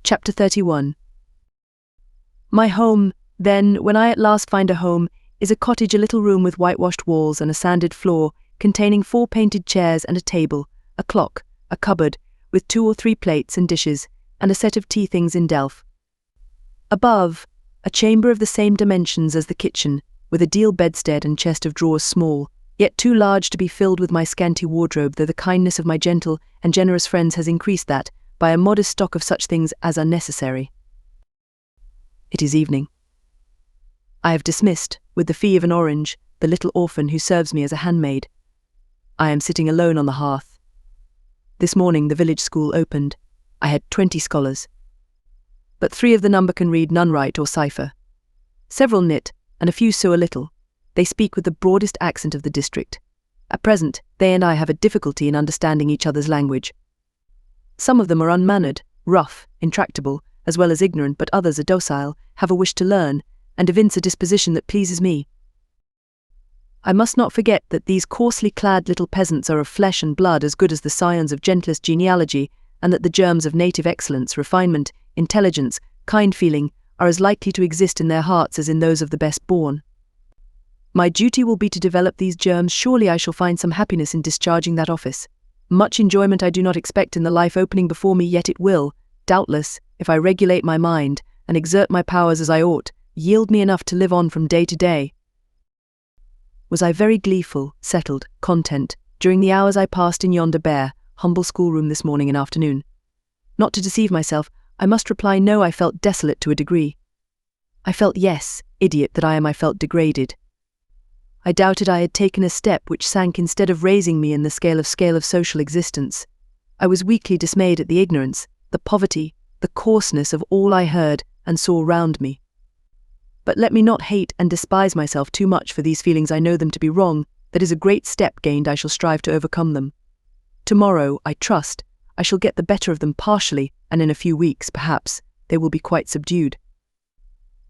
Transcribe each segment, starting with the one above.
Chapter 31. My home, then, when I at last find a home, is a cottage, a little room with whitewashed walls and a sanded floor, containing 4 painted chairs and a table, a clock, a cupboard, with 2 or 3 plates and dishes, and a set of tea things in delf. Above, a chamber of the same dimensions as the kitchen, with a deal bedstead and chest of drawers small, yet too large to be filled with my scanty wardrobe, though the kindness of my gentle and generous friends has increased that, by a modest stock of such things as are necessary. It is evening. I have dismissed, with the fee of an orange, the little orphan who serves me as a handmaid. I am sitting alone on the hearth. This morning the village school opened. I had 20 scholars. But 3 of the number can read, none write or cipher. Several knit, and a few sew a little. They speak with the broadest accent of the district. At present, they and I have a difficulty in understanding each other's language. Some of them are unmannered, rough, intractable, as well as ignorant, but others are docile, have a wish to learn, and evince a disposition that pleases me. I must not forget that these coarsely clad little peasants are of flesh and blood as good as the scions of gentlest genealogy, and that the germs of native excellence, refinement, intelligence, kind feeling, are as likely to exist in their hearts as in those of the best born. My duty will be to develop these germs. Surely I shall find some happiness in discharging that office. Much enjoyment I do not expect in the life opening before me, yet it will, doubtless, if I regulate my mind, and exert my powers as I ought, yield me enough to live on from day to day. Was I very gleeful, settled, content, during the hours I passed in yonder bare, humble schoolroom this morning and afternoon? Not to deceive myself, I must reply no. I felt desolate to a degree. I felt, yes, idiot that I am, I felt degraded. I doubted I had taken a step which sank instead of raising me in the scale of social existence. I was weakly dismayed at the ignorance, the poverty, the coarseness of all I heard and saw round me. But let me not hate and despise myself too much for these feelings. I know them to be wrong. That is a great step gained. I shall strive to overcome them. Tomorrow, I trust, I shall get the better of them partially, and in a few weeks, perhaps, they will be quite subdued.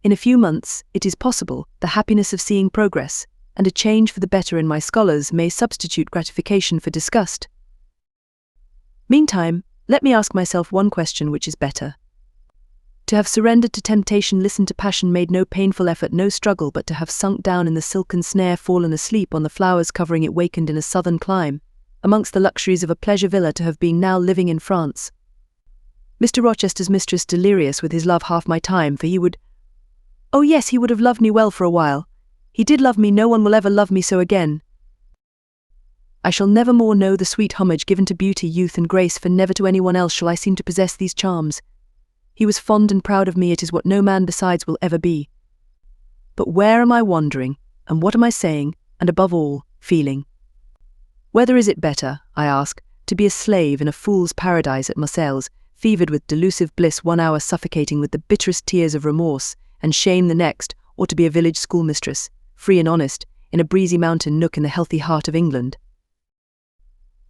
In a few months, it is possible, the happiness of seeing progress, and a change for the better in my scholars may substitute gratification for disgust. Meantime, let me ask myself one question: which is better? To have surrendered to temptation, listened to passion, made no painful effort, no struggle, but to have sunk down in the silken snare, fallen asleep on the flowers covering it, wakened in a southern clime, amongst the luxuries of a pleasure villa, to have been now living in France. Mr. Rochester's mistress delirious with his love half my time, for he would— oh yes, he would have loved me well for a while. He did love me. No one will ever love me so again. I shall never more know the sweet homage given to beauty, youth and grace, for never to anyone else shall I seem to possess these charms. He was fond and proud of me. It is what no man besides will ever be. But where am I wandering, and what am I saying, and above all, feeling? Whether is it better, I ask, to be a slave in a fool's paradise at Marseilles, fevered with delusive bliss 1 hour, suffocating with the bitterest tears of remorse and shame the next, or to be a village schoolmistress, free and honest, in a breezy mountain nook in the healthy heart of England?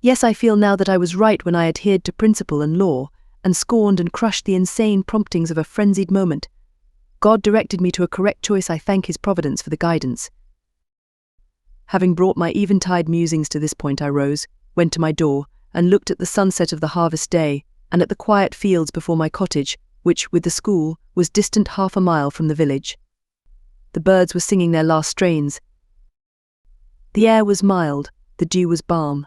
Yes, I feel now that I was right when I adhered to principle and law, and scorned and crushed the insane promptings of a frenzied moment. God directed me to a correct choice. I thank His providence for the guidance. Having brought my eventide musings to this point, I rose, went to my door, and looked at the sunset of the harvest day, and at the quiet fields before my cottage, which, with the school, was distant 1/2 mile from the village. The birds were singing their last strains. The air was mild, the dew was balm.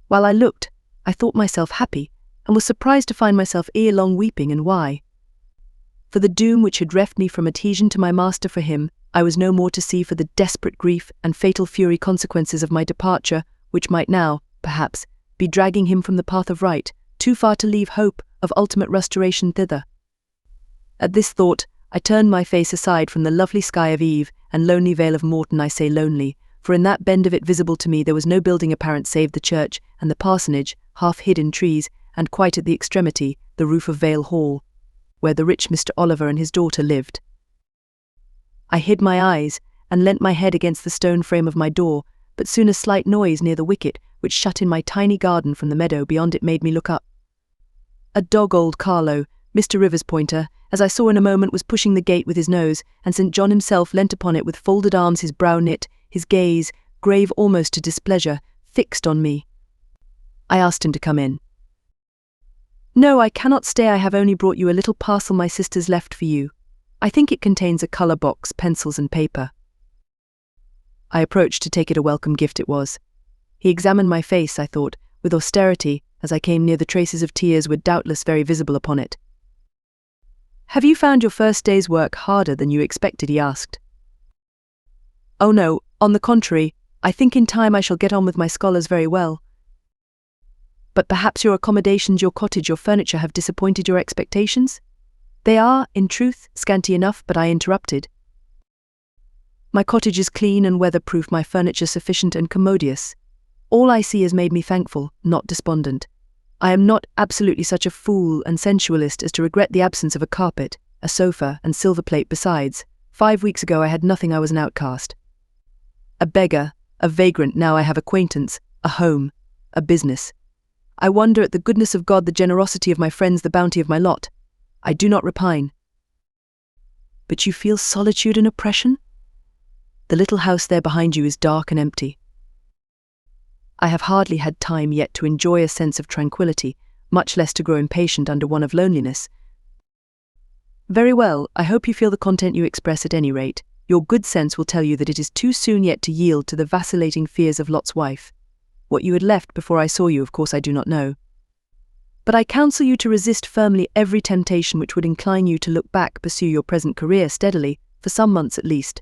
While I looked, I thought myself happy, and was surprised to find myself ere long weeping. And why? For the doom which had reft me from adhesion to my master, for him, I was no more to see, for the desperate grief and fatal fury consequences of my departure, which might now, perhaps, be dragging him from the path of right, too far to leave hope of ultimate restoration thither. At this thought, I turned my face aside from the lovely sky of eve and lonely vale of Morton. I say lonely, for in that bend of it visible to me there was no building apparent save the church and the parsonage, half hid in trees, and quite at the extremity, the roof of Vale Hall, where the rich Mr. Oliver and his daughter lived. I hid my eyes, and leant my head against the stone frame of my door, but soon a slight noise near the wicket, which shut in my tiny garden from the meadow beyond it, made me look up. A dog, old Carlo, Mr. Rivers' pointer, as I saw in a moment, was pushing the gate with his nose, and St. John himself leant upon it with folded arms, his brow knit, his gaze, grave almost to displeasure, fixed on me. I asked him to come in. No, I cannot stay. I have only brought you a little parcel my sisters left for you. I think it contains a colour box, pencils and paper. I approached to take it. A welcome gift it was. He examined my face, I thought, with austerity, as I came near. The traces of tears were doubtless very visible upon it. Have you found your first day's work harder than you expected? He asked. Oh no, on the contrary, I think in time I shall get on with my scholars very well. But perhaps your accommodations, your cottage, your furniture have disappointed your expectations? They are, in truth, scanty enough, but I interrupted. My cottage is clean and weatherproof, my furniture sufficient and commodious. All I see has made me thankful, not despondent. I am not absolutely such a fool and sensualist as to regret the absence of a carpet, a sofa, and silver plate besides. 5 weeks ago I had nothing. I was an outcast. A beggar, a vagrant. Now I have acquaintance, a home, a business. I wonder at the goodness of God, the generosity of my friends, the bounty of my lot. I do not repine. But you feel solitude and oppression? The little house there behind you is dark and empty. I have hardly had time yet to enjoy a sense of tranquility, much less to grow impatient under one of loneliness. Very well, I hope you feel the content you express. At any rate, your good sense will tell you that it is too soon yet to yield to the vacillating fears of Lot's wife. What you had left before I saw you, of course, I do not know. But I counsel you to resist firmly every temptation which would incline you to look back, pursue your present career steadily, for some months at least.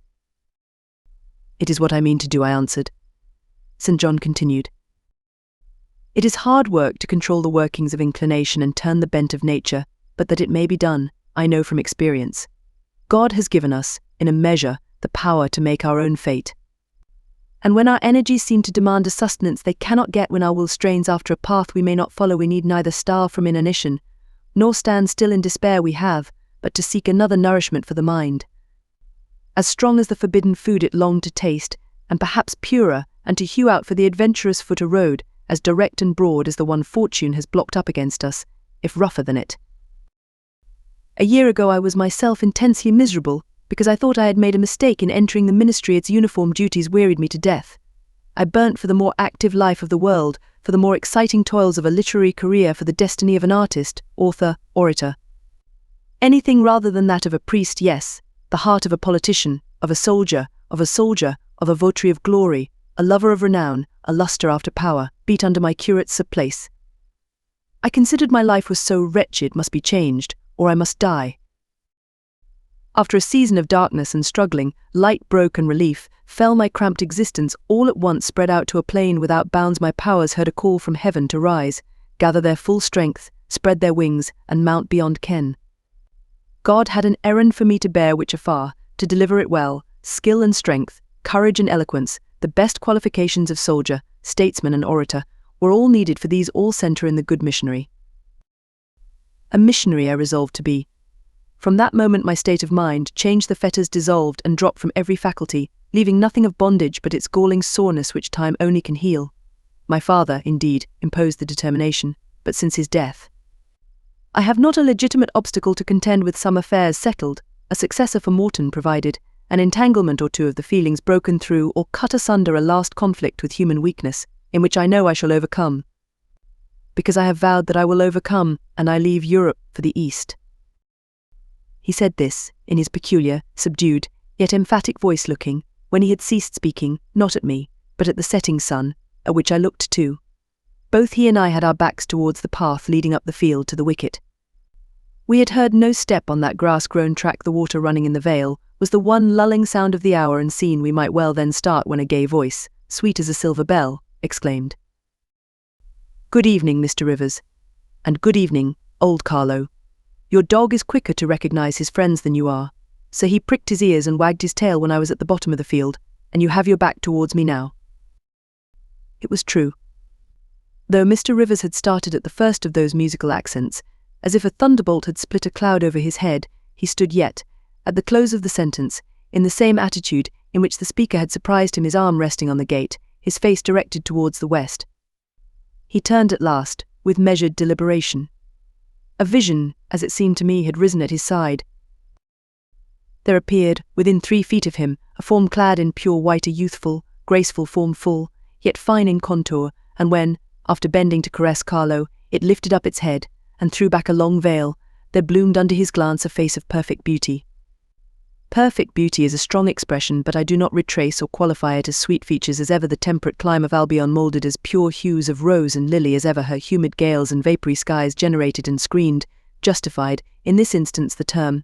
It is what I mean to do, I answered. St. John continued. It is hard work to control the workings of inclination and turn the bent of nature, but that it may be done, I know from experience. God has given us, in a measure, the power to make our own fate. And when our energies seem to demand a sustenance they cannot get, when our will strains after a path we may not follow, we need neither starve from inanition, nor stand still in despair. We have but to seek another nourishment for the mind. As strong as the forbidden food it longed to taste, and perhaps purer, and to hew out for the adventurous foot a road, as direct and broad as the one fortune has blocked up against us, if rougher than it. A year ago I was myself intensely miserable, because I thought I had made a mistake in entering the ministry. Its uniform duties wearied me to death. I burnt for the more active life of the world, for the more exciting toils of a literary career, for the destiny of an artist, author, orator. Anything rather than that of a priest, yes, the heart of a politician, of a soldier, of a votary of glory, a lover of renown, a luster after power, beat under my curate's place. I considered my life was so wretched, must be changed, or I must die. After a season of darkness and struggling, light broke and relief fell. My cramped existence all at once spread out to a plain without bounds. My powers heard a call from heaven to rise, gather their full strength, spread their wings, and mount beyond ken. God had an errand for me to bear which afar, to deliver it well, skill and strength, courage and eloquence, the best qualifications of soldier, statesman and orator, were all needed. For these all center in the good missionary. A missionary I resolved to be. From that moment my state of mind changed. The fetters dissolved and dropped from every faculty, leaving nothing of bondage but its galling soreness which time only can heal. My father, indeed, imposed the determination, but since his death, I have not a legitimate obstacle to contend with. Some affairs settled, a successor for Morton provided, an entanglement or two of the feelings broken through or cut asunder, a last conflict with human weakness, in which I know I shall overcome. Because I have vowed that I will overcome, and I leave Europe for the East. He said this, in his peculiar, subdued, yet emphatic voice, looking, when he had ceased speaking, not at me, but at the setting sun, at which I looked too. Both he and I had our backs towards the path leading up the field to the wicket. We had heard no step on that grass-grown track. The water running in the vale was the one lulling sound of the hour, and seen we might well then start, when a gay voice, sweet as a silver bell, exclaimed, "Good evening, Mr. Rivers, and good evening, old Carlo. Your dog is quicker to recognize his friends than you are, so he pricked his ears and wagged his tail when I was at the bottom of the field, and you have your back towards me now." It was true. Though Mr. Rivers had started at the first of those musical accents, as if a thunderbolt had split a cloud over his head, he stood yet, at the close of the sentence, in the same attitude in which the speaker had surprised him, his arm resting on the gate, his face directed towards the west. He turned at last, with measured deliberation. A vision, as it seemed to me, had risen at his side. There appeared, within 3 feet of him, a form clad in pure white, a youthful, graceful form, full, yet fine in contour, and when, after bending to caress Carlo, it lifted up its head, and threw back a long veil, there bloomed under his glance a face of perfect beauty. Perfect beauty is a strong expression, but I do not retrace or qualify it as sweet features as ever the temperate clime of Albion moulded as pure hues of rose and lily as ever her humid gales and vapory skies generated and screened, justified, in this instance, the term.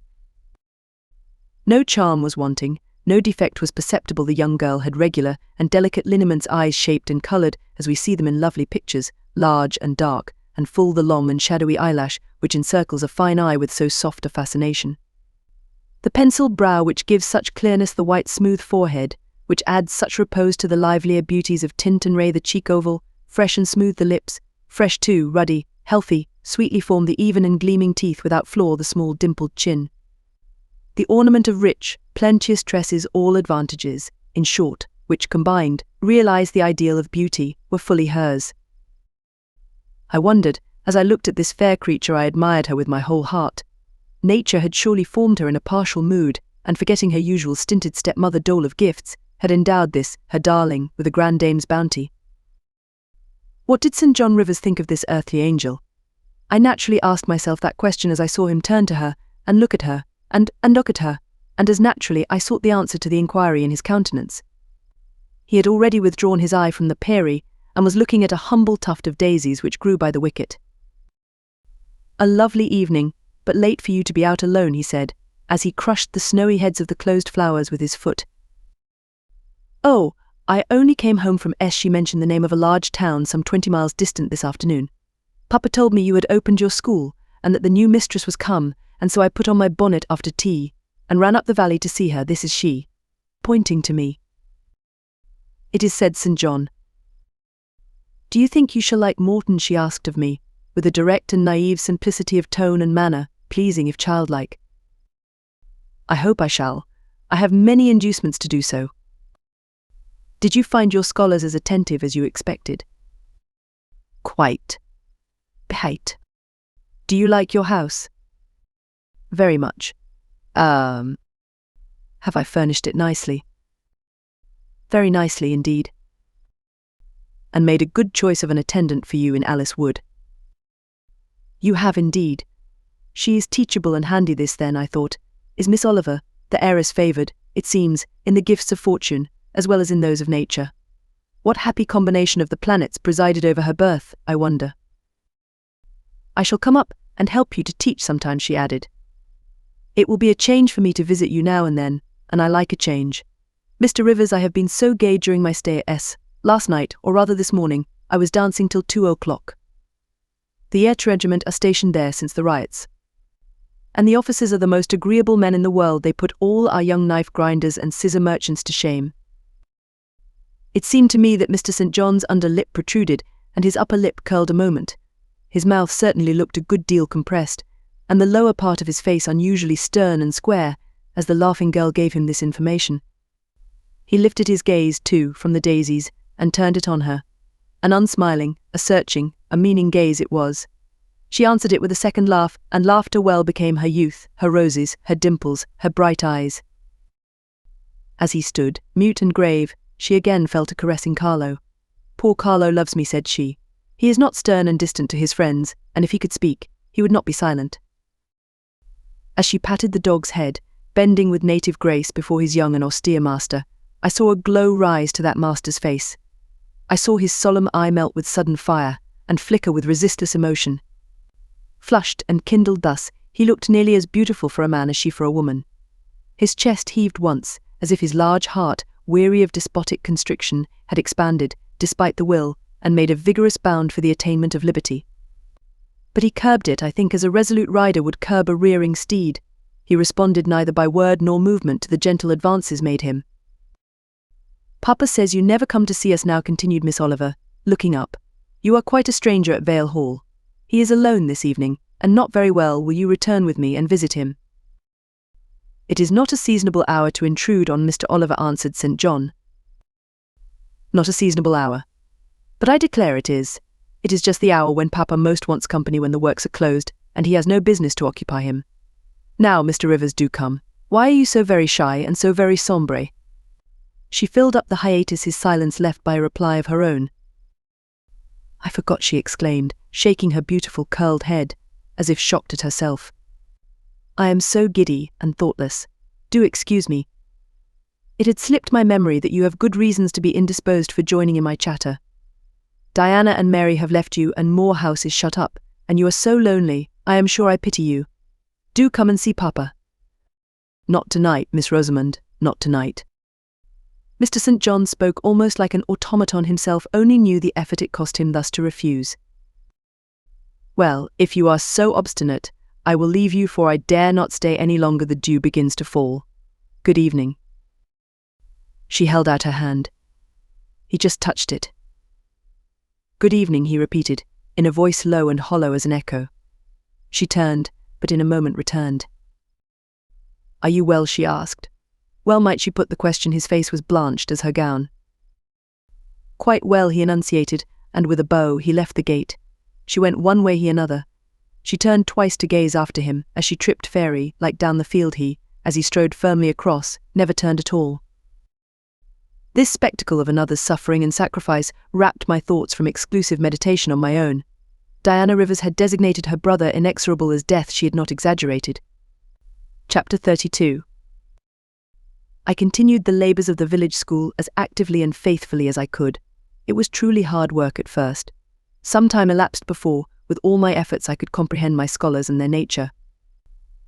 No charm was wanting, no defect was perceptible. The young girl had regular and delicate lineaments, eyes shaped and coloured as we see them in lovely pictures, large and dark, and full the long and shadowy eyelash which encircles a fine eye with so soft a fascination. The penciled brow which gives such clearness, the white smooth forehead, which adds such repose to the livelier beauties of tint and ray, the cheek oval, fresh and smooth, the lips, fresh too, ruddy, healthy, sweetly formed, the even and gleaming teeth without flaw, the small dimpled chin. The ornament of rich, plenteous tresses, all advantages, in short, which combined, realized the ideal of beauty, were fully hers. I wondered, as I looked at this fair creature, I admired her with my whole heart. Nature had surely formed her in a partial mood, and forgetting her usual stinted stepmother dole of gifts, had endowed this, her darling, with a grand dame's bounty. What did St. John Rivers think of this earthly angel? I naturally asked myself that question as I saw him turn to her, and look at her, and look at her, and as naturally I sought the answer to the inquiry in his countenance. He had already withdrawn his eye from the peri, and was looking at a humble tuft of daisies which grew by the wicket. "A lovely evening, but late for you to be out alone," he said, as he crushed the snowy heads of the closed flowers with his foot. "Oh, I only came home from S." She mentioned the name of a large town some 20 miles distant this afternoon. "Papa told me you had opened your school, and that the new mistress was come, and so I put on my bonnet after tea, and ran up the valley to see her. This is she," pointing to me. "It is," said St. John. "Do you think you shall like Morton?" she asked of me, with a direct and naive simplicity of tone and manner, pleasing if childlike. "I hope I shall. I have many inducements to do so." "Did you find your scholars as attentive as you expected?" "Quite." "Do you like your house?" "Very much." Have I furnished it nicely?" "Very nicely indeed." "And made a good choice of an attendant for you in Alice Wood?" "You have indeed. She is teachable and handy." This, then, I thought, is Miss Oliver, the heiress favoured, it seems, in the gifts of fortune, as well as in those of nature. What happy combination of the planets presided over her birth, I wonder. "I shall come up and help you to teach sometimes," she added. "It will be a change for me to visit you now and then, and I like a change. Mr. Rivers, I have been so gay during my stay at S. Last night, or rather this morning, I was dancing till 2 o'clock. The Eyre regiment are stationed there since the riots. And the officers are the most agreeable men in the world. They put all our young knife grinders and scissor merchants to shame." It seemed to me that Mr. St. John's under lip protruded, and his upper lip curled a moment. His mouth certainly looked a good deal compressed, and the lower part of his face unusually stern and square, as the laughing girl gave him this information. He lifted his gaze, too, from the daisies, and turned it on her. An unsmiling, a searching, a meaning gaze it was. She answered it with a second laugh, and laughter well became her youth, her roses, her dimples, her bright eyes. As he stood, mute and grave, she again fell to caressing Carlo. "Poor Carlo loves me," said she. "He is not stern and distant to his friends, and if he could speak, he would not be silent." As she patted the dog's head, bending with native grace before his young and austere master, I saw a glow rise to that master's face. I saw his solemn eye melt with sudden fire, and flicker with resistless emotion. Flushed and kindled thus, he looked nearly as beautiful for a man as she for a woman. His chest heaved once, as if his large heart, weary of despotic constriction, had expanded, despite the will, and made a vigorous bound for the attainment of liberty. But he curbed it, I think, as a resolute rider would curb a rearing steed. He responded neither by word nor movement to the gentle advances made him. "Papa says you never come to see us now," continued Miss Oliver, looking up. "You are quite a stranger at Vale Hall. He is alone this evening, and not very well. Will you return with me and visit him?" "It is not a seasonable hour to intrude on Mr. Oliver," answered St. John. "Not a seasonable hour. But I declare it is. It is just the hour when Papa most wants company, when the works are closed, and he has no business to occupy him. Now, Mr. Rivers, do come. Why are you so very shy and so very sombre?" She filled up the hiatus his silence left by a reply of her own. "I forgot," she exclaimed, shaking her beautiful curled head. as if shocked at herself. "I am so giddy and thoughtless. Do excuse me. It had slipped my memory that you have good reasons to be indisposed for joining in my chatter. Diana and Mary have left you and Moor House is shut up, and you are so lonely, I am sure I pity you. Do come and see Papa." "Not tonight, Miss Rosamond, not tonight." Mr. St. John spoke almost like an automaton himself, only knew the effort it cost him thus to refuse. "Well, if you are so obstinate, I will leave you, for I dare not stay any longer. The dew begins to fall. Good evening." She held out her hand. He just touched it. "Good evening," he repeated, in a voice low and hollow as an echo. She turned, but in a moment returned. "Are you well?" she asked. Well might she put the question, his face was blanched as her gown. "Quite well," he enunciated, and with a bow he left the gate. She went one way, he another. She turned twice to gaze after him as she tripped fairy like down the field. He, as he strode firmly across, never turned at all. This spectacle of another's suffering and sacrifice wrapped my thoughts from exclusive meditation on my own. Diana Rivers had designated her brother inexorable as death. She had not exaggerated. Chapter 32. I continued the labours of the village school as actively and faithfully as I could. It was truly hard work at first. Some time elapsed before, with all my efforts, I could comprehend my scholars and their nature.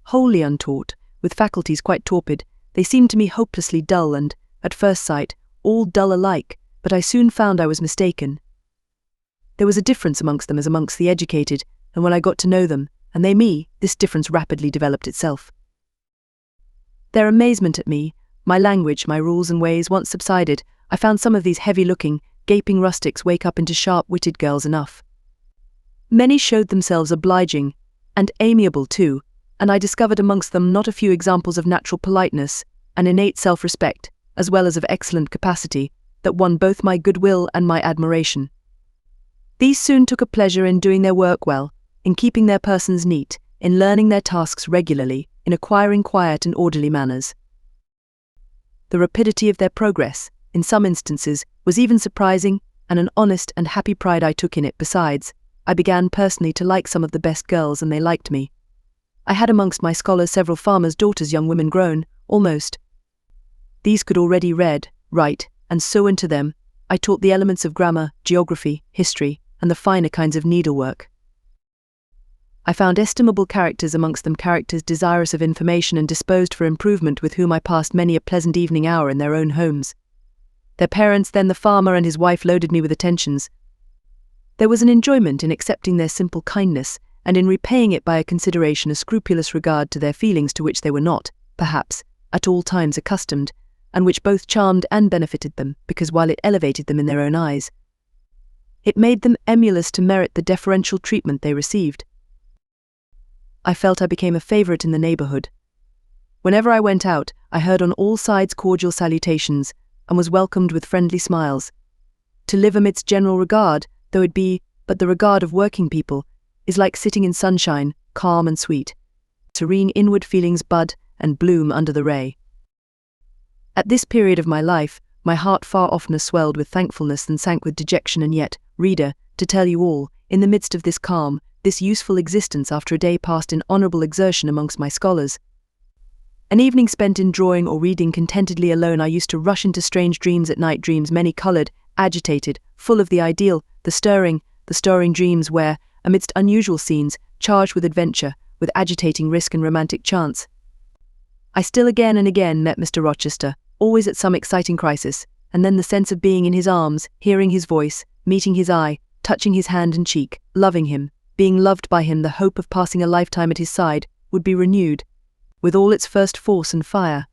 Wholly untaught, with faculties quite torpid, they seemed to me hopelessly dull and, at first sight, all dull alike, but I soon found I was mistaken. There was a difference amongst them as amongst the educated, and when I got to know them, and they me, this difference rapidly developed itself. Their amazement at me, my language, my rules and ways once subsided, I found some of these heavy-looking, gaping rustics wake up into sharp-witted girls enough. Many showed themselves obliging, and amiable too, and I discovered amongst them not a few examples of natural politeness, and innate self-respect, as well as of excellent capacity, that won both my goodwill and my admiration. These soon took a pleasure in doing their work well, in keeping their persons neat, in learning their tasks regularly, in acquiring quiet and orderly manners. The rapidity of their progress, in some instances, was even surprising, and an honest and happy pride I took in it. Besides, I began personally to like some of the best girls, and they liked me. I had amongst my scholars several farmers' daughters, young women grown, almost. These could already read, write, and so into them I taught the elements of grammar, geography, history, and the finer kinds of needlework. I found estimable characters amongst them, characters desirous of information and disposed for improvement, with whom I passed many a pleasant evening hour in their own homes. Their parents, then the farmer and his wife, loaded me with attentions. There was an enjoyment in accepting their simple kindness, and in repaying it by a consideration, a scrupulous regard to their feelings, to which they were not, perhaps, at all times accustomed, and which both charmed and benefited them, because while it elevated them in their own eyes, it made them emulous to merit the deferential treatment they received. I felt I became a favourite in the neighbourhood. Whenever I went out, I heard on all sides cordial salutations, and was welcomed with friendly smiles. To live amidst general regard, though it be but the regard of working people, is like sitting in sunshine, calm and sweet. Serene inward feelings bud and bloom under the ray. At this period of my life, my heart far oftener swelled with thankfulness than sank with dejection, and yet, reader, to tell you all, in the midst of this calm, this useful existence, after a day passed in honourable exertion amongst my scholars, an evening spent in drawing or reading contentedly alone, I used to rush into strange dreams at night, dreams many-coloured, agitated, full of the ideal, the stirring dreams where, amidst unusual scenes, charged with adventure, with agitating risk and romantic chance, I still again and again met Mr. Rochester, always at some exciting crisis, and then the sense of being in his arms, hearing his voice, meeting his eye, touching his hand and cheek, loving him, being loved by him, the hope of passing a lifetime at his side, would be renewed, with all its first force and fire.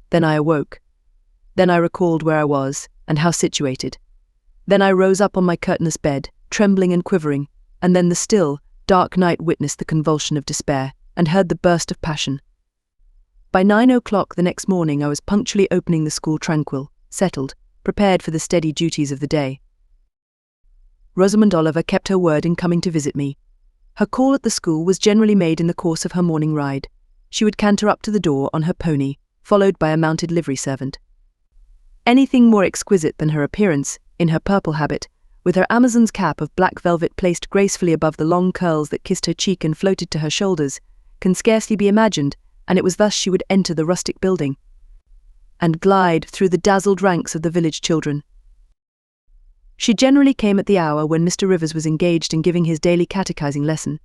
Then I awoke. Then I recalled where I was, and how situated. Then I rose up on my curtainless bed, trembling and quivering, and then the still, dark night witnessed the convulsion of despair, and heard the burst of passion. By 9 o'clock the next morning I was punctually opening the school, tranquil, settled, prepared for the steady duties of the day. Rosamond Oliver kept her word in coming to visit me. Her call at the school was generally made in the course of her morning ride. She would canter up to the door on her pony, followed by a mounted livery servant. Anything more exquisite than her appearance, in her purple habit, with her Amazon's cap of black velvet placed gracefully above the long curls that kissed her cheek and floated to her shoulders, can scarcely be imagined, and it was thus she would enter the rustic building and glide through the dazzled ranks of the village children. She generally came at the hour when Mr. Rivers was engaged in giving his daily catechizing lesson.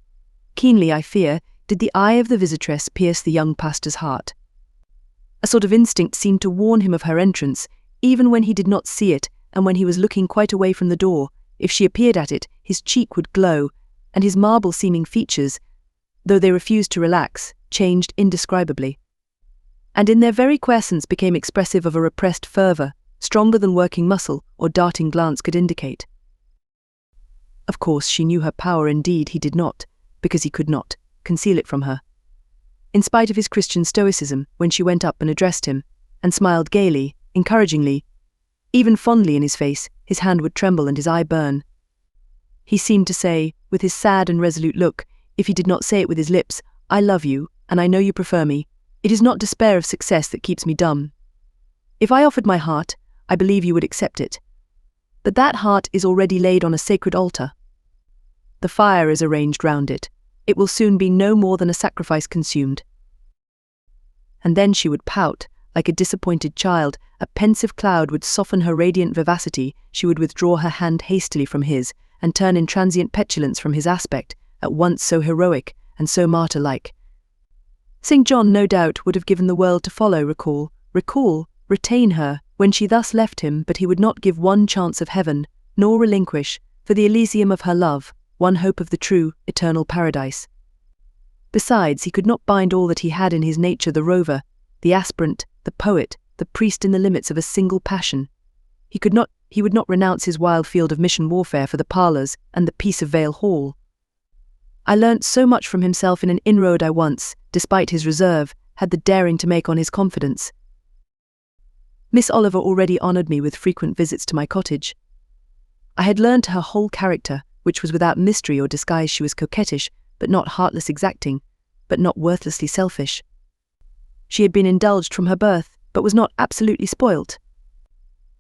Keenly, I fear, did the eye of the visitress pierce the young pastor's heart. A sort of instinct seemed to warn him of her entrance, even when he did not see it, and when he was looking quite away from the door. If she appeared at it, his cheek would glow, and his marble-seeming features, though they refused to relax, changed indescribably, and in their very quiescence became expressive of a repressed fervour, stronger than working muscle or darting glance could indicate. Of course, she knew her power. Indeed, he did not, because he could not, conceal it from her. In spite of his Christian stoicism, when she went up and addressed him, and smiled gaily, encouragingly, even fondly in his face, his hand would tremble and his eye burn. He seemed to say, with his sad and resolute look, if he did not say it with his lips, "I love you, and I know you prefer me. It is not despair of success that keeps me dumb. If I offered my heart, I believe you would accept it. But that heart is already laid on a sacred altar. The fire is arranged round it. It will soon be no more than a sacrifice consumed." And then she would pout, like a disappointed child. A pensive cloud would soften her radiant vivacity. She would withdraw her hand hastily from his, and turn in transient petulance from his aspect, at once so heroic and so martyr-like. St. John, no doubt, would have given the world to follow, retain her, when she thus left him, but he would not give one chance of heaven, nor relinquish, for the Elysium of her love, one hope of the true, eternal paradise. Besides, he could not bind all that he had in his nature, the rover, the aspirant, the poet, the priest, in the limits of a single passion. He would not renounce his wild field of mission warfare for the parlours and the peace of Vale Hall. I learnt so much from himself in an inroad I once, despite his reserve, had the daring to make on his confidence. Miss Oliver already honoured me with frequent visits to my cottage. I had learnt her whole character, which was without mystery or disguise. She was coquettish, but not heartless, exacting, but not worthlessly selfish. She had been indulged from her birth, but was not absolutely spoilt.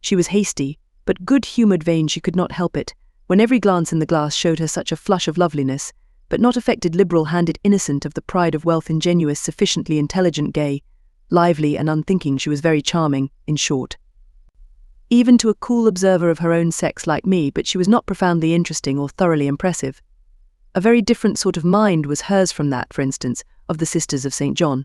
She was hasty, but good-humoured vain. She could not help it, when every glance in the glass showed her such a flush of loveliness, but not affected, liberal-handed, innocent of the pride of wealth, ingenuous, sufficiently intelligent, gay, lively and unthinking. She was very charming, in short, even to a cool observer of her own sex like me, but she was not profoundly interesting or thoroughly impressive. A very different sort of mind was hers from that, for instance, of the Sisters of St. John.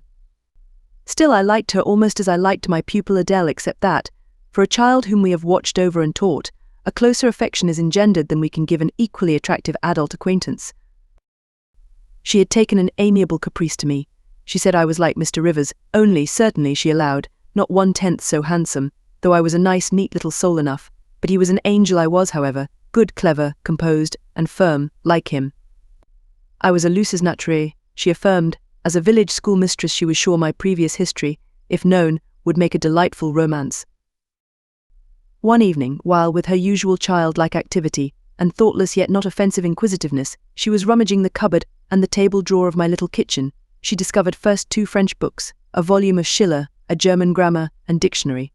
Still, I liked her almost as I liked my pupil Adele, except that, for a child whom we have watched over and taught, a closer affection is engendered than we can give an equally attractive adult acquaintance. She had taken an amiable caprice to me. She said I was like Mr. Rivers, only, certainly, she allowed, not 1/10 so handsome, though I was a nice, neat little soul enough. But he was an angel. I was, however, good, clever, composed, and firm, like him. I was a lusus naturae, she affirmed. As a village schoolmistress, she was sure my previous history, if known, would make a delightful romance. One evening, while with her usual childlike activity, and thoughtless yet not offensive inquisitiveness, she was rummaging the cupboard and the table drawer of my little kitchen, she discovered first 2 French books, a volume of Schiller, a German grammar and dictionary,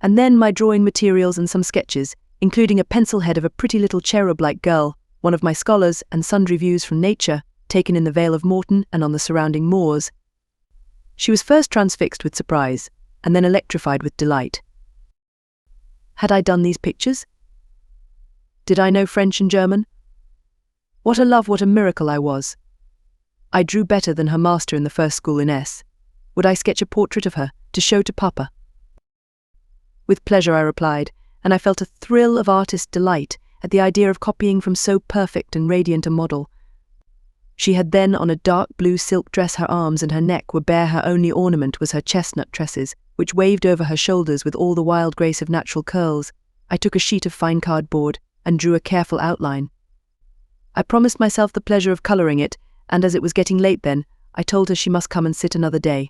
and then my drawing materials and some sketches, including a pencil head of a pretty little cherub-like girl, one of my scholars, and sundry views from nature, taken in the Vale of Morton and on the surrounding moors. She was first transfixed with surprise, and then electrified with delight. Had I done these pictures? Did I know French and German? What a love, what a miracle I was! I drew better than her master in the first school in S. Would I sketch a portrait of her, to show to Papa? With pleasure, I replied, and I felt a thrill of artist delight at the idea of copying from so perfect and radiant a model. She had then on a dark blue silk dress. Her arms and her neck were bare. Her only ornament was her chestnut tresses, which waved over her shoulders with all the wild grace of natural curls. I took a sheet of fine cardboard and drew a careful outline. I promised myself the pleasure of colouring it, and as it was getting late then, I told her she must come and sit another day.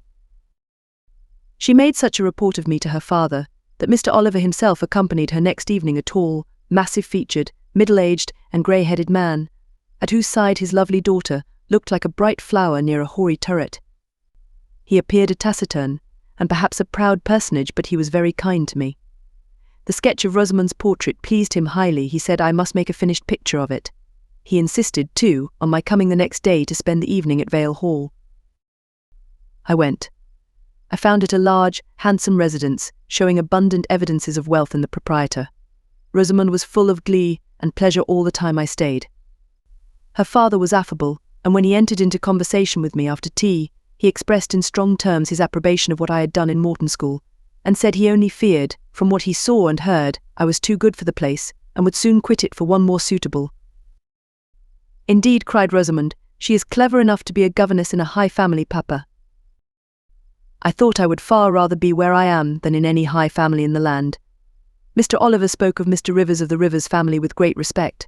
She made such a report of me to her father, that Mr. Oliver himself accompanied her next evening, a tall, massive-featured, middle-aged and grey-headed man, at whose side his lovely daughter looked like a bright flower near a hoary turret. He appeared a taciturn, and perhaps a proud personage, but he was very kind to me. The sketch of Rosamond's portrait pleased him highly. He said I must make a finished picture of it. He insisted, too, on my coming the next day to spend the evening at Vale Hall. I went. I found it a large, handsome residence, showing abundant evidences of wealth in the proprietor. Rosamond was full of glee and pleasure all the time I stayed. Her father was affable, and when he entered into conversation with me after tea, he expressed in strong terms his approbation of what I had done in Morton School, and said he only feared, from what he saw and heard, I was too good for the place, and would soon quit it for one more suitable. "Indeed," cried Rosamond, "she is clever enough to be a governess in a high family, papa." I thought I would far rather be where I am than in any high family in the land. Mr. Oliver spoke of Mr. Rivers of the Rivers family with great respect.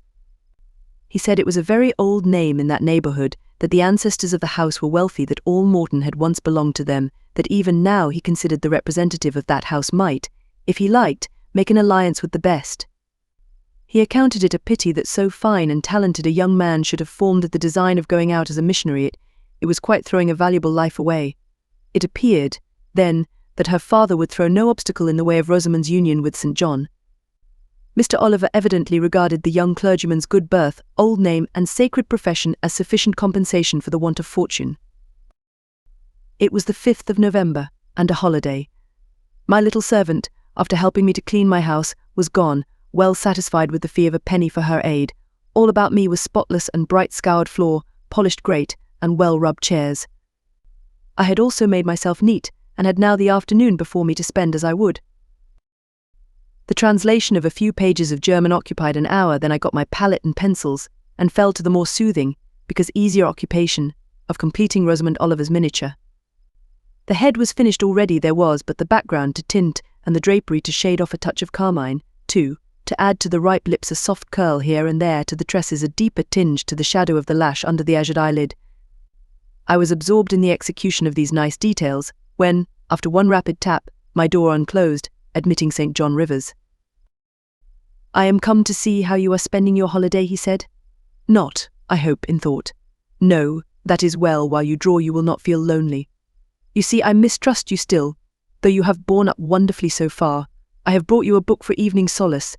He said it was a very old name in that neighbourhood, that the ancestors of the house were wealthy, that all Morton had once belonged to them, that even now he considered the representative of that house might, if he liked, make an alliance with the best. He accounted it a pity that so fine and talented a young man should have formed the design of going out as a missionary. It was quite throwing a valuable life away. It appeared, then, that her father would throw no obstacle in the way of Rosamond's union with St. John. Mr. Oliver evidently regarded the young clergyman's good birth, old name, and sacred profession as sufficient compensation for the want of fortune. It was the 5th of November, and a holiday. My little servant, after helping me to clean my house, was gone, well satisfied with the fee of a penny for her aid. All about me was spotless and bright scoured floor, polished grate, and well-rubbed chairs. I had also made myself neat, and had now the afternoon before me to spend as I would. The translation of a few pages of German occupied an hour, then I got my palette and pencils, and fell to the more soothing, because easier occupation, of completing Rosamond Oliver's miniature. The head was finished already, there was but the background to tint, and the drapery to shade off a touch of carmine, too, to add to the ripe lips a soft curl here and there, to the tresses a deeper tinge, to the shadow of the lash under the azured eyelid. I was absorbed in the execution of these nice details, when, after one rapid tap, my door unclosed, admitting St. John Rivers. "I am come to see how you are spending your holiday," he said. "Not, I hope, in thought. No, that is well, while you draw you will not feel lonely. You see, I mistrust you still, though you have borne up wonderfully so far. I have brought you a book for evening solace."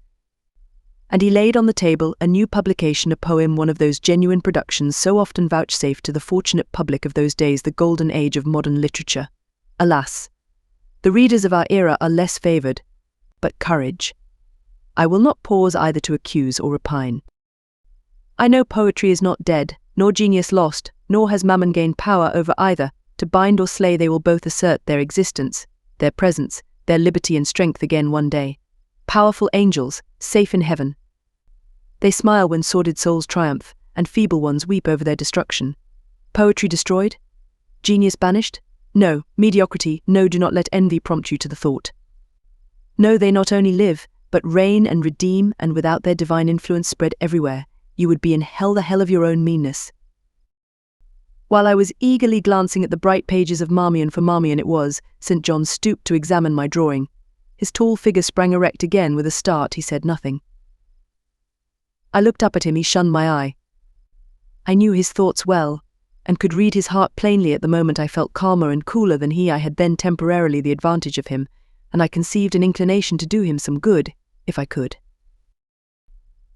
And he laid on the table a new publication, a poem, one of those genuine productions so often vouchsafed to the fortunate public of those days, the golden age of modern literature. Alas, the readers of our era are less favoured. But courage. I will not pause either to accuse or repine. I know poetry is not dead, nor genius lost, nor has mammon gained power over either. To bind or slay they will both assert their existence, their presence, their liberty and strength again one day. Powerful angels, safe in heaven. They smile when sordid souls triumph, and feeble ones weep over their destruction. Poetry destroyed? Genius banished? No, mediocrity, no, do not let envy prompt you to the thought. No, they not only live, but reign and redeem, and without their divine influence spread everywhere, you would be in hell, the hell of your own meanness. While I was eagerly glancing at the bright pages of Marmion, for Marmion it was, St. John stooped to examine my drawing. His tall figure sprang erect again. With a start, he said nothing. I looked up at him. He shunned my eye. I knew his thoughts well, and could read his heart plainly. At the moment I felt calmer and cooler than he. I had then temporarily the advantage of him, and I conceived an inclination to do him some good, if I could.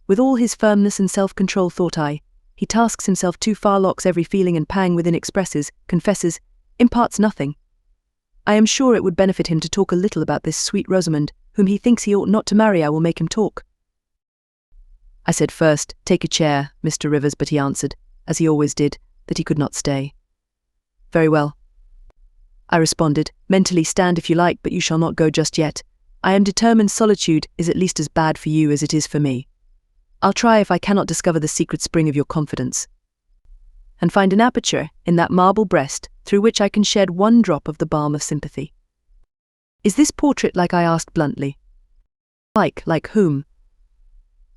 With all his firmness and self-control, thought I, he tasks himself too far, locks every feeling and pang within, expresses, confesses, imparts nothing. I am sure it would benefit him to talk a little about this sweet Rosamond, whom he thinks he ought not to marry. I will make him talk. I said first, "Take a chair, Mr. Rivers," but he answered, as he always did, that he could not stay. "Very well," I responded, mentally, "stand if you like, but you shall not go just yet. I am determined solitude is at least as bad for you as it is for me. I'll try if I cannot discover the secret spring of your confidence, and find an aperture in that marble breast through which I can shed one drop of the balm of sympathy. Is this portrait like?" I asked bluntly. Like whom?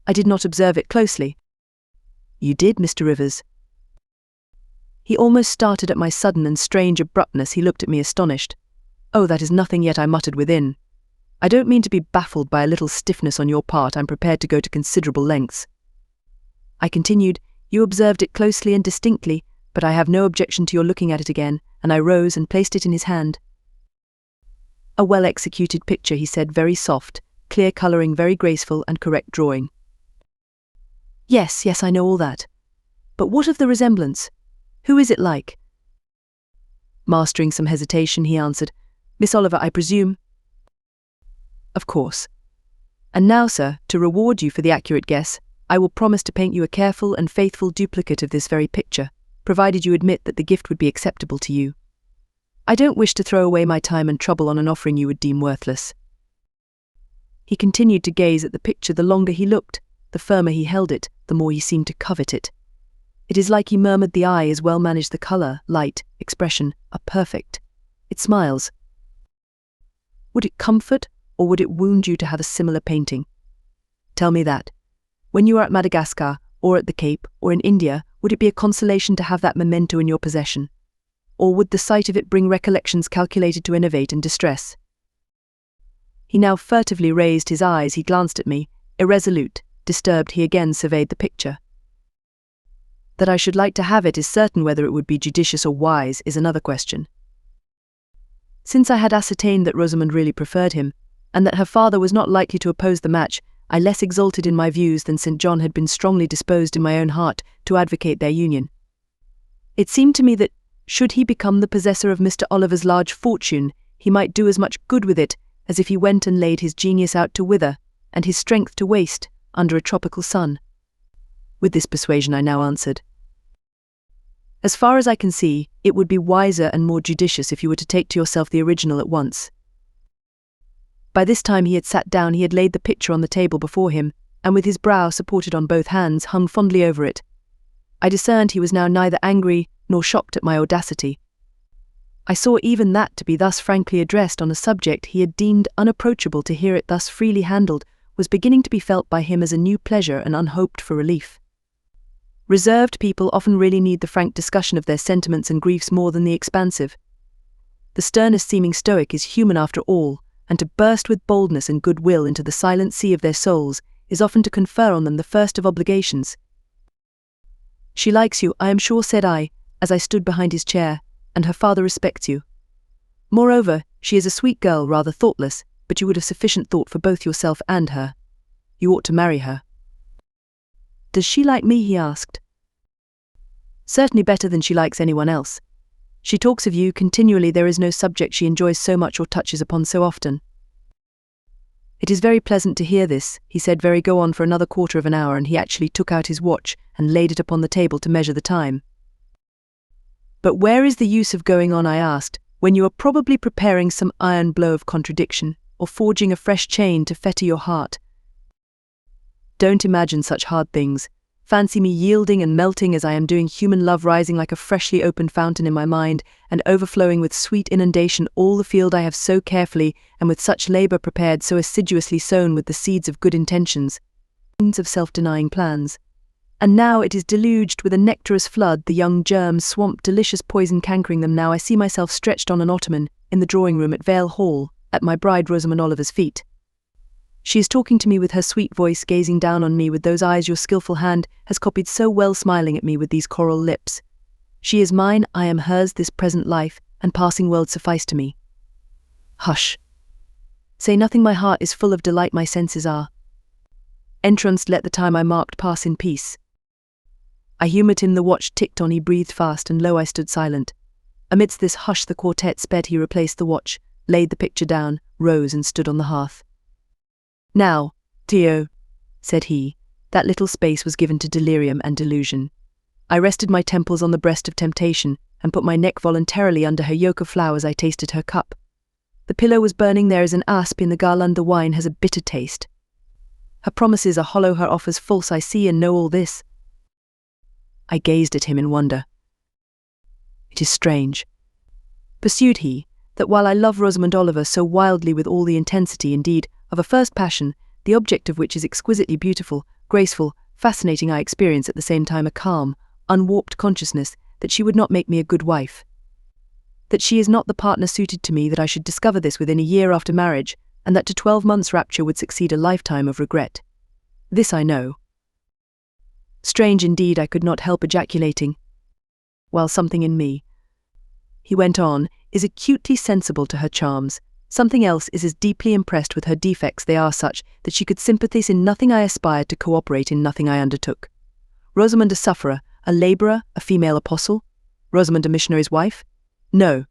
I did not observe it closely. You did, Mr. Rivers. He almost started at my sudden and strange abruptness. He looked at me astonished. "Oh, that is nothing yet," I muttered within. "I don't mean to be baffled by a little stiffness on your part. I'm prepared to go to considerable lengths." I continued, "You observed it closely and distinctly, but I have no objection to your looking at it again," and I rose and placed it in his hand. "A well-executed picture," he said, "very soft, clear colouring, very graceful and correct drawing. Yes, I know all that. But what of the resemblance? Who is it like? Mastering some hesitation, he answered, Miss Oliver, I presume? Of course. And now, sir, to reward you for the accurate guess, I will promise to paint you a careful and faithful duplicate of this very picture, provided you admit that the gift would be acceptable to you. I don't wish to throw away my time and trouble on an offering you would deem worthless. He continued to gaze at the picture. The longer he looked, the firmer he held it, the more he seemed to covet it. It is like he murmured, the eye is well managed, the colour, light, expression are perfect. It smiles. Would it comfort or would it wound you to have a similar painting? Tell me that. When you are at Madagascar, or at the Cape, or in India, would it be a consolation to have that memento in your possession? Or would the sight of it bring recollections calculated to enervate and distress? He now furtively raised his eyes. He glanced at me. Irresolute, disturbed, he again surveyed the picture. That I should like to have it is certain. Whether it would be judicious or wise is another question. Since I had ascertained that Rosamond really preferred him, and that her father was not likely to oppose the match, I less exalted in my views than St. John had been strongly disposed in my own heart to advocate their union. It seemed to me that, should he become the possessor of Mr. Oliver's large fortune, he might do as much good with it as if he went and laid his genius out to wither, and his strength to waste, under a tropical sun. With this persuasion I now answered, As far as I can see, it would be wiser and more judicious if you were to take to yourself the original at once. By this time he had sat down. He had laid the picture on the table before him, and with his brow supported on both hands, hung fondly over it. I discerned he was now neither angry nor shocked at my audacity. I saw even that to be thus frankly addressed on a subject he had deemed unapproachable, to hear it thus freely handled, was beginning to be felt by him as a new pleasure and unhoped for relief. Reserved people often really need the frank discussion of their sentiments and griefs more than the expansive. The sternest seeming stoic is human after all, and to burst with boldness and goodwill into the silent sea of their souls is often to confer on them the first of obligations. She likes you, I am sure, said I, as I stood behind his chair, and her father respects you. Moreover, she is a sweet girl, rather thoughtless, but you would have sufficient thought for both yourself and her. You ought to marry her. Does she like me? He asked. Certainly better than she likes anyone else. She talks of you continually. There is no subject she enjoys so much or touches upon so often. It is very pleasant to hear this, he said. Very go on for another quarter of an hour, and he actually took out his watch and laid it upon the table to measure the time. But where is the use of going on, I asked, when you are probably preparing some iron blow of contradiction, or forging a fresh chain to fetter your heart? Don't imagine such hard things. Fancy me yielding and melting as I am doing, human love rising like a freshly opened fountain in my mind, and overflowing with sweet inundation all the field I have so carefully and with such labour prepared, so assiduously sown with the seeds of good intentions, of self-denying plans. And now it is deluged with a nectarous flood, the young germs swamp delicious poison cankering them. Now I see myself stretched on an ottoman in the drawing-room at Vale Hall, at my bride Rosamond Oliver's feet. She is talking to me with her sweet voice, gazing down on me with those eyes your skilful hand has copied so well, smiling at me with these coral lips. She is mine, I am hers. This present life and passing world suffice to me. Hush. Say nothing, my heart is full of delight, my senses are entranced. Let the time I marked pass in peace. I humoured him. The watch ticked on. He breathed fast, and lo, I stood silent. Amidst this hush the quartet sped. He replaced the watch, laid the picture down, rose and stood on the hearth. Now, Theo, said he, that little space was given to delirium and delusion. I rested my temples on the breast of temptation, and put my neck voluntarily under her yoke of flowers. I tasted her cup. The pillow was burning. There is an asp in the garland. The wine has a bitter taste. Her promises are hollow, her offers false. I see and know all this. I gazed at him in wonder. It is strange, pursued he, that while I love Rosamond Oliver so wildly with all the intensity, indeed, of a first passion, the object of which is exquisitely beautiful, graceful, fascinating, I experience at the same time a calm, unwarped consciousness that she would not make me a good wife. That she is not the partner suited to me, that I should discover this within a year after marriage, and that to 12 months' rapture would succeed a lifetime of regret. This I know. Strange indeed, I could not help ejaculating, while something in me, he went on, is acutely sensible to her charms, Something else is as deeply impressed with her defects they are such that she could sympathize in nothing I aspired to cooperate in nothing I undertook. Rosamond a sufferer, a labourer, a female apostle? Rosamond a missionary's wife? No.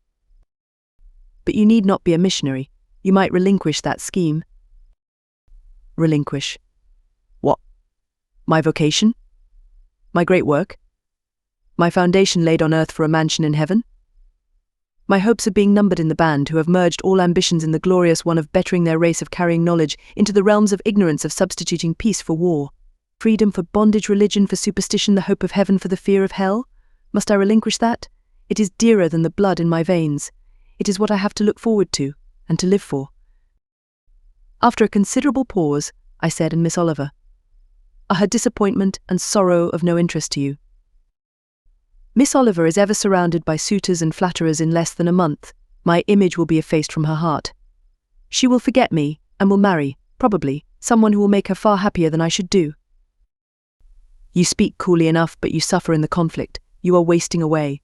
But you need not be a missionary. You might relinquish that scheme. Relinquish? What? My vocation? My great work? My foundation laid on earth for a mansion in heaven? My hopes of being numbered in the band who have merged all ambitions in the glorious one of bettering their race, of carrying knowledge into the realms of ignorance, of substituting peace for war, freedom for bondage, religion for superstition, the hope of heaven for the fear of hell? Must I relinquish that? It is dearer than the blood in my veins. It is what I have to look forward to, and to live for. After a considerable pause, I said, and Miss Oliver? Are her disappointment and sorrow of no interest to you? Miss Oliver is ever surrounded by suitors and flatterers. In less than a month, my image will be effaced from her heart. She will forget me, and will marry, probably, someone who will make her far happier than I should do. You speak coolly enough, but you suffer in the conflict. You are wasting away.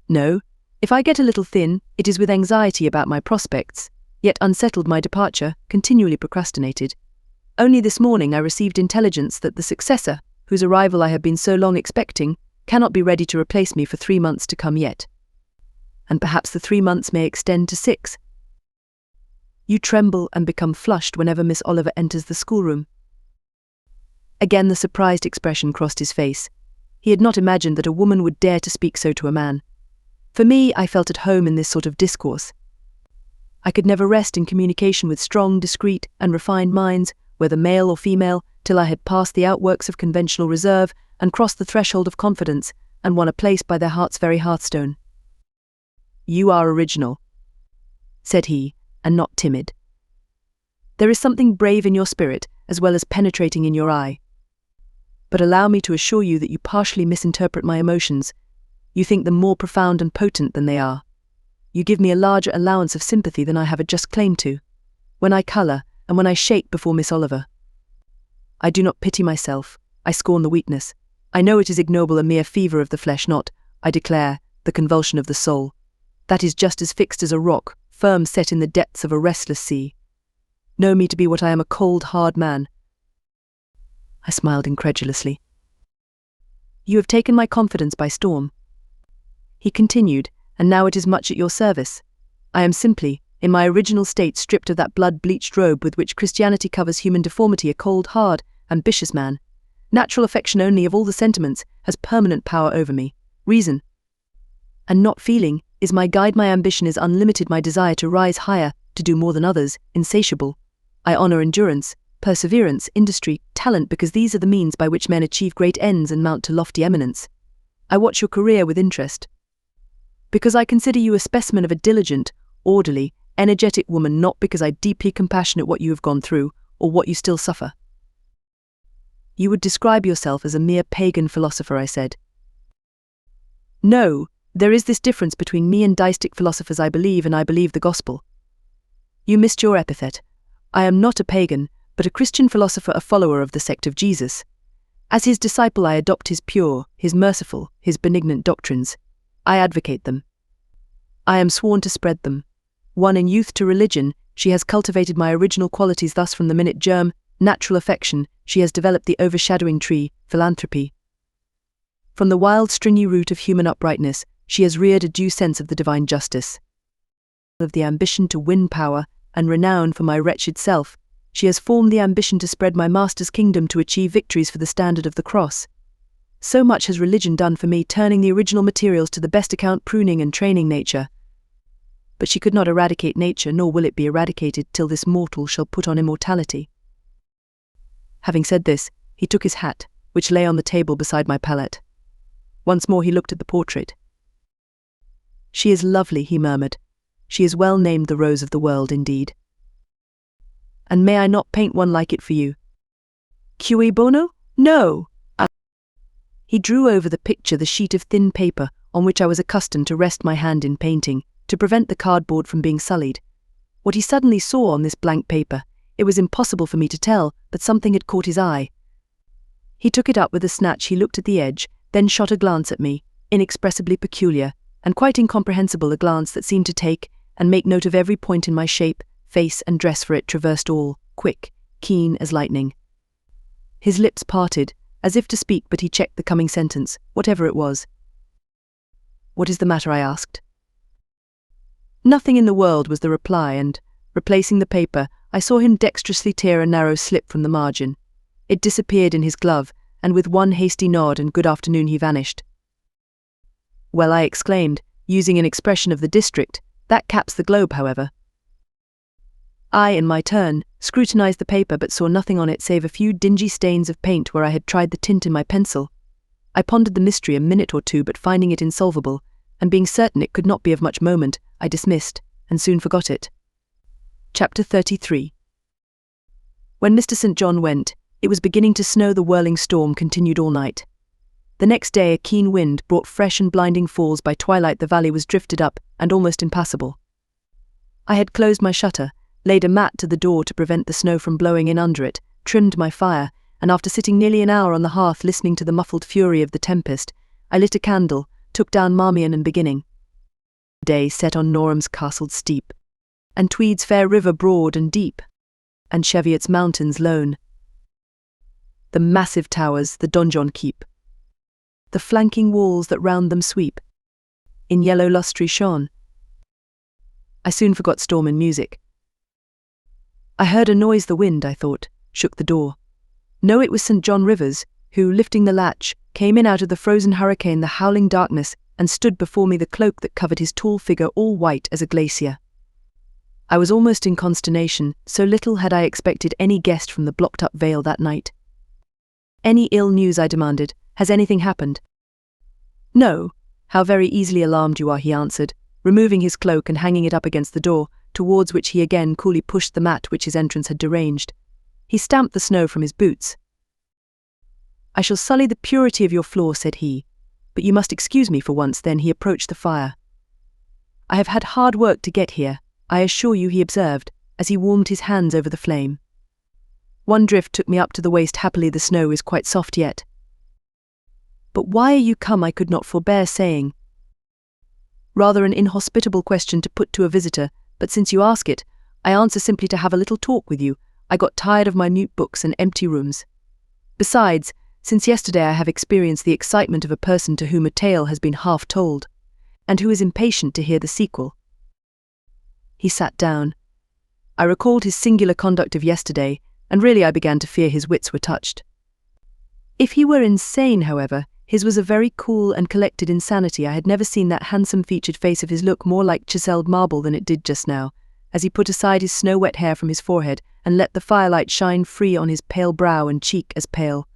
No, if I get a little thin, it is with anxiety about my prospects, yet unsettled my departure, continually procrastinated. Only this morning I received intelligence that the successor, whose arrival I have been so long expecting, cannot be ready to replace me for 3 months to come yet. And perhaps the 3 months may extend to 6. You tremble and become flushed whenever Miss Oliver enters the schoolroom. Again the surprised expression crossed his face. He had not imagined that a woman would dare to speak so to a man. For me, I felt at home in this sort of discourse. I could never rest in communication with strong, discreet, and refined minds, whether male or female, till I had passed the outworks of conventional reserve and crossed the threshold of confidence, and won a place by their heart's very hearthstone. You are original, said he, and not timid. There is something brave in your spirit, as well as penetrating in your eye. But allow me to assure you that you partially misinterpret my emotions. You think them more profound and potent than they are. You give me a larger allowance of sympathy than I have a just claim to. When I colour, and when I shake before Miss Oliver, I do not pity myself. I scorn the weakness. I know it is ignoble, a mere fever of the flesh, not, I declare, the convulsion of the soul. That is just as fixed as a rock, firm set in the depths of a restless sea. Know me to be what I am, a cold, hard man. I smiled incredulously. You have taken my confidence by storm. He continued, and now it is much at your service. I am simply, in my original state, stripped of that blood-bleached robe with which Christianity covers human deformity, a cold, hard, ambitious man. Natural affection only, of all the sentiments, has permanent power over me. Reason, and not feeling, is my guide. My ambition is unlimited, my desire to rise higher, to do more than others, insatiable. I honour endurance, perseverance, industry, talent, because these are the means by which men achieve great ends and mount to lofty eminence. I watch your career with interest, because I consider you a specimen of a diligent, orderly, energetic woman, not because I deeply compassionate what you have gone through, or what you still suffer. You would describe yourself as a mere pagan philosopher, I said. No, there is this difference between me and deistic philosophers. I believe, and I believe the gospel. You missed your epithet. I am not a pagan, but a Christian philosopher, a follower of the sect of Jesus. As his disciple, I adopt his pure, his merciful, his benignant doctrines. I advocate them. I am sworn to spread them. Won in youth to religion, she has cultivated my original qualities. Thus, from the minute germ, natural affection, she has developed the overshadowing tree, philanthropy. From the wild, stringy root of human uprightness, she has reared a due sense of the divine justice. Of the ambition to win power and renown for my wretched self, she has formed the ambition to spread my Master's kingdom, to achieve victories for the standard of the cross. So much has religion done for me, turning the original materials to the best account, pruning and training nature. But she could not eradicate nature, nor will it be eradicated till this mortal shall put on immortality. Having said this, he took his hat, which lay on the table beside my palette. Once more he looked at the portrait. She is lovely, he murmured. She is well named the rose of the world, indeed. And may I not paint one like it for you? Cui bono? No! He drew over the picture the sheet of thin paper on which I was accustomed to rest my hand in painting, to prevent the cardboard from being sullied. What he suddenly saw on this blank paper, it was impossible for me to tell, but something had caught his eye. He took it up with a snatch. He looked at the edge, then shot a glance at me, inexpressibly peculiar, and quite incomprehensible, a glance that seemed to take, and make note of every point in my shape, face and dress, for it traversed all, quick, keen as lightning. His lips parted, as if to speak, but he checked the coming sentence, whatever it was. "What is the matter?" I asked. "Nothing in the world," was the reply, and, replacing the paper, I saw him dexterously tear a narrow slip from the margin. It disappeared in his glove, and with one hasty nod and good afternoon he vanished. "Well," I exclaimed, using an expression of the district, "that caps the globe, however." I, in my turn, scrutinized the paper but saw nothing on it save a few dingy stains of paint where I had tried the tint in my pencil. I pondered the mystery a minute or two, but finding it insolvable, and being certain it could not be of much moment, I dismissed, and soon forgot it. Chapter 33. When Mr. St. John went, it was beginning to snow. The whirling storm continued all night. The next day a keen wind brought fresh and blinding falls. By twilight the valley was drifted up, and almost impassable. I had closed my shutter, laid a mat to the door to prevent the snow from blowing in under it, trimmed my fire, and after sitting nearly an hour on the hearth listening to the muffled fury of the tempest, I lit a candle, took down Marmion, and beginning. Day set on Norham's castled steep, and Tweed's fair river broad and deep, and Cheviot's mountains lone. The massive towers the donjon keep, the flanking walls that round them sweep, in yellow lustre shone. I soon forgot storm and music. I heard a noise. The wind, I thought, shook the door. No, it was St. John Rivers, who, lifting the latch, came in out of the frozen hurricane, the howling darkness, and stood before me, the cloak that covered his tall figure all white as a glacier. I was almost in consternation, so little had I expected any guest from the blocked-up vale that night. "Any ill news?" I demanded. "Has anything happened?" "No. How very easily alarmed you are," he answered, removing his cloak and hanging it up against the door, towards which he again coolly pushed the mat which his entrance had deranged. He stamped the snow from his boots. "I shall sully the purity of your floor," said he, "but you must excuse me for once." Then he approached the fire. "I have had hard work to get here, I assure you," he observed, as he warmed his hands over the flame. "One drift took me up to the waist. Happily the snow is quite soft yet." "But why are you come?" I could not forbear saying. "Rather an inhospitable question to put to a visitor, but since you ask it, I answer simply to have a little talk with you. I got tired of minute books and empty rooms. Besides, since yesterday I have experienced the excitement of a person to whom a tale has been half told, and who is impatient to hear the sequel." He sat down. I recalled his singular conduct of yesterday, and really I began to fear his wits were touched. If he were insane, however, his was a very cool and collected insanity. I had never seen that handsome-featured face of his look more like chiselled marble than it did just now, as he put aside his snow-wet hair from his forehead and let the firelight shine free on his pale brow and cheek as pale,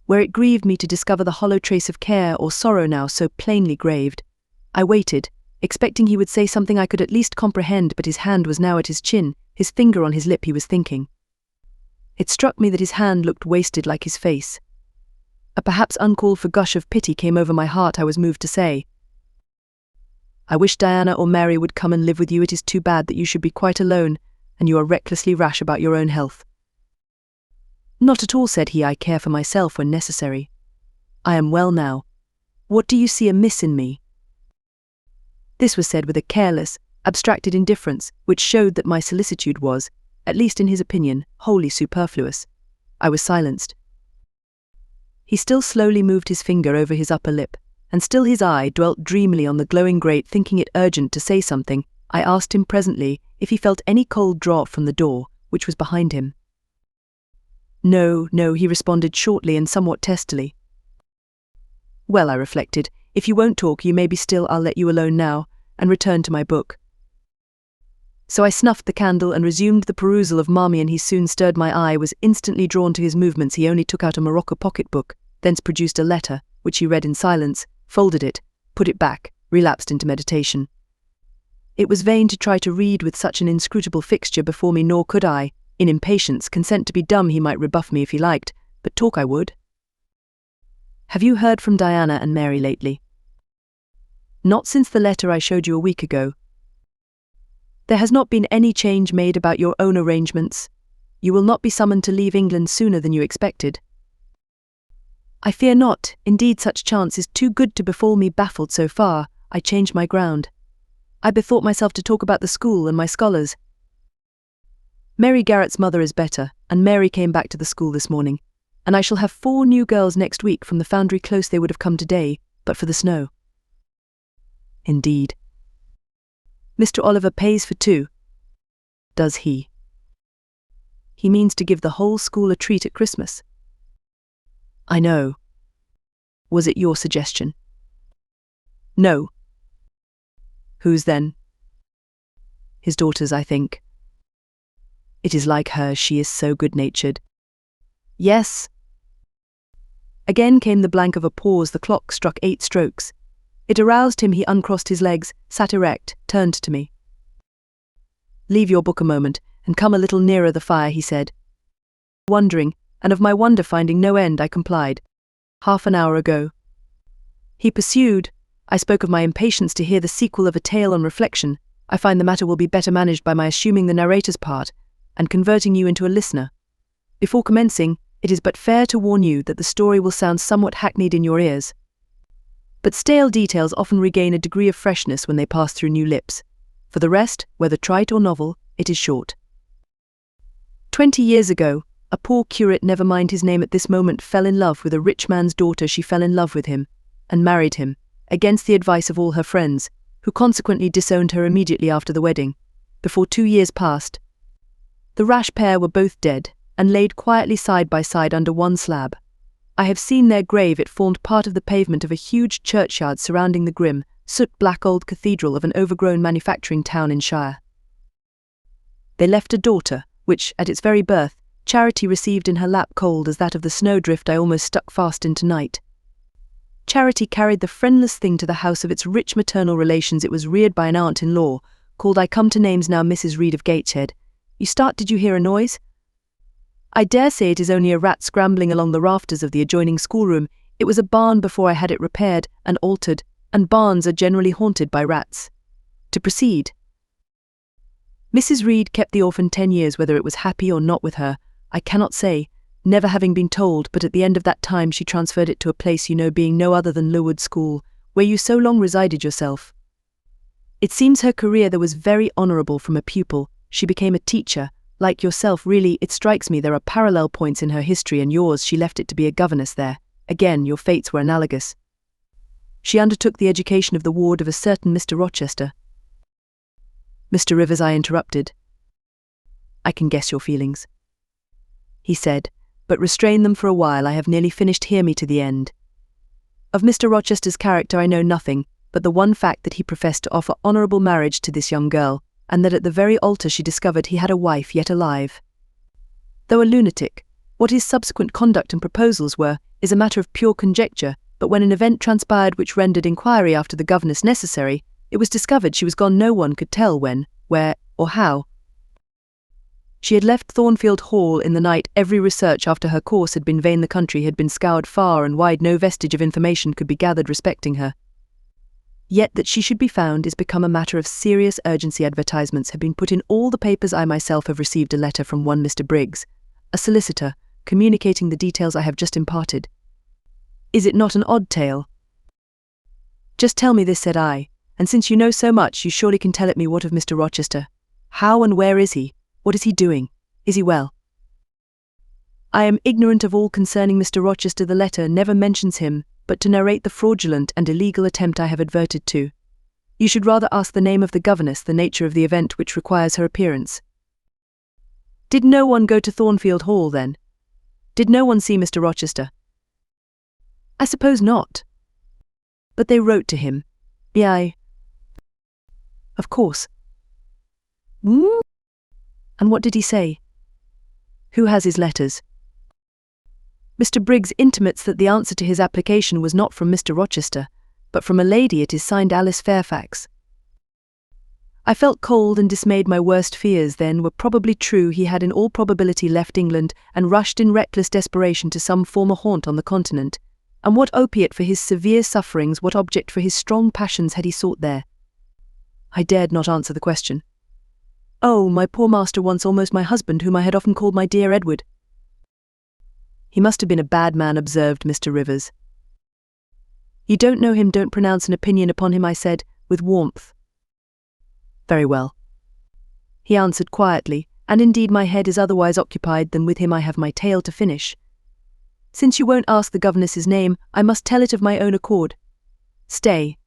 where it grieved me to discover the hollow trace of care or sorrow now so plainly graved. I waited, expecting he would say something I could at least comprehend, but his hand was now at his chin, his finger on his lip. He was thinking. It struck me that his hand looked wasted like his face. A perhaps uncalled for gush of pity came over my heart. I was moved to say, "I wish Diana or Mary would come and live with you. It is too bad that you should be quite alone, and you are recklessly rash about your own health." "Not at all," said he. "I care for myself when necessary. I am well now. What do you see amiss in me?" This was said with a careless, abstracted indifference, which showed that my solicitude was, at least in his opinion, wholly superfluous. I was silenced. He still slowly moved his finger over his upper lip, and still his eye dwelt dreamily on the glowing grate. Thinking it urgent to say something, I asked him presently if he felt any cold draught from the door, which was behind him. "No, no," he responded shortly and somewhat testily. "Well," I reflected, "if you won't talk you may be still. I'll let you alone now, and return to my book." So I snuffed the candle and resumed the perusal of Marmion. He soon stirred. My eye was instantly drawn to his movements. He only took out a morocco pocket-book, thence produced a letter, which he read in silence, folded it, put it back, relapsed into meditation. It was vain to try to read with such an inscrutable fixture before me, nor could I, in impatience, consent to be dumb. He might rebuff me if he liked, but talk I would. "Have you heard from Diana and Mary lately?" "Not since the letter I showed you a week ago." "There has not been any change made about your own arrangements? You will not be summoned to leave England sooner than you expected?" "I fear not. Indeed, such chance is too good to befall me." Baffled so far, I changed my ground. I bethought myself to talk about the school and my scholars. Mary Garrett's mother is better, and Mary came back to the school this morning, and I shall have 4 new girls next week from the Foundry Close. They would have come today, but for the snow. Indeed. Mr. Oliver pays for 2. Does he? He means to give the whole school a treat at Christmas. I know. Was it your suggestion? No. Whose then? His daughter's, I think. It is like her, she is so good-natured. Yes. Again came the blank of a pause. The clock struck 8 strokes. It aroused him. He uncrossed his legs, sat erect, turned to me. Leave your book a moment, and come a little nearer the fire, he said. Wondering, and of my wonder finding no end, I complied. Half an hour ago. He pursued. I spoke of my impatience to hear the sequel of a tale. On reflection, I find the matter will be better managed by my assuming the narrator's part, and converting you into a listener. Before commencing, it is but fair to warn you that the story will sound somewhat hackneyed in your ears. But stale details often regain a degree of freshness when they pass through new lips. For the rest, whether trite or novel, it is short. 20 years ago, a poor curate, never mind his name at this moment, fell in love with a rich man's daughter. She fell in love with him, and married him, against the advice of all her friends, who consequently disowned her immediately after the wedding. Before 2 years passed, the rash pair were both dead, and laid quietly side by side under one slab. I have seen their grave. It formed part of the pavement of a huge churchyard surrounding the grim, soot-black old cathedral of an overgrown manufacturing town in Shire. They left a daughter, which, at its very birth, Charity received in her lap, cold as that of the snowdrift I almost stuck fast in tonight. Charity carried the friendless thing to the house of its rich maternal relations. It was reared by an aunt-in-law, called, I come to names now, Mrs. Reed of Gateshead. You start, did you hear a noise? I dare say it is only a rat scrambling along the rafters of the adjoining schoolroom. It was a barn before I had it repaired and altered, and barns are generally haunted by rats. To proceed. Mrs. Reed kept the orphan 10 years. Whether it was happy or not with her, I cannot say, never having been told, but at the end of that time she transferred it to a place you know, being no other than Lowood School, where you so long resided yourself. It seems her career there was very honourable. From a pupil, she became a teacher, like yourself. Really, it strikes me there are parallel points in her history and yours. She left it to be a governess there. Again, your fates were analogous. She undertook the education of the ward of a certain Mr. Rochester. Mr. Rivers, I interrupted. I can guess your feelings, he said, but restrain them for a while. I have nearly finished. Hear me to the end. Of Mr. Rochester's character I know nothing, but the one fact that he professed to offer honourable marriage to this young girl, and that at the very altar she discovered he had a wife yet alive. Though a lunatic, what his subsequent conduct and proposals were is a matter of pure conjecture, but when an event transpired which rendered inquiry after the governess necessary, it was discovered she was gone. No one could tell when, where, or how. She had left Thornfield Hall in the night. Every research after her course had been vain. The country had been scoured far and wide. No vestige of information could be gathered respecting her. Yet that she should be found is become a matter of serious urgency. Advertisements have been put in all the papers. I myself have received a letter from one Mr. Briggs, a solicitor, communicating the details I have just imparted. Is it not an odd tale? Just tell me this, said I, and since you know so much, you surely can tell it me. What of Mr. Rochester? How and where is he? What is he doing? Is he well? I am ignorant of all concerning Mr. Rochester. The letter never mentions him, but to narrate the fraudulent and illegal attempt I have adverted to. You should rather ask the name of the governess, the nature of the event which requires her appearance. Did no one go to Thornfield Hall, then? Did no one see Mr. Rochester? I suppose not. But they wrote to him. Of course. And what did he say? Who has his letters? Mr. Briggs intimates that the answer to his application was not from Mr. Rochester, but from a lady. It is signed Alice Fairfax. I felt cold and dismayed. My worst fears, then, were probably true. He had in all probability left England and rushed in reckless desperation to some former haunt on the continent. And what opiate for his severe sufferings, what object for his strong passions had he sought there? I dared not answer the question. Oh, my poor master, once almost my husband, whom I had often called my dear Edward. He must have been a bad man, observed Mr. Rivers. You don't know him, don't pronounce an opinion upon him, I said, with warmth. Very well, he answered quietly, and indeed my head is otherwise occupied than with him I have my tale to finish. Since you won't ask the governess's name, I must tell it of my own accord. Stay.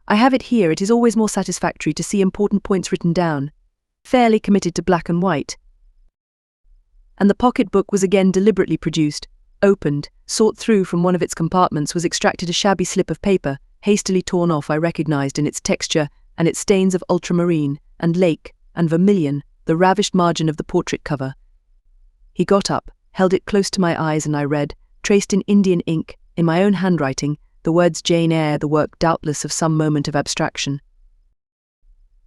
I have it here. It is always more satisfactory to see important points written down, fairly committed to black and white. And the pocket-book was again deliberately produced, opened, sought through from one of its compartments was extracted a shabby slip of paper, hastily torn off I recognized in its texture and its stains of ultramarine, and lake, and vermilion, the ravished margin of the portrait cover. He got up, held it close to my eyes, and I read, traced in Indian ink, in my own handwriting, the words Jane Eyre, the work doubtless of some moment of abstraction.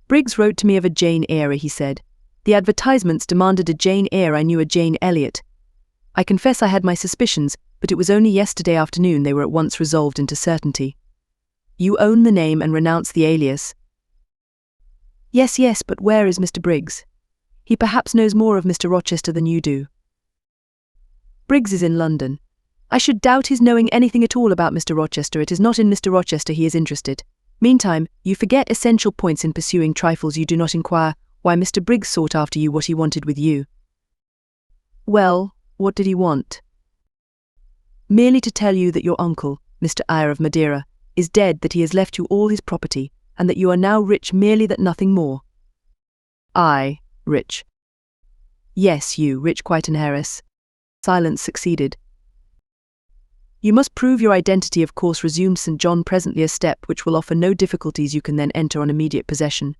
Briggs wrote to me of a Jane Eyre, he said. The advertisements demanded a Jane Eyre. I knew a Jane Elliot. I confess I had my suspicions, but it was only yesterday afternoon they were at once resolved into certainty. You own the name and renounce the alias. Yes, but where is Mr. Briggs? He perhaps knows more of Mr. Rochester than you do. Briggs is in London. I should doubt his knowing anything at all about Mr. Rochester. It is not in Mr. Rochester he is interested. Meantime, you forget essential points in pursuing trifles. You do not inquire why Mr. Briggs sought after you, what he wanted with you. Well, what did he want? Merely to tell you that your uncle, Mr. Eyre of Madeira, is dead, that he has left you all his property, and that you are now rich, merely that, nothing more. I, rich. Yes, you, rich, quite an heiress. Silence succeeded. You must prove your identity, of course, resumed St. John presently, a step which will offer no difficulties. You can then enter on immediate possession.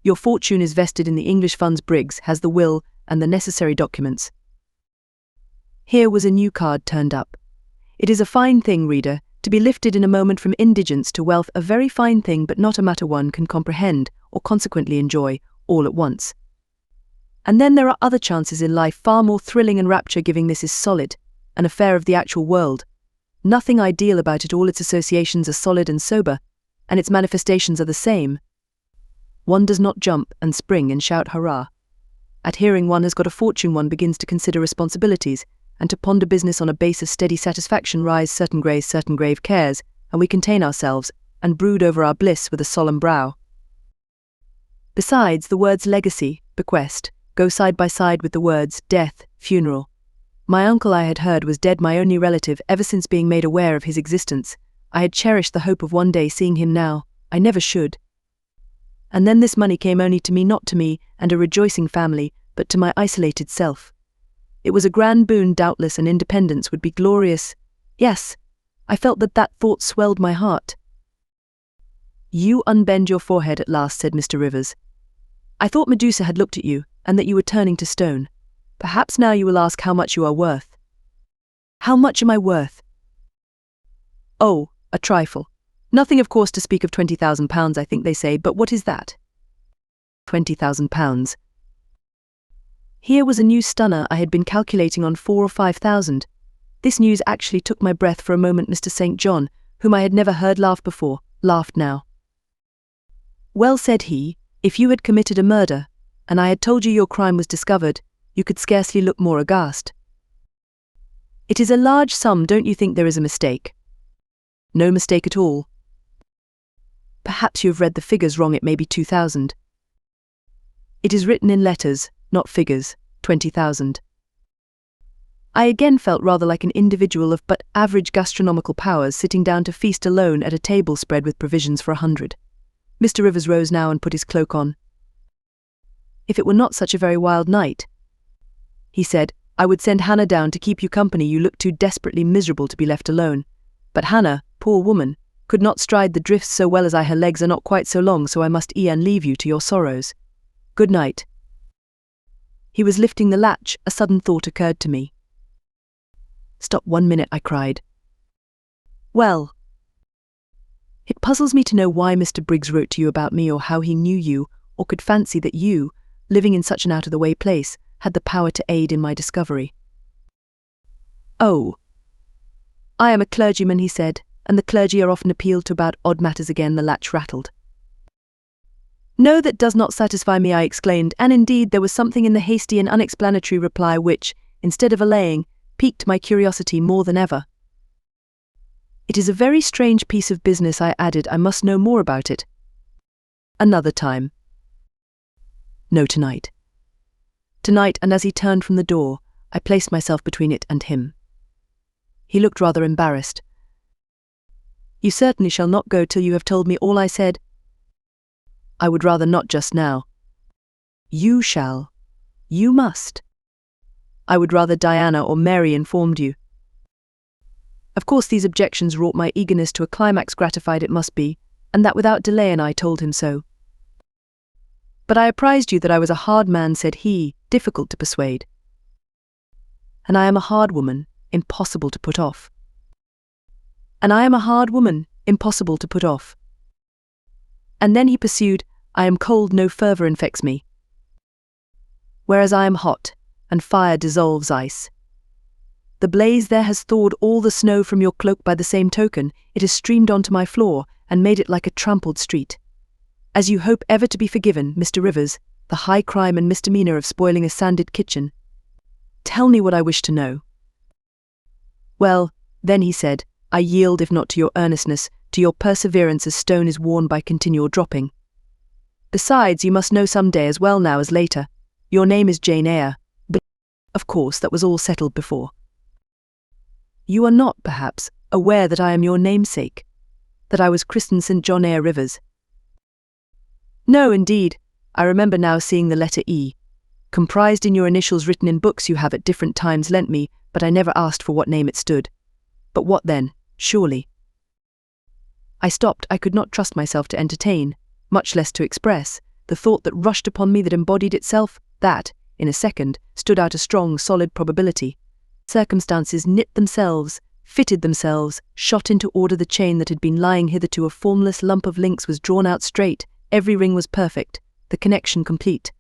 Your fortune is vested in the English funds. Briggs has the will and the necessary documents. Here was a new card turned up. It is a fine thing, reader, to be lifted in a moment from indigence to wealth, a very fine thing, but not a matter one can comprehend or consequently enjoy all at once. And then there are other chances in life far more thrilling and rapture-giving. This is solid, an affair of the actual world. Nothing ideal about it. All its associations are solid and sober, and its manifestations are the same. One does not jump and spring and shout hurrah. At hearing one has got a fortune, one begins to consider responsibilities, and to ponder business on a base of steady satisfaction. Rise certain grave cares, and we contain ourselves, and brood over our bliss with a solemn brow. Besides, the words legacy, bequest, go side by side with the words death, funeral. My uncle, I had heard, was dead, my only relative. Ever since being made aware of his existence, I had cherished the hope of one day seeing him. Now I never should. And then this money came only to me, not to me and a rejoicing family, but to my isolated self. It was a grand boon, doubtless, and independence would be glorious. Yes, I felt that thought swelled my heart. You unbend your forehead at last, said Mr. Rivers. I thought Medusa had looked at you, and that you were turning to stone. Perhaps now you will ask how much you are worth. How much am I worth? Oh, a trifle. Nothing, of course, to speak of. £20,000, I think they say, but what is that? £20,000. Here was a new stunner. I had been calculating on 4,000 or 5,000. This news actually took my breath for a moment. Mr. St. John, whom I had never heard laugh before, laughed now. Well, said he, if you had committed a murder, and I had told you your crime was discovered, you could scarcely look more aghast. It is a large sum. Don't you think there is a mistake? No mistake at all. Perhaps you have read the figures wrong. It may be 2,000. It is written in letters, not figures, 20,000. I again felt rather like an individual of but average gastronomical powers sitting down to feast alone at a table spread with provisions for 100. Mr. Rivers rose now and put his cloak on. If it were not such a very wild night, he said, I would send Hannah down to keep you company. You look too desperately miserable to be left alone. But Hannah, poor woman, could not stride the drifts so well as I. Her legs are not quite so long, so I must e'en leave you to your sorrows. Good night. He was lifting the latch. A sudden thought occurred to me. Stop 1 minute, I cried. Well, it puzzles me to know why Mr. Briggs wrote to you about me, or how he knew you, or could fancy that you, living in such an out-of-the-way place, had the power to aid in my discovery. Oh, I am a clergyman, he said, and the clergy are often appealed to about odd matters. Again the latch rattled. No, that does not satisfy me, I exclaimed, and indeed there was something in the hasty and unexplanatory reply which, instead of allaying, piqued my curiosity more than ever. It is a very strange piece of business, I added. I must know more about it. Another time. No, tonight. Tonight, and as he turned from the door, I placed myself between it and him. He looked rather embarrassed. You certainly shall not go till you have told me all I said. I would rather not just now. You shall. You must. I would rather Diana or Mary informed you. Of course these objections wrought my eagerness to a climax. Gratified it must be, and that without delay, and I told him so. But I apprised you that I was a hard man, said he, difficult to persuade. And I am a hard woman, impossible to put off. And I am a hard woman, impossible to put off. And then he pursued, I am cold, no fervour infects me. Whereas I am hot, and fire dissolves ice. The blaze there has thawed all the snow from your cloak. By the same token, it has streamed onto my floor, and made it like a trampled street. As you hope ever to be forgiven, Mr. Rivers, the high crime and misdemeanour of spoiling a sanded kitchen. Tell me what I wish to know. Well, then, he said, I yield, if not to your earnestness, to your perseverance, as stone is worn by continual dropping. Besides, you must know some day, as well now as later, your name is Jane Eyre. But, of course, that was all settled before. You are not, perhaps, aware that I am your namesake, that I was christened St. John Eyre Rivers. No, indeed. I remember now seeing the letter E, comprised in your initials written in books you have at different times lent me, but I never asked for what name it stood. But what then, surely? I stopped. I could not trust myself to entertain, much less to express, the thought that rushed upon me, that embodied itself, that, in a second, stood out a strong, solid probability. Circumstances knit themselves, fitted themselves, shot into order. The chain that had been lying hitherto a formless lump of links was drawn out straight, every ring was perfect, the connection complete.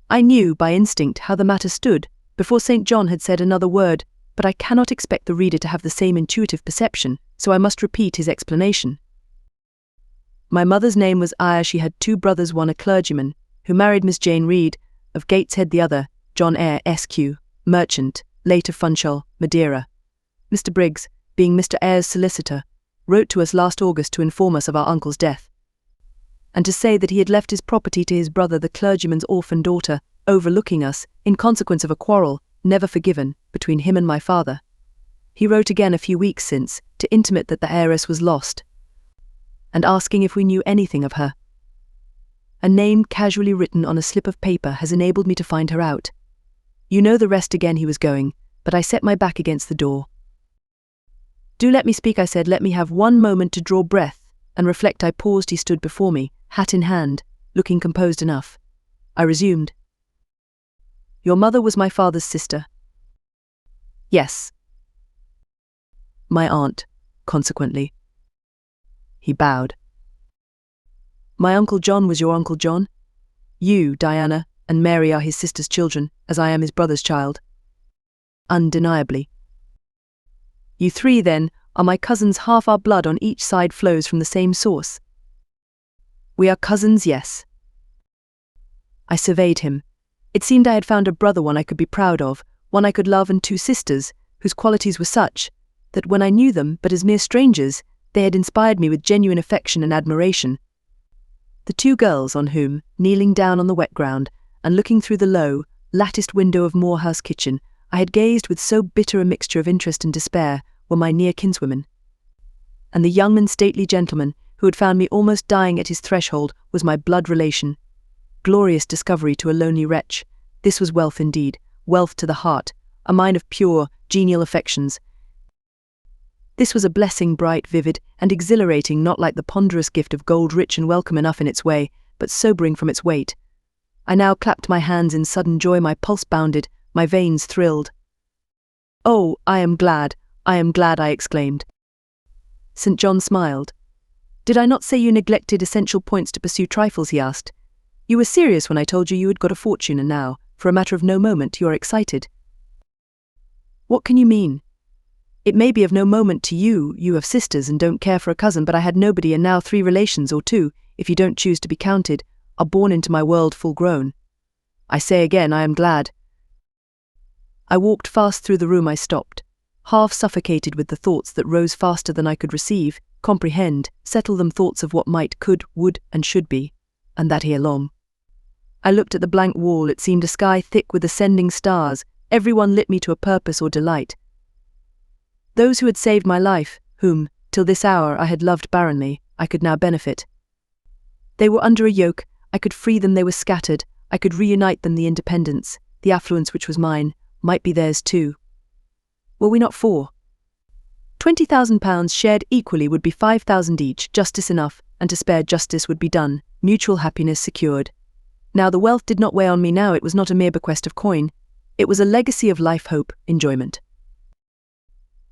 I knew, by instinct, how the matter stood, before St. John had said another word, but I cannot expect the reader to have the same intuitive perception, so I must repeat his explanation. My mother's name was Eyre. She had 2 brothers, one a clergyman, who married Miss Jane Reed, of Gateshead, the other, John Eyre, Sq., merchant, late of Funchal, Madeira. Mr. Briggs, being Mr. Eyre's solicitor, wrote to us last August to inform us of our uncle's death, and to say that he had left his property to his brother, the clergyman's orphan daughter, overlooking us, in consequence of a quarrel, never forgiven, between him and my father. He wrote again a few weeks since, to intimate that the heiress was lost, and asking if we knew anything of her. A name casually written on a slip of paper has enabled me to find her out. You know the rest. Again he was going, but I set my back against the door. Do let me speak, I said. Let me have one moment to draw breath and reflect. I paused. He stood before me, hat in hand, looking composed enough. I resumed. Your mother was my father's sister. Yes. My aunt, consequently. He bowed. My Uncle John was your Uncle John? You, Diana, and Mary are his sister's children, as I am his brother's child. Undeniably. You 3, then, are my cousins. Half our blood on each side flows from the same source. We are cousins, yes. I surveyed him. It seemed I had found a brother, one I could be proud of, one I could love, and 2 sisters, whose qualities were such, that when I knew them but as mere strangers, they had inspired me with genuine affection and admiration. The 2 girls on whom, kneeling down on the wet ground, and looking through the low, latticed window of Moore House kitchen, I had gazed with so bitter a mixture of interest and despair, were my near kinswomen. And the young and stately gentleman, who had found me almost dying at his threshold, was my blood relation. Glorious discovery to a lonely wretch. This was wealth indeed, wealth to the heart, a mine of pure, genial affections. This was a blessing, bright, vivid, and exhilarating, not like the ponderous gift of gold, rich and welcome enough in its way, but sobering from its weight. I now clapped my hands in sudden joy. My pulse bounded, my veins thrilled. Oh, I am glad, I exclaimed. St. John smiled. Did I not say you neglected essential points to pursue trifles? He asked. You were serious when I told you you had got a fortune, and now, for a matter of no moment, you are excited. What can you mean? It may be of no moment to you, you have sisters and don't care for a cousin, but I had nobody, and now 3 relations, or 2, if you don't choose to be counted, are born into my world full grown. I say again, I am glad. I walked fast through the room. I stopped, half suffocated with the thoughts that rose faster than I could receive, comprehend, settle them, thoughts of what might, could, would, and should be, and that ere long. I looked at the blank wall. It seemed a sky thick with ascending stars. Everyone lit me to a purpose or delight. Those who had saved my life, whom, till this hour, I had loved barrenly, I could now benefit. They were under a yoke. I could free them. They were scattered. I could reunite them. The independence, the affluence which was mine, might be theirs too. Were we not four? £20,000 shared equally would be 5,000 each, justice enough, and to spare justice would be done, mutual happiness secured. Now the wealth did not weigh on me now. It was not a mere bequest of coin. It was a legacy of life, hope, enjoyment.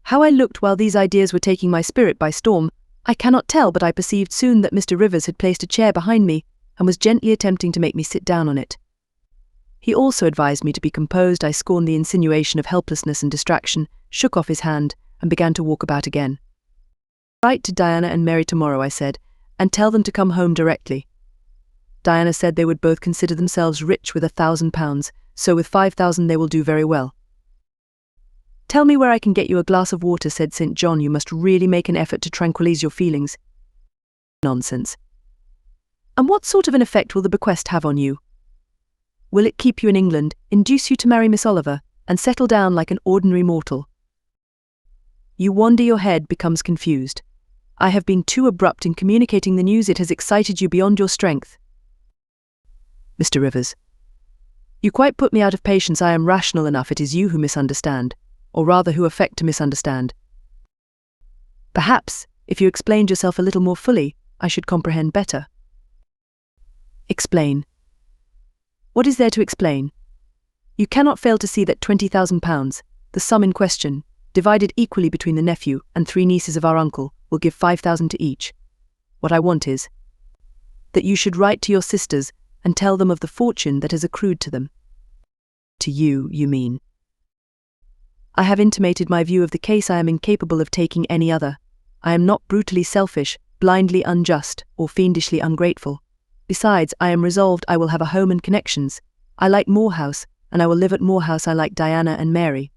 How I looked while these ideas were taking my spirit by storm, I cannot tell, but I perceived soon that Mr. Rivers had placed a chair behind me and was gently attempting to make me sit down on it. He also advised me to be composed. I scorned the insinuation of helplessness and distraction, shook off his hand, and began to walk about again. "Write to Diana and Mary tomorrow," I said, "and tell them to come home directly." Diana said they would both consider themselves rich with £1,000, so with 5,000 they will do very well. "Tell me where I can get you a glass of water," said St. John. "You must really make an effort to tranquilize your feelings." "Nonsense. And what sort of an effect will the bequest have on you? Will it keep you in England, induce you to marry Miss Oliver, and settle down like an ordinary mortal? You wander, your head becomes confused. I have been too abrupt in communicating the news. It has excited you beyond your strength." "Mr. Rivers, you quite put me out of patience. I am rational enough. It is you who misunderstand, or rather who affect to misunderstand. Perhaps, if you explained yourself a little more fully, I should comprehend better." "Explain? What is there to explain? You cannot fail to see that £20,000, the sum in question, divided equally between the nephew and 3 nieces of our uncle, will give 5,000 to each. What I want is that you should write to your sisters and tell them of the fortune that has accrued to them." "To you, you mean?" "I have intimated my view of the case. I am incapable of taking any other. I am not brutally selfish, blindly unjust, or fiendishly ungrateful. Besides, I am resolved I will have a home and connections. I like Moor House, and I will live at Moor House. I like Diana and Mary.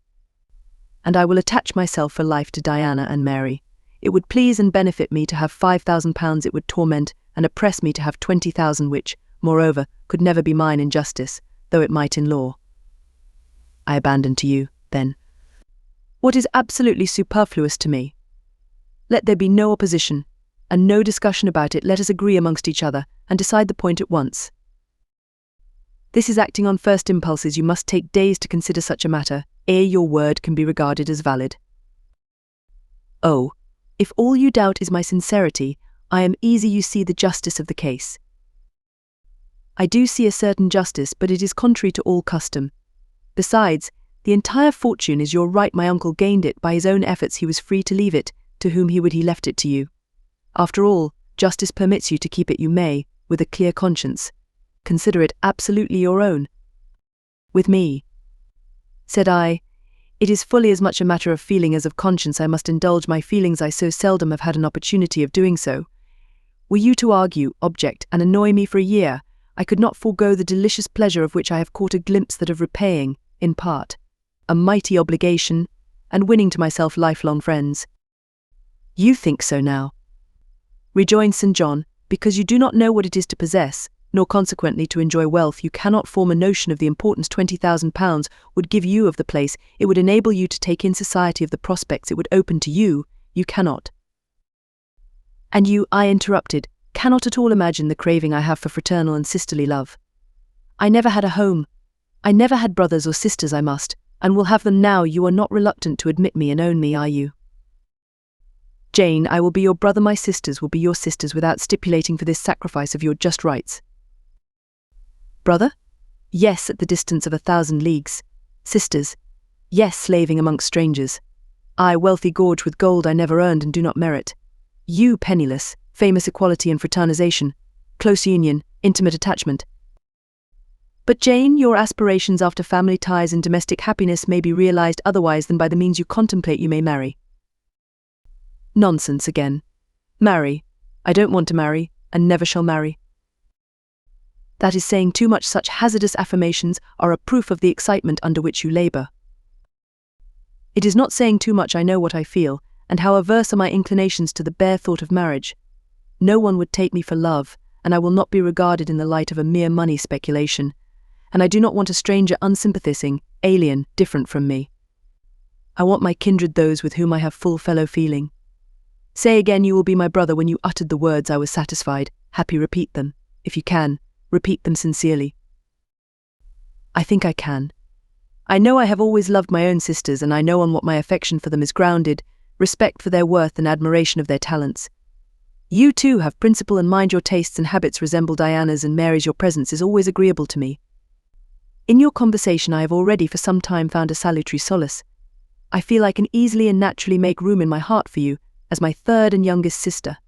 And I will attach myself for life to Diana and Mary. It would please and benefit me to have £5,000. It would torment and oppress me to have 20,000, which, moreover, could never be mine in justice, though it might in law." "I abandon to you, then, what is absolutely superfluous to me. Let there be no opposition, and no discussion about it. Let us agree amongst each other, and decide the point at once. This is acting on first impulses. You must take days to consider such a matter, ere your word can be regarded as valid." "Oh, if all you doubt is my sincerity, I am easy. You see the justice of the case." "I do see a certain justice, but it is contrary to all custom. Besides, the entire fortune is your right. My uncle gained it by his own efforts. He was free to leave it. To whom would he left it to you? After all, justice permits you to keep it. You may, with a clear conscience, consider it absolutely your own." "With me," said I, "it is fully as much a matter of feeling as of conscience. I must indulge my feelings. I so seldom have had an opportunity of doing so. Were you to argue, object, and annoy me for a year, I could not forego the delicious pleasure of which I have caught a glimpse, that of repaying, in part, a mighty obligation, and winning to myself lifelong friends." "You think so now," rejoined St. John, "because you do not know what it is to possess, nor consequently to enjoy wealth. You cannot form a notion of the importance £20,000 would give you of the place. It would enable you to take in society, of the prospects it would open to you. You cannot." "And you," I interrupted, "cannot at all imagine the craving I have for fraternal and sisterly love. I never had a home. I never had brothers or sisters. I must, and will have them now. You are not reluctant to admit me and own me, are you?" "Jane, I will be your brother. My sisters will be your sisters, without stipulating for this sacrifice of your just rights." "Brother? Yes, at the distance of 1,000 leagues. Sisters? Yes, slaving amongst strangers. I, wealthy, gorged with gold I never earned and do not merit. You, penniless, famous equality and fraternization, close union, intimate attachment. But Jane, your aspirations after family ties and domestic happiness may be realized otherwise than by the means you contemplate. You may marry." "Nonsense again. Marry? I don't want to marry, and never shall marry." "That is saying too much. Such hazardous affirmations are a proof of the excitement under which you labor." "It is not saying too much. I know what I feel, and how averse are my inclinations to the bare thought of marriage. No one would take me for love, and I will not be regarded in the light of a mere money speculation. And I do not want a stranger unsympathizing, alien, different from me. I want my kindred, those with whom I have full fellow feeling. Say again you will be my brother. When you uttered the words I was satisfied. Happy, repeat them. If you can, repeat them sincerely. I think I can. I know I have always loved my own sisters, and I know on what my affection for them is grounded, respect for their worth and admiration of their talents. You too have principle and mind. Your tastes and habits resemble Diana's and Mary's. Your presence is always agreeable to me. In your conversation I have already for some time found a salutary solace. I feel I can easily and naturally make room in my heart for you, as my third and youngest sister.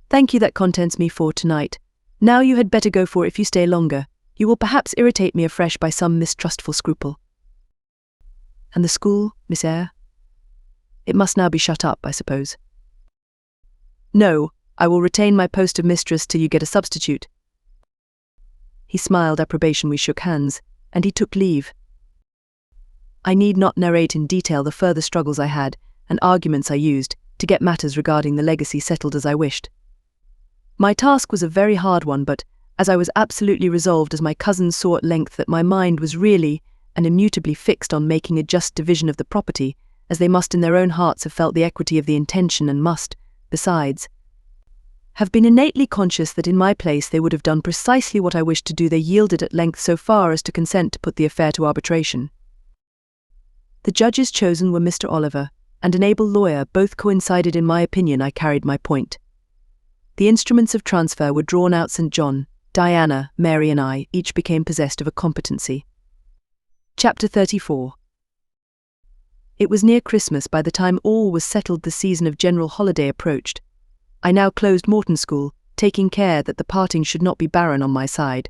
Thank you, that contents me for tonight. Now you had better go, for if you stay longer, you will perhaps irritate me afresh by some mistrustful scruple. And the school, Miss Eyre? It must now be shut up, I suppose. No, I will retain my post of mistress till you get a substitute. He smiled approbation. We shook hands, and he took leave. I need not narrate in detail the further struggles I had, and arguments I used, to get matters regarding the legacy settled as I wished. My task was a very hard one, but, as I was absolutely resolved, as my cousins saw at length, that my mind was really and immutably fixed on making a just division of the property, as they must in their own hearts have felt the equity of the intention, and must, besides, have been innately conscious that in my place they would have done precisely what I wished to do, they yielded at length so far as to consent to put the affair to arbitration. The judges chosen were Mr. Oliver and an able lawyer. Both coincided in my opinion I carried my point. The instruments of transfer were drawn out. St. John, Diana, Mary and I each became possessed of a competency. Chapter 34. It was near Christmas by the time all was settled. The season of general holiday approached. I now closed Morton School, taking care that the parting should not be barren on my side.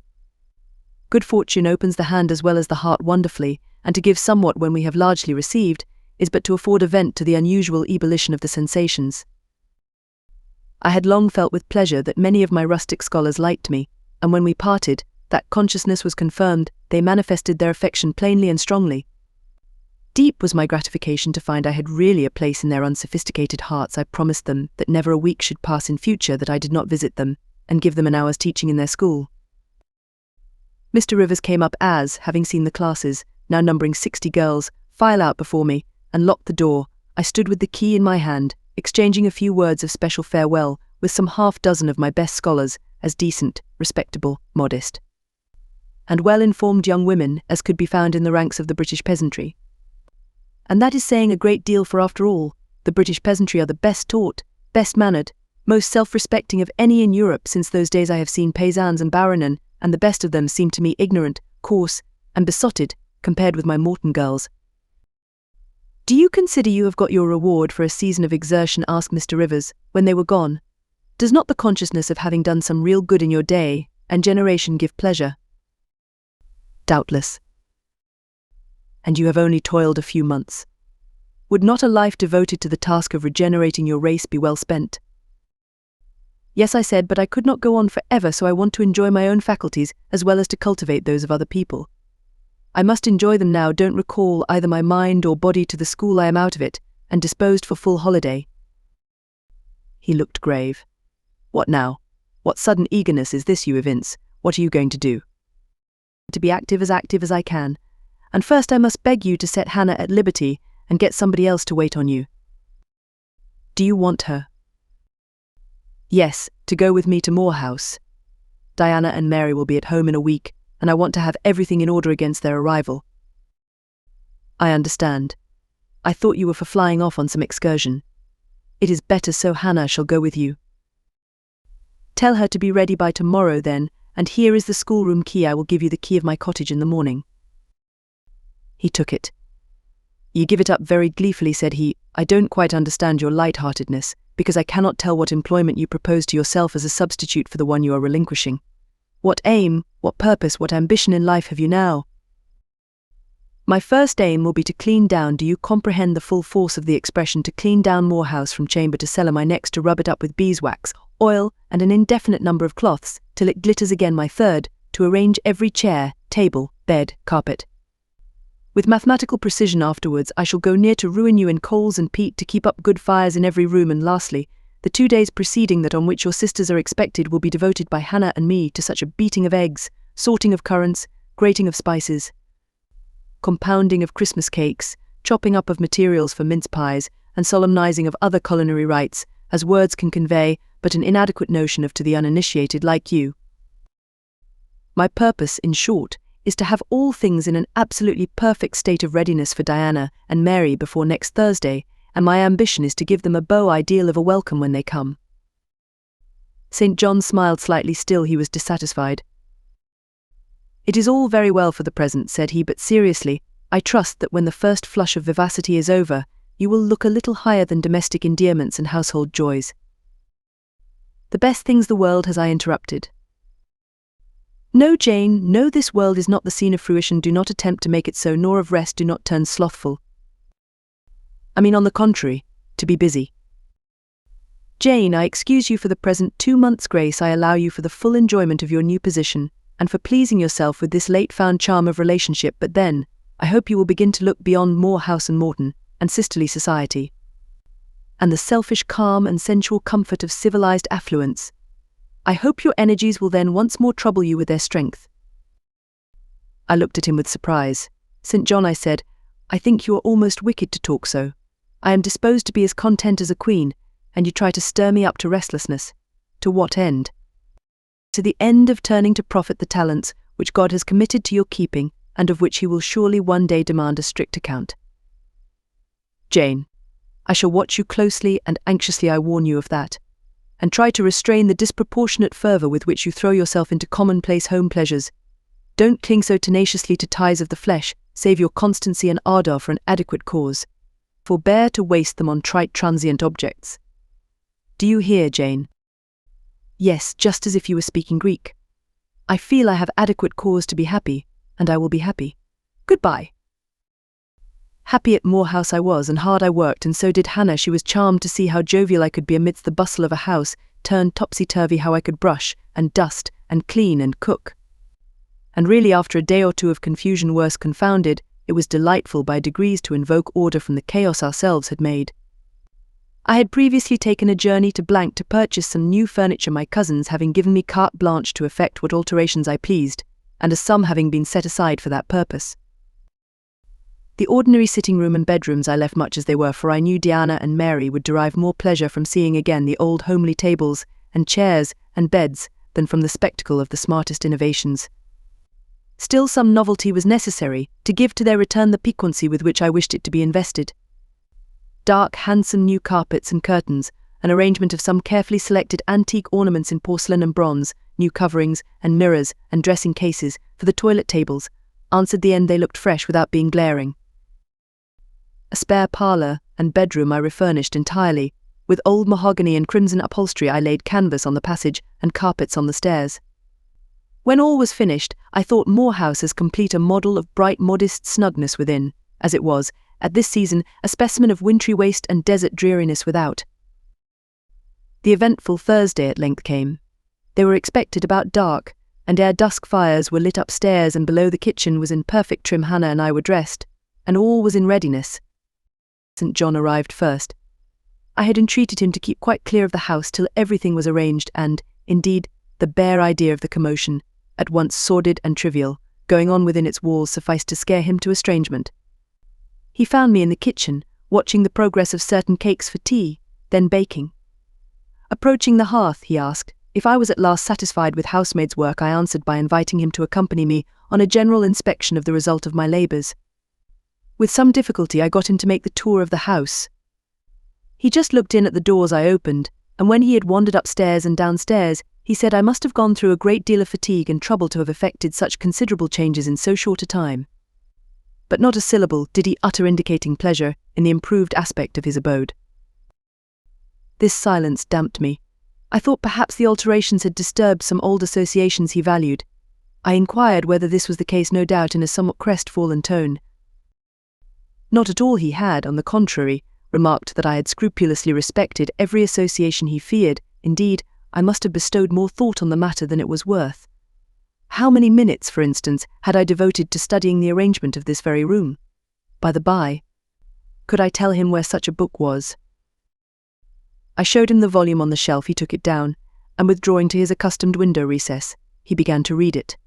Good fortune opens the hand as well as the heart wonderfully, and to give somewhat when we have largely received, is but to afford a vent to the unusual ebullition of the sensations. I had long felt with pleasure that many of my rustic scholars liked me, and when we parted, that consciousness was confirmed. They manifested their affection plainly and strongly. Deep was my gratification to find I had really a place in their unsophisticated hearts. I promised them that never a week should pass in future that I did not visit them, and give them an hour's teaching in their school. Mr. Rivers came up as, having seen the classes, now numbering 60 girls, file out before me, and locked the door, I stood with the key in my hand, exchanging a few words of special farewell with some half-dozen of my best scholars, as decent, respectable, modest, and well-informed young women as could be found in the ranks of the British peasantry. And that is saying a great deal, for after all, the British peasantry are the best taught, best mannered, most self-respecting of any in Europe. Since those days I have seen paysans and baronen, and the best of them seem to me ignorant, coarse, and besotted, compared with my Morton girls. Do you consider you have got your reward for a season of exertion? Asked Mr. Rivers, when they were gone. Does not the consciousness of having done some real good in your day and generation give pleasure? Doubtless. And you have only toiled a few months. Would not a life devoted to the task of regenerating your race be well spent? Yes, I said, but I could not go on forever, so I want to enjoy my own faculties as well as to cultivate those of other people. I must enjoy them now. Don't recall either my mind or body to the school. I am out of it, and disposed for full holiday. He looked grave. What now? What sudden eagerness is this you evince? What are you going to do? To be active as I can. And first I must beg you to set Hannah at liberty and get somebody else to wait on you. Do you want her? Yes, to go with me to Moor House. Diana and Mary will be at home in a week, and I want to have everything in order against their arrival. I understand. I thought you were for flying off on some excursion. It is better so. Hannah shall go with you. Tell her to be ready by tomorrow then, and here is the schoolroom key. I will give you the key of my cottage in the morning. He took it. You give it up very gleefully, said he. I don't quite understand your light-heartedness, because I cannot tell what employment you propose to yourself as a substitute for the one you are relinquishing. What aim, what purpose, what ambition in life have you now? My first aim will be to clean down. Do you comprehend the full force of the expression? To clean down Moor House from chamber to cellar. My next, to rub it up with beeswax, oil, and an indefinite number of cloths, till it glitters again. My third, to arrange every chair, table, bed, carpet with mathematical precision. Afterwards I shall go near to ruin you in coals and peat, to keep up good fires in every room. And lastly, The 2 days preceding that on which your sisters are expected will be devoted by Hannah and me to such a beating of eggs, sorting of currants, grating of spices, compounding of Christmas cakes, chopping up of materials for mince pies, and solemnizing of other culinary rites, as words can convey but an inadequate notion of to the uninitiated like you. My purpose, in short, is to have all things in an absolutely perfect state of readiness for Diana and Mary before next Thursday, and my ambition is to give them a beau ideal of a welcome when they come. St. John smiled slightly. Still he was dissatisfied. It is all very well for the present, said he, but seriously, I trust that when the first flush of vivacity is over, you will look a little higher than domestic endearments and household joys. The best things the world has, I interrupted. No, Jane, no, this world is not the scene of fruition. Do not attempt to make it so, nor of rest do not turn slothful. I mean, on the contrary, to be busy. Jane, I excuse you for the present. 2 months' grace I allow you for the full enjoyment of your new position, and for pleasing yourself with this late-found charm of relationship, but then, I hope you will begin to look beyond Moor House and Morton, and sisterly society, and the selfish calm and sensual comfort of civilized affluence. I hope your energies will then once more trouble you with their strength. I looked at him with surprise. St. John, I said, I think you are almost wicked to talk so. I am disposed to be as content as a queen, and you try to stir me up to restlessness. To what end? To the end of turning to profit the talents which God has committed to your keeping, and of which he will surely one day demand a strict account. Jane, I shall watch you closely and anxiously, I warn you of that, and try to restrain the disproportionate fervour with which you throw yourself into commonplace home pleasures. Don't cling so tenaciously to ties of the flesh, save your constancy and ardour for an adequate cause. Forbear to waste them on trite transient objects. Do you hear, Jane? Yes, just as if you were speaking Greek. I feel I have adequate cause to be happy, and I will be happy. Goodbye. Happy at Moor House I was, and hard I worked, and so did Hannah. She was charmed to see how jovial I could be amidst the bustle of a house, turned topsy-turvy, how I could brush, and dust, and clean, and cook. And really, after a day or two of confusion worse confounded, it was delightful by degrees to invoke order from the chaos ourselves had made. I had previously taken a journey to to purchase some new furniture, my cousins having given me carte blanche to effect what alterations I pleased, and a sum having been set aside for that purpose. The ordinary sitting room and bedrooms I left much as they were, for I knew Diana and Mary would derive more pleasure from seeing again the old homely tables and chairs and beds than from the spectacle of the smartest innovations. Still, some novelty was necessary to give to their return the piquancy with which I wished it to be invested. Dark, handsome new carpets and curtains, an arrangement of some carefully selected antique ornaments in porcelain and bronze, new coverings and mirrors and dressing cases for the toilet tables, answered the end. They looked fresh without being glaring. A spare parlour and bedroom I refurnished entirely. With old mahogany and crimson upholstery I laid canvas on the passage and carpets on the stairs. When all was finished, I thought Moor House as complete a model of bright, modest snugness within, as it was, at this season, a specimen of wintry waste and desert dreariness without. The eventful Thursday at length came. They were expected about dark, and ere dusk fires were lit upstairs, and below the kitchen was in perfect trim. Hannah and I were dressed, and all was in readiness. St. John arrived first. I had entreated him to keep quite clear of the house till everything was arranged, and, indeed, the bare idea of the commotion, at once sordid and trivial, going on within its walls sufficed to scare him to estrangement. He found me in the kitchen, watching the progress of certain cakes for tea, then baking. Approaching the hearth, he asked if I was at last satisfied with housemaid's work. I answered by inviting him to accompany me on a general inspection of the result of my labours. With some difficulty I got him to make the tour of the house. He just looked in at the doors I opened, and when he had wandered upstairs and downstairs, he said I must have gone through a great deal of fatigue and trouble to have effected such considerable changes in so short a time. But not a syllable did he utter indicating pleasure in the improved aspect of his abode. This silence damped me. I thought perhaps the alterations had disturbed some old associations he valued. I inquired whether this was the case, no doubt in a somewhat crestfallen tone. Not at all, he had, on the contrary, remarked that I had scrupulously respected every association he feared. Indeed, I must have bestowed more thought on the matter than it was worth. How many minutes, for instance, had I devoted to studying the arrangement of this very room? By the by, could I tell him where such a book was? I showed him the volume on the shelf. He took it down, and withdrawing to his accustomed window recess, he began to read it.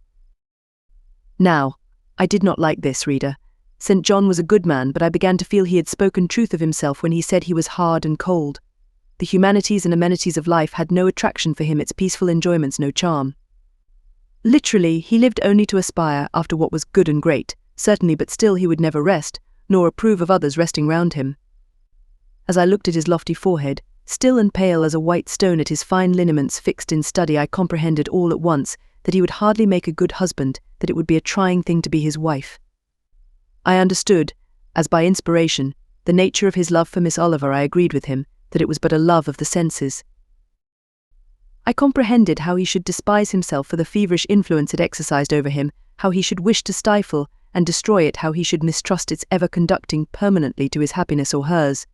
Now, I did not like this, reader. St. John was a good man, but I began to feel he had spoken truth of himself when he said he was hard and cold. The humanities and amenities of life had no attraction for him, its peaceful enjoyments no charm. Literally, he lived only to aspire after what was good and great, certainly, but still he would never rest, nor approve of others resting round him. As I looked at his lofty forehead, still and pale as a white stone, at his fine lineaments fixed in study, I comprehended all at once that he would hardly make a good husband, that it would be a trying thing to be his wife. I understood, as by inspiration, the nature of his love for Miss Oliver. I agreed with him that it was but a love of the senses. I comprehended how he should despise himself for the feverish influence it exercised over him, how he should wish to stifle and destroy it, how he should mistrust its ever conducting permanently to his happiness or hers.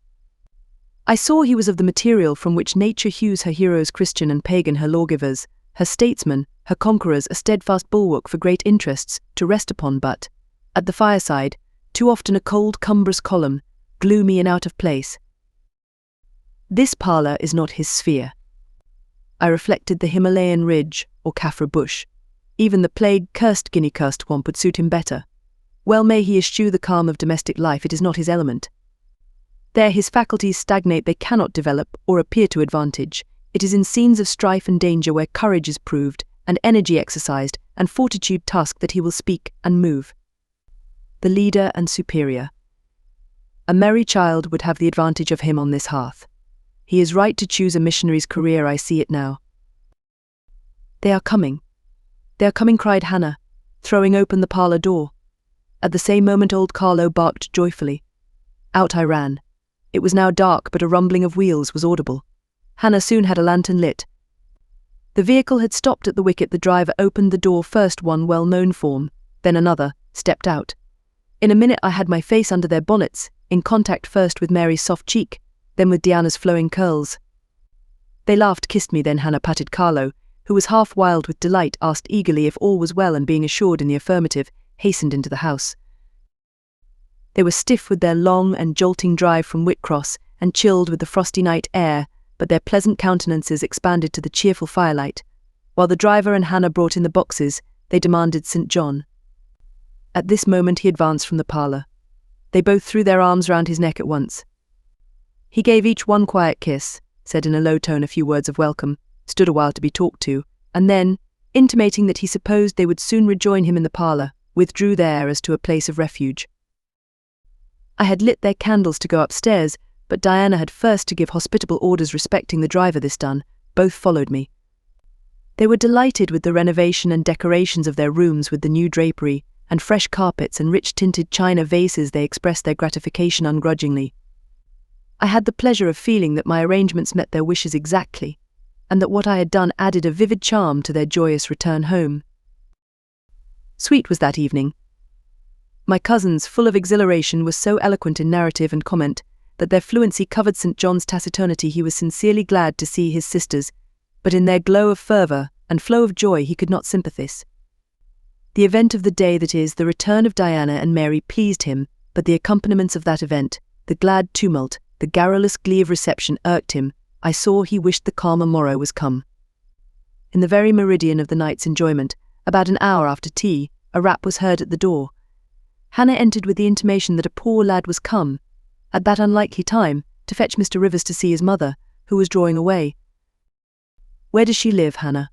I saw he was of the material from which nature hews her heroes, Christian and pagan, her lawgivers, her statesmen, her conquerors, a steadfast bulwark for great interests to rest upon, but, at the fireside, too often a cold, cumbrous column, gloomy and out of place. This parlour is not his sphere. I reflected the Himalayan ridge or Kaffir bush. Even the plague-cursed Guinea-cursed swamp would suit him better. Well may he eschew the calm of domestic life, it is not his element. There his faculties stagnate, they cannot develop or appear to advantage. It is in scenes of strife and danger, where courage is proved, and energy exercised, and fortitude tasked, that he will speak and move. The leader and superior. A merry child would have the advantage of him on this hearth. He is right to choose a missionary's career, I see it now. They are coming, cried Hannah, throwing open the parlour door. At the same moment old Carlo barked joyfully. Out I ran. It was now dark, but a rumbling of wheels was audible. Hannah soon had a lantern lit. The vehicle had stopped at the wicket. The driver opened the door. First one well-known form, then another, stepped out. In a minute I had my face under their bonnets, in contact first with Mary's soft cheek, then with Diana's flowing curls. They laughed, kissed me, then Hannah patted Carlo, who was half wild with delight, asked eagerly if all was well, and being assured in the affirmative, hastened into the house. They were stiff with their long and jolting drive from Whitcross, and chilled with the frosty night air, but their pleasant countenances expanded to the cheerful firelight. While the driver and Hannah brought in the boxes, they demanded St. John. At this moment he advanced from the parlour. They both threw their arms round his neck at once. He gave each one quiet kiss, said in a low tone a few words of welcome, stood a while to be talked to, and then, intimating that he supposed they would soon rejoin him in the parlour, withdrew there as to a place of refuge. I had lit their candles to go upstairs, but Diana had first to give hospitable orders respecting the driver. This done, both followed me. They were delighted with the renovation and decorations of their rooms, with the new drapery, and fresh carpets and rich-tinted china vases. They expressed their gratification ungrudgingly. I had the pleasure of feeling that my arrangements met their wishes exactly, and that what I had done added a vivid charm to their joyous return home. Sweet was that evening. My cousins, full of exhilaration, were so eloquent in narrative and comment that their fluency covered St. John's taciturnity. He was sincerely glad to see his sisters, but in their glow of fervour and flow of joy he could not sympathise. The event of the day, that is, the return of Diana and Mary, pleased him, but the accompaniments of that event, the glad tumult, the garrulous glee of reception, irked him. I saw he wished the calmer morrow was come. In the very meridian of the night's enjoyment, about an hour after tea, a rap was heard at the door. Hannah entered with the intimation that a poor lad was come, at that unlikely time, to fetch Mr. Rivers to see his mother, who was drawing away. Where does she live, Hannah?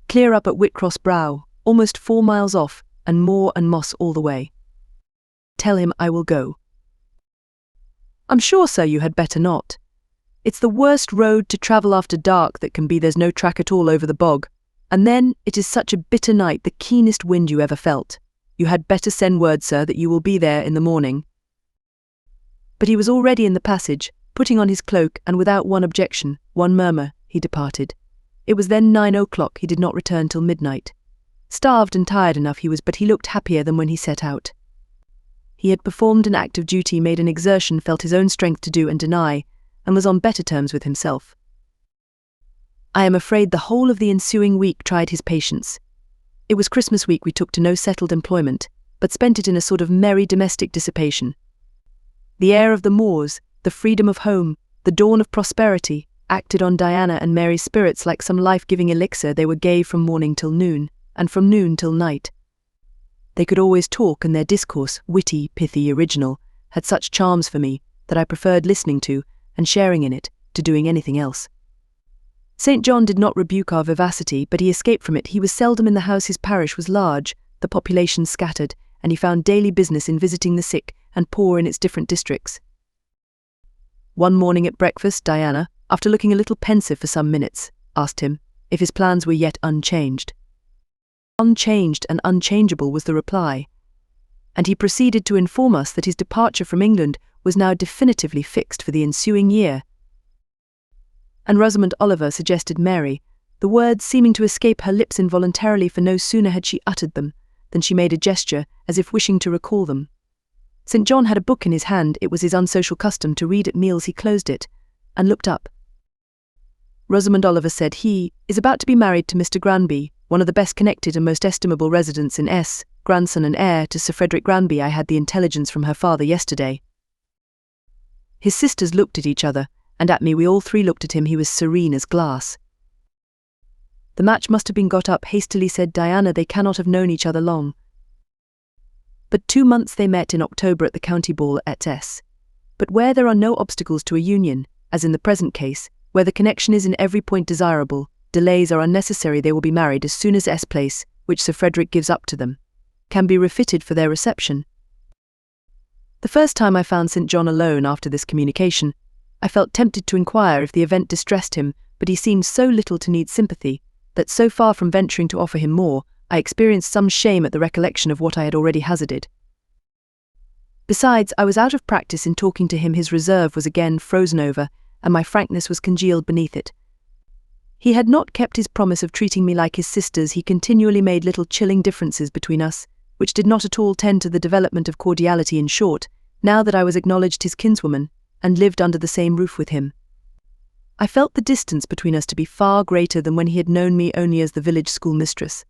Clear up at Whitcross Brow, almost 4 miles off, and moor and moss all the way. Tell him I will go. I'm sure, sir, you had better not. It's the worst road to travel after dark that can be. There's no track at all over the bog, and then it is such a bitter night, the keenest wind you ever felt. You had better send word, sir, that you will be there in the morning. But he was already in the passage, putting on his cloak, and without one objection, one murmur, he departed. It was then 9 o'clock. He did not return till midnight. Starved and tired enough he was, but he looked happier than when he set out. He had performed an act of duty, made an exertion, felt his own strength to do and deny, and was on better terms with himself. I am afraid the whole of the ensuing week tried his patience. It was Christmas week. We took to no settled employment, but spent it in a sort of merry domestic dissipation. The air of the moors, the freedom of home, the The dawn of prosperity acted on Diana and Mary's spirits like some life-giving elixir. They were gay from morning till noon, and from noon till night. They could always talk, and their discourse, witty, pithy, original, had such charms for me that I preferred listening to and sharing in it to doing anything else. St. John did not rebuke our vivacity, but he escaped from it. He was seldom in the house. His parish was large, the population scattered, and he found daily business in visiting the sick and poor in its different districts. One morning at breakfast, Diana, after looking a little pensive for some minutes, asked him if his plans were yet unchanged. Unchanged and unchangeable was the reply, and he proceeded to inform us that his departure from England was now definitively fixed for the ensuing year. And Rosamond Oliver suggested Mary, the words seeming to escape her lips involuntarily, for no sooner had she uttered them than she made a gesture as if wishing to recall them. St. John had a book in his hand. It was his unsocial custom to read at meals. He closed it and looked up. Rosamond Oliver said, "He is about to be married to Mr. Granby, one of the best connected and most estimable residents in S, grandson and heir to Sir Frederick Granby. I had the intelligence from her father yesterday." His sisters looked at each other, and at me. We all three looked at him. He was serene as glass. "The match must have been got up hastily," said Diana. "They cannot have known each other long." But 2 months they met in October at the county ball at S. But where there are no obstacles to a union, as in the present case, where the connection is in every point desirable, delays are unnecessary. They will be married as soon as S place, which Sir Frederick gives up to them, can be refitted for their reception. The first time I found St. John alone after this communication, I felt tempted to inquire if the event distressed him, but he seemed so little to need sympathy, that so far from venturing to offer him more, I experienced some shame at the recollection of what I had already hazarded. Besides, I was out of practice in talking to him. His reserve was again frozen over, and my frankness was congealed beneath it. He had not kept his promise of treating me like his sisters. He continually made little chilling differences between us, which did not at all tend to the development of cordiality. In short, now that I was acknowledged his kinswoman, and lived under the same roof with him, I felt the distance between us to be far greater than when he had known me only as the village schoolmistress.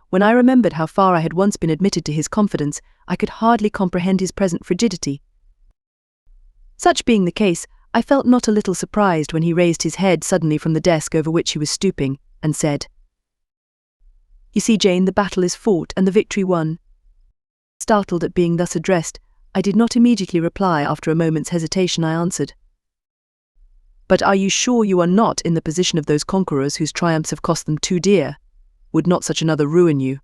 When I remembered how far I had once been admitted to his confidence, I could hardly comprehend his present frigidity. Such being the case, I felt not a little surprised when he raised his head suddenly from the desk over which he was stooping, and said, "You see, Jane, the battle is fought and the victory won." Startled at being thus addressed, I did not immediately reply. After a moment's hesitation, I answered, "But are you sure you are not in the position of those conquerors whose triumphs have cost them too dear? Would not such another ruin you?"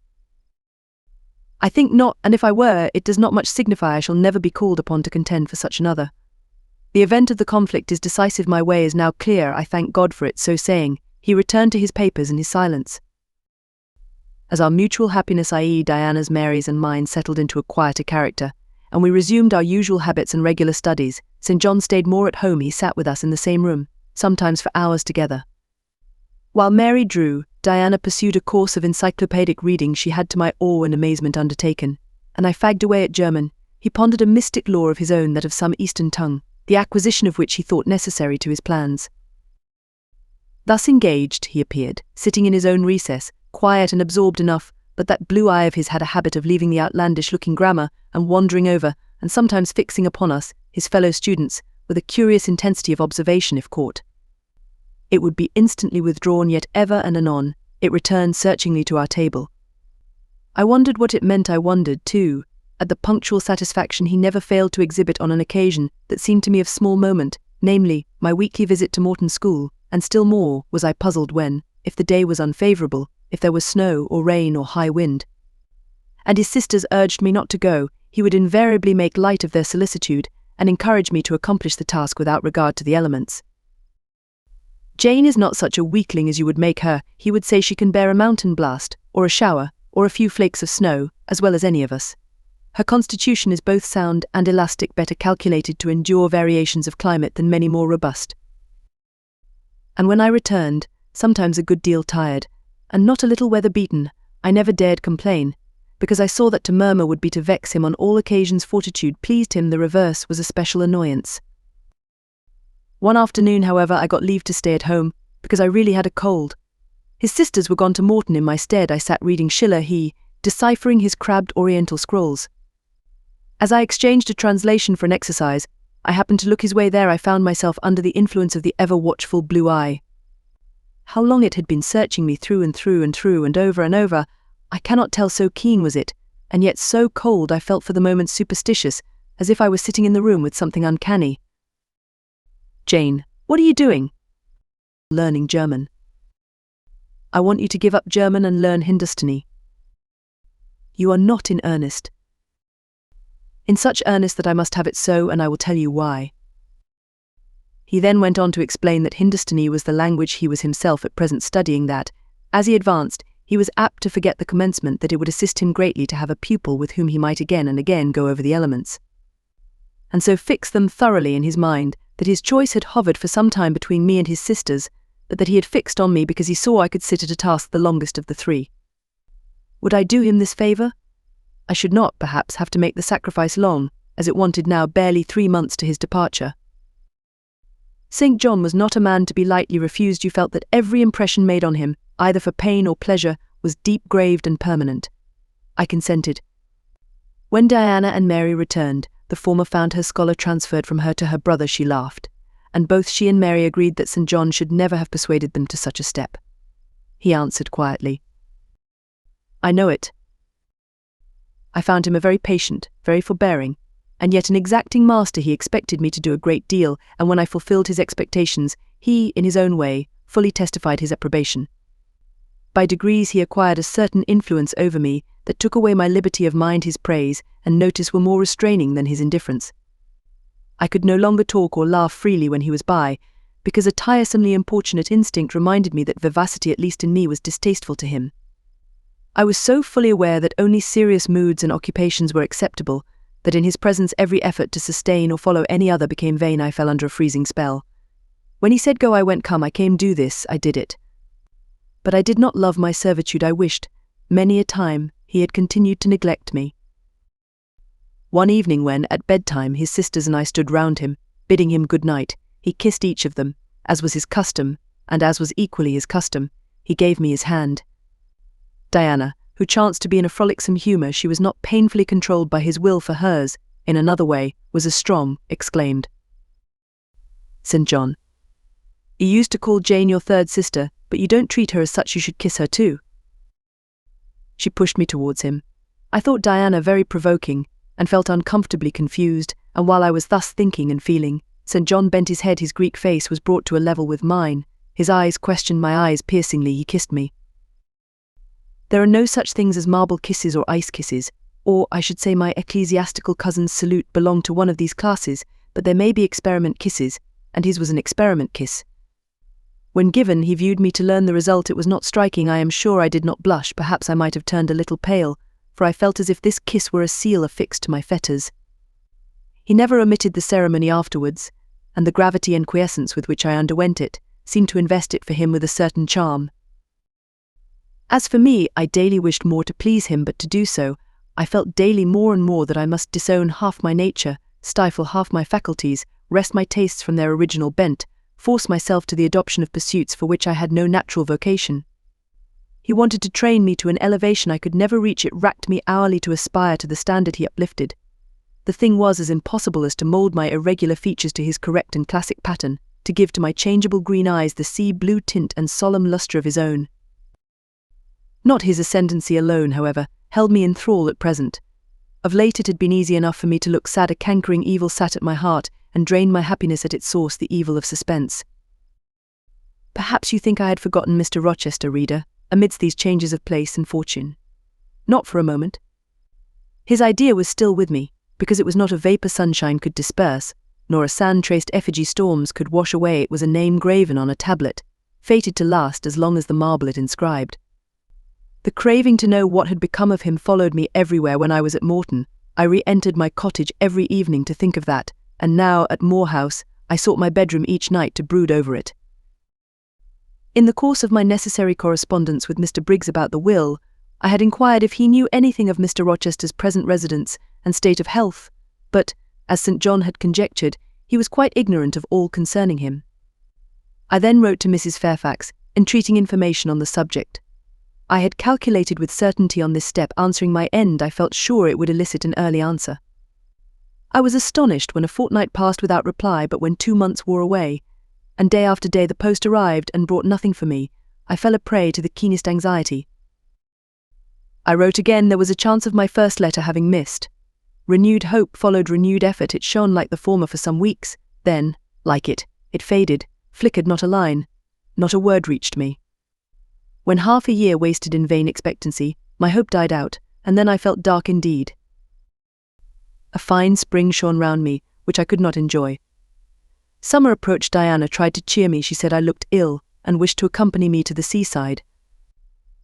"I think not, and if I were, it does not much signify. I shall never be called upon to contend for such another. The event of the conflict is decisive. My way is now clear. I thank God for it." So saying, he returned to his papers and his silence. As our mutual happiness, i.e. Diana's, Mary's and mine, settled into a quieter character, and we resumed our usual habits and regular studies, St. John stayed more at home. He sat with us in the same room, sometimes for hours together. While Mary drew, Diana pursued a course of encyclopedic reading she had to my awe and amazement undertaken, and I fagged away at German. He pondered a mystic lore of his own, that of some Eastern tongue, the acquisition of which he thought necessary to his plans. Thus engaged, he appeared, sitting in his own recess, quiet and absorbed enough, but that blue eye of his had a habit of leaving the outlandish-looking grammar and wandering over, and sometimes fixing upon us, his fellow students, with a curious intensity of observation. If caught, it would be instantly withdrawn, yet ever and anon it returned searchingly to our table. I wondered what it meant. I wondered, too, at the punctual satisfaction he never failed to exhibit on an occasion that seemed to me of small moment, namely, my weekly visit to Morton School, and still more was I puzzled when, if the day was unfavourable, if there was snow or rain or high wind, and his sisters urged me not to go, he would invariably make light of their solicitude and encourage me to accomplish the task without regard to the elements. "Jane is not such a weakling as you would make her," he would say. "She can bear a mountain blast, or a shower, or a few flakes of snow, as well as any of us. Her constitution is both sound and elastic, better calculated to endure variations of climate than many more robust." And when I returned, sometimes a good deal tired, and not a little weather-beaten, I never dared complain, because I saw that to murmur would be to vex him. On all occasions fortitude pleased him. The reverse was a special annoyance. One afternoon, however, I got leave to stay at home, because I really had a cold. His sisters were gone to Morton. In my stead I sat reading Schiller, he deciphering his crabbed oriental scrolls. As I exchanged a translation for an exercise, I happened to look his way there. I found myself under the influence of the ever-watchful blue eye. How long it had been searching me through and through and through and over, I cannot tell, so keen was it, and yet so cold I felt for the moment superstitious, as if I was sitting in the room with something uncanny. "Jane, what are you doing?" "Learning German." "I want you to give up German and learn Hindustani." "You are not in earnest." "In such earnest that I must have it so, and I will tell you why." He then went on to explain that Hindustani was the language he was himself at present studying, that, as he advanced, he was apt to forget the commencement, that it would assist him greatly to have a pupil with whom he might again and again go over the elements, and so fix them thoroughly in his mind, that his choice had hovered for some time between me and his sisters, but that he had fixed on me because he saw I could sit at a task the longest of the three. Would I do him this favour? I should not, perhaps, have to make the sacrifice long, as it wanted now barely 3 months to his departure. St. John was not a man to be lightly refused. You felt that every impression made on him, either for pain or pleasure, was deep-graved and permanent. I consented. When Diana and Mary returned, the former found her scholar transferred from her to her brother. She laughed, and both she and Mary agreed that St. John should never have persuaded them to such a step. He answered quietly, "I know it. I found him a very patient, very forbearing, and yet an exacting master. He expected me to do a great deal, and when I fulfilled his expectations, he, in his own way, fully testified his approbation. By degrees he acquired a certain influence over me that took away my liberty of mind. His praise and notice were more restraining than his indifference. I could no longer talk or laugh freely when he was by, because a tiresomely importunate instinct reminded me that vivacity, at least in me, was distasteful to him. I was so fully aware that only serious moods and occupations were acceptable, that in his presence every effort to sustain or follow any other became vain. I fell under a freezing spell. When he said go, I went. Come, I came. Do this, I did it. But I did not love my servitude. I wished, many a time, he had continued to neglect me. One evening when, at bedtime, his sisters and I stood round him, bidding him good night, he kissed each of them, as was his custom, and as was equally his custom, he gave me his hand. Diana, who chanced to be in a frolicsome humour, she was not painfully controlled by his will for hers, in another way, was as strong, exclaimed, "St. John, you used to call Jane your third sister, but you don't treat her as such. You should kiss her too." She pushed me towards him. I thought Diana very provoking, and felt uncomfortably confused, and while I was thus thinking and feeling, St. John bent his head. His Greek face was brought to a level with mine. His eyes questioned my eyes piercingly. He kissed me. There are no such things as marble kisses or ice kisses, or, I should say, my ecclesiastical cousin's salute belonged to one of these classes, but there may be experiment kisses, and his was an experiment kiss. When given, he viewed me to learn the result. It was not striking. I am sure I did not blush. Perhaps I might have turned a little pale, for I felt as if this kiss were a seal affixed to my fetters. He never omitted the ceremony afterwards, and the gravity and quiescence with which I underwent it seemed to invest it for him with a certain charm. As for me, I daily wished more to please him, but to do so, I felt daily more and more that I must disown half my nature, stifle half my faculties, wrest my tastes from their original bent, force myself to the adoption of pursuits for which I had no natural vocation. He wanted to train me to an elevation I could never reach. It racked me hourly to aspire to the standard he uplifted. The thing was as impossible as to mould my irregular features to his correct and classic pattern, to give to my changeable green eyes the sea-blue tint and solemn lustre of his own. Not his ascendancy alone, however, held me in thrall at present. Of late it had been easy enough for me to look sad. A cankering evil sat at my heart, and drained my happiness at its source, the evil of suspense. Perhaps you think I had forgotten Mr. Rochester, reader, amidst these changes of place and fortune. Not for a moment. His idea was still with me, because it was not a vapour sunshine could disperse, nor a sand-traced effigy storms could wash away. It was a name graven on a tablet, fated to last as long as the marble it inscribed. The craving to know what had become of him followed me everywhere. When I was at Morton, I re-entered my cottage every evening to think of that, and now, at Moor House, I sought my bedroom each night to brood over it. In the course of my necessary correspondence with Mr. Briggs about the will, I had inquired if he knew anything of Mr. Rochester's present residence and state of health, but, as St. John had conjectured, he was quite ignorant of all concerning him. I then wrote to Mrs. Fairfax, entreating information on the subject. I had calculated with certainty on this step. Answering my end, I felt sure it would elicit an early answer. I was astonished when a fortnight passed without reply, but when 2 months wore away, and day after day the post arrived and brought nothing for me, I fell a prey to the keenest anxiety. I wrote again. There was a chance of my first letter having missed. Renewed hope followed renewed effort. It shone like the former for some weeks. Then, like it faded, flickered. Not a line, not a word reached me. When half a year wasted in vain expectancy, my hope died out, and then I felt dark indeed. A fine spring shone round me, which I could not enjoy. Summer approached. Diana tried to cheer me. She said I looked ill, and wished to accompany me to the seaside.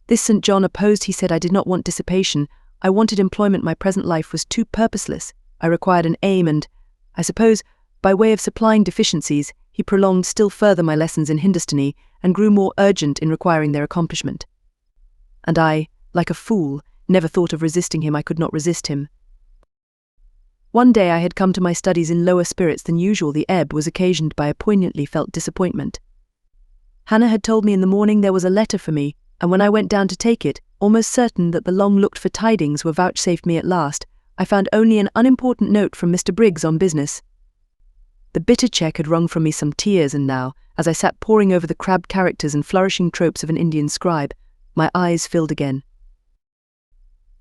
This St. John opposed. He said I did not want dissipation, I wanted employment. My present life was too purposeless. I required an aim, and, I suppose, by way of supplying deficiencies, he prolonged still further my lessons in Hindustani and grew more urgent in requiring their accomplishment. And I, like a fool, never thought of resisting him. I could not resist him. One day I had come to my studies in lower spirits than usual. The ebb was occasioned by a poignantly felt disappointment. Hannah had told me in the morning there was a letter for me, and when I went down to take it, almost certain that the long-looked-for tidings were vouchsafed me at last, I found only an unimportant note from Mr. Briggs on business. The bitter cheque had wrung from me some tears, and now, as I sat poring over the crabbed characters and flourishing tropes of an Indian scribe, my eyes filled again.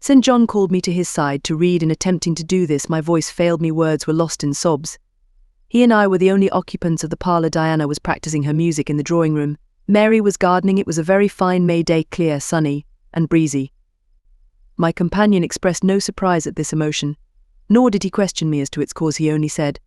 St. John called me to his side to read. In attempting to do this, my voice failed me. Words were lost in sobs. He and I were the only occupants of the parlour. Diana was practising her music in the drawing-room. Mary was gardening. It was a very fine May day, clear, sunny, and breezy. My companion expressed no surprise at this emotion, nor did he question me as to its cause. He only said,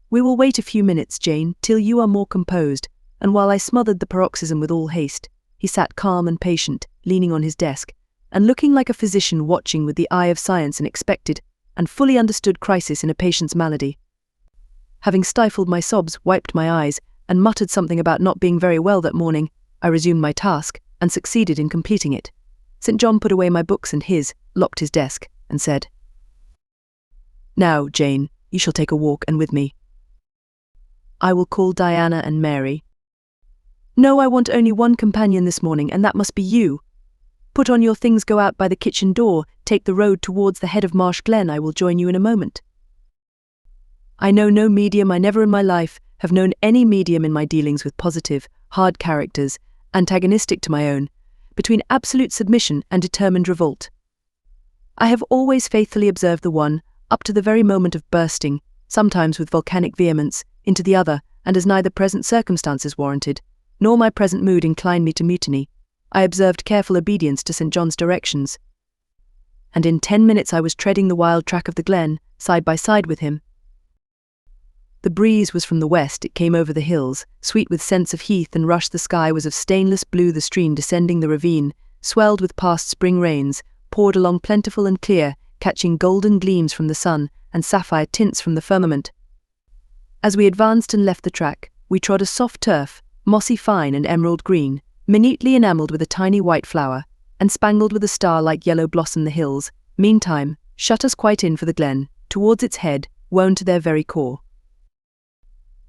"We will wait a few minutes, Jane, till you are more composed," and while I smothered the paroxysm with all haste, he sat calm and patient, leaning on his desk, and looking like a physician watching with the eye of science an expected and fully understood crisis in a patient's malady. Having stifled my sobs, wiped my eyes, and muttered something about not being very well that morning, I resumed my task, and succeeded in completing it. St. John put away my books and his, locked his desk, and said, "Now, Jane, you shall take a walk, and with me. I will call Diana and Mary." "No, I want only one companion this morning, and that must be you. Put on your things, go out by the kitchen door, take the road towards the head of Marsh Glen. I will join you in a moment." I know no medium. I never in my life have known any medium in my dealings with positive, hard characters, antagonistic to my own, between absolute submission and determined revolt. I have always faithfully observed the one, up to the very moment of bursting, sometimes with volcanic vehemence, into the other, and as neither present circumstances warranted, nor my present mood inclined me to mutiny, I observed careful obedience to St. John's directions. And in 10 minutes I was treading the wild track of the glen, side by side with him. The breeze was from the west. It came over the hills, sweet with scents of heath and rush. The sky was of stainless blue. The stream descending the ravine, swelled with past spring rains, poured along plentiful and clear, catching golden gleams from the sun and sapphire tints from the firmament. As we advanced and left the track, we trod a soft turf, mossy fine and emerald green, minutely enamelled with a tiny white flower, and spangled with a star-like yellow blossom. The hills, meantime, shut us quite in for the glen, towards its head, wown to their very core.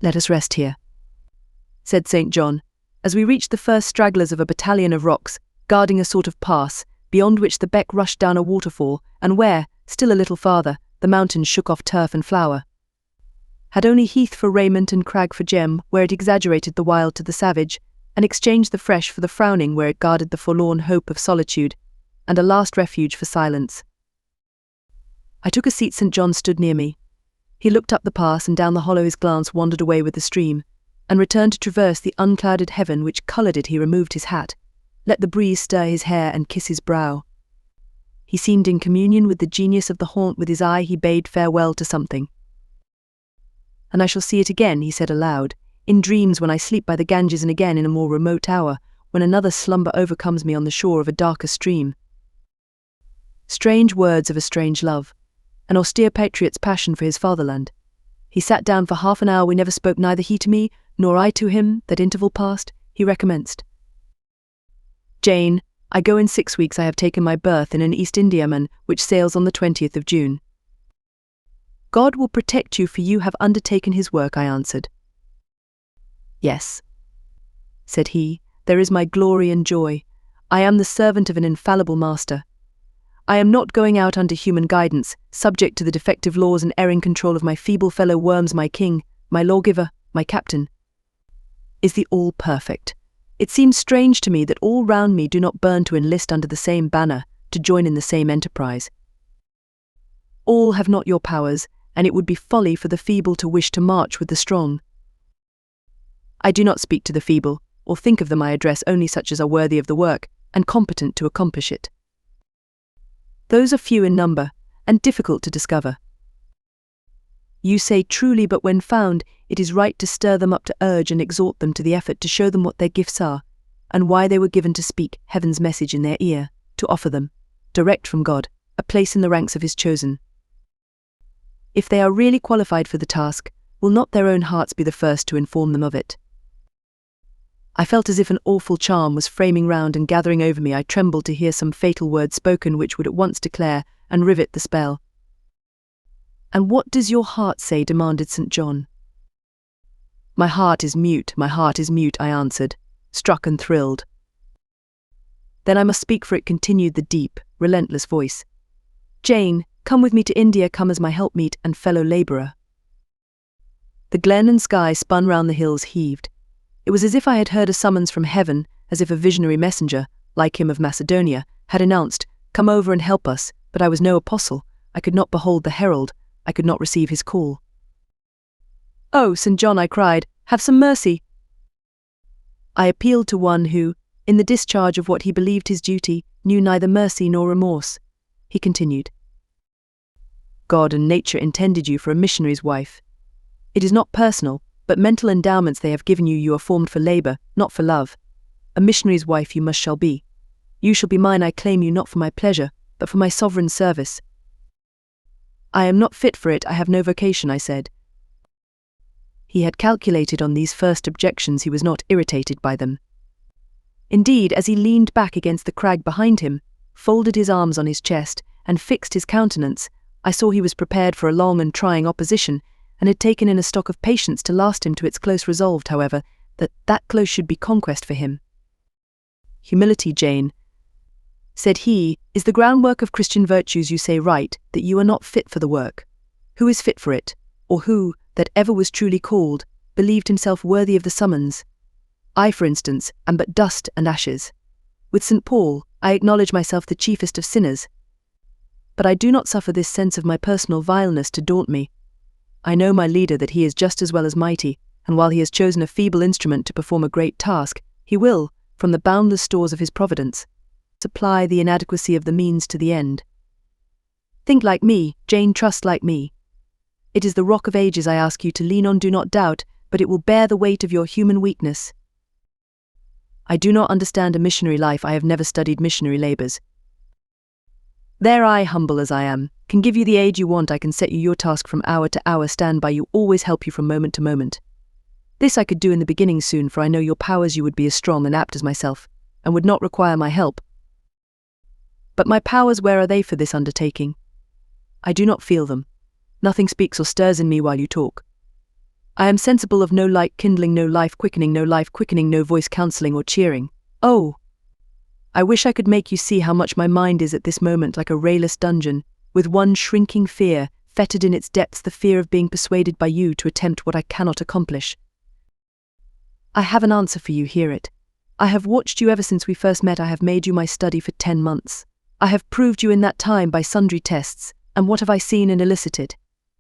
"Let us rest here," said St. John, as we reached the first stragglers of a battalion of rocks, guarding a sort of pass, beyond which the beck rushed down a waterfall, and where, still a little farther, the mountains shook off turf and flower. Had only heath for raiment and crag for gem, where it exaggerated the wild to the savage, and exchanged the fresh for the frowning, where it guarded the forlorn hope of solitude, and a last refuge for silence. I took a seat. St. John stood near me. He looked up the pass and down the hollow. His glance wandered away with the stream, and returned to traverse the unclouded heaven which coloured it. He removed his hat, let the breeze stir his hair and kiss his brow. He seemed in communion with the genius of the haunt. With his eye he bade farewell to something. "And I shall see it again," he said aloud, "in dreams, when I sleep by the Ganges, and again in a more remote hour, when another slumber overcomes me on the shore of a darker stream." Strange words of a strange love, an austere patriot's passion for his fatherland. He sat down for half an hour. We never spoke, neither he to me, nor I to him. That interval past, he recommenced. "Jane, I go in 6 weeks. I have taken my berth in an East Indiaman, which sails on the 20th of June. "God will protect you, for you have undertaken his work," I answered. "Yes," said he, "there is my glory and joy. I am the servant of an infallible master. I am not going out under human guidance, subject to the defective laws and erring control of my feeble fellow worms. My king, my lawgiver, my captain, is the all-perfect. It seems strange to me that all round me do not burn to enlist under the same banner, to join in the same enterprise. All have not your powers, and it would be folly for the feeble to wish to march with the strong. I do not speak to the feeble, or think of them. I address only such as are worthy of the work, and competent to accomplish it. Those are few in number, and difficult to discover. You say truly, but when found, it is right to stir them up, to urge and exhort them to the effort, to show them what their gifts are, and why they were given, to speak heaven's message in their ear, to offer them, direct from God, a place in the ranks of his chosen. If they are really qualified for the task, will not their own hearts be the first to inform them of it? I felt as if an awful charm was framing round and gathering over me. I trembled to hear some fatal word spoken which would at once declare and rivet the spell. "And what does your heart say?" demanded St. John. "My heart is mute, my heart is mute," I answered, struck and thrilled. "Then I must speak for it," continued the deep, relentless voice. "Jane, come with me to India, come as my helpmeet and fellow labourer." The glen and sky spun round, the hills heaved. It was as if I had heard a summons from heaven, as if a visionary messenger, like him of Macedonia, had announced, "Come over and help us," but I was no apostle. I could not behold the herald, I could not receive his call. "Oh, St. John," I cried, "have some mercy." I appealed to one who, in the discharge of what he believed his duty, knew neither mercy nor remorse. He continued, "God and nature intended you for a missionary's wife. It is not personal, but mental endowments they have given you. You are formed for labour, not for love. A missionary's wife you shall be. You shall be mine. I claim you not for my pleasure, but for my sovereign service." "I am not fit for it, I have no vocation," I said. He had calculated on these first objections. He was not irritated by them. Indeed, as he leaned back against the crag behind him, folded his arms on his chest, and fixed his countenance, I saw he was prepared for a long and trying opposition, and had taken in a stock of patience to last him to its close, resolved, however, that close should be conquest for him. "Humility, Jane," said he, "is the groundwork of Christian virtues. You say right, that you are not fit for the work. Who is fit for it, or who, that ever was truly called, believed himself worthy of the summons? I, for instance, am but dust and ashes. With St. Paul, I acknowledge myself the chiefest of sinners. But I do not suffer this sense of my personal vileness to daunt me. I know my leader, that he is just as well as mighty, and while he has chosen a feeble instrument to perform a great task, he will, from the boundless stores of his providence, supply the inadequacy of the means to the end. Think like me, Jane, trust like me. It is the rock of ages I ask you to lean on. Do not doubt, but it will bear the weight of your human weakness. I do not understand a missionary life. I have never studied missionary labours. There I, humble as I am, can give you the aid you want. I can set you your task from hour to hour, stand by you, always help you from moment to moment. This I could do in the beginning soon, for I know your powers. You would be as strong and apt as myself, and would not require my help. But my powers, where are they for this undertaking? I do not feel them. Nothing speaks or stirs in me while you talk. I am sensible of no light kindling, no life quickening, no voice counselling or cheering. Oh! I wish I could make you see how much my mind is at this moment like a rayless dungeon, with one shrinking fear, fettered in its depths, the fear of being persuaded by you to attempt what I cannot accomplish. I have an answer for you, hear it. I have watched you ever since we first met. I have made you my study for 10 months. I have proved you in that time by sundry tests, and what have I seen and elicited?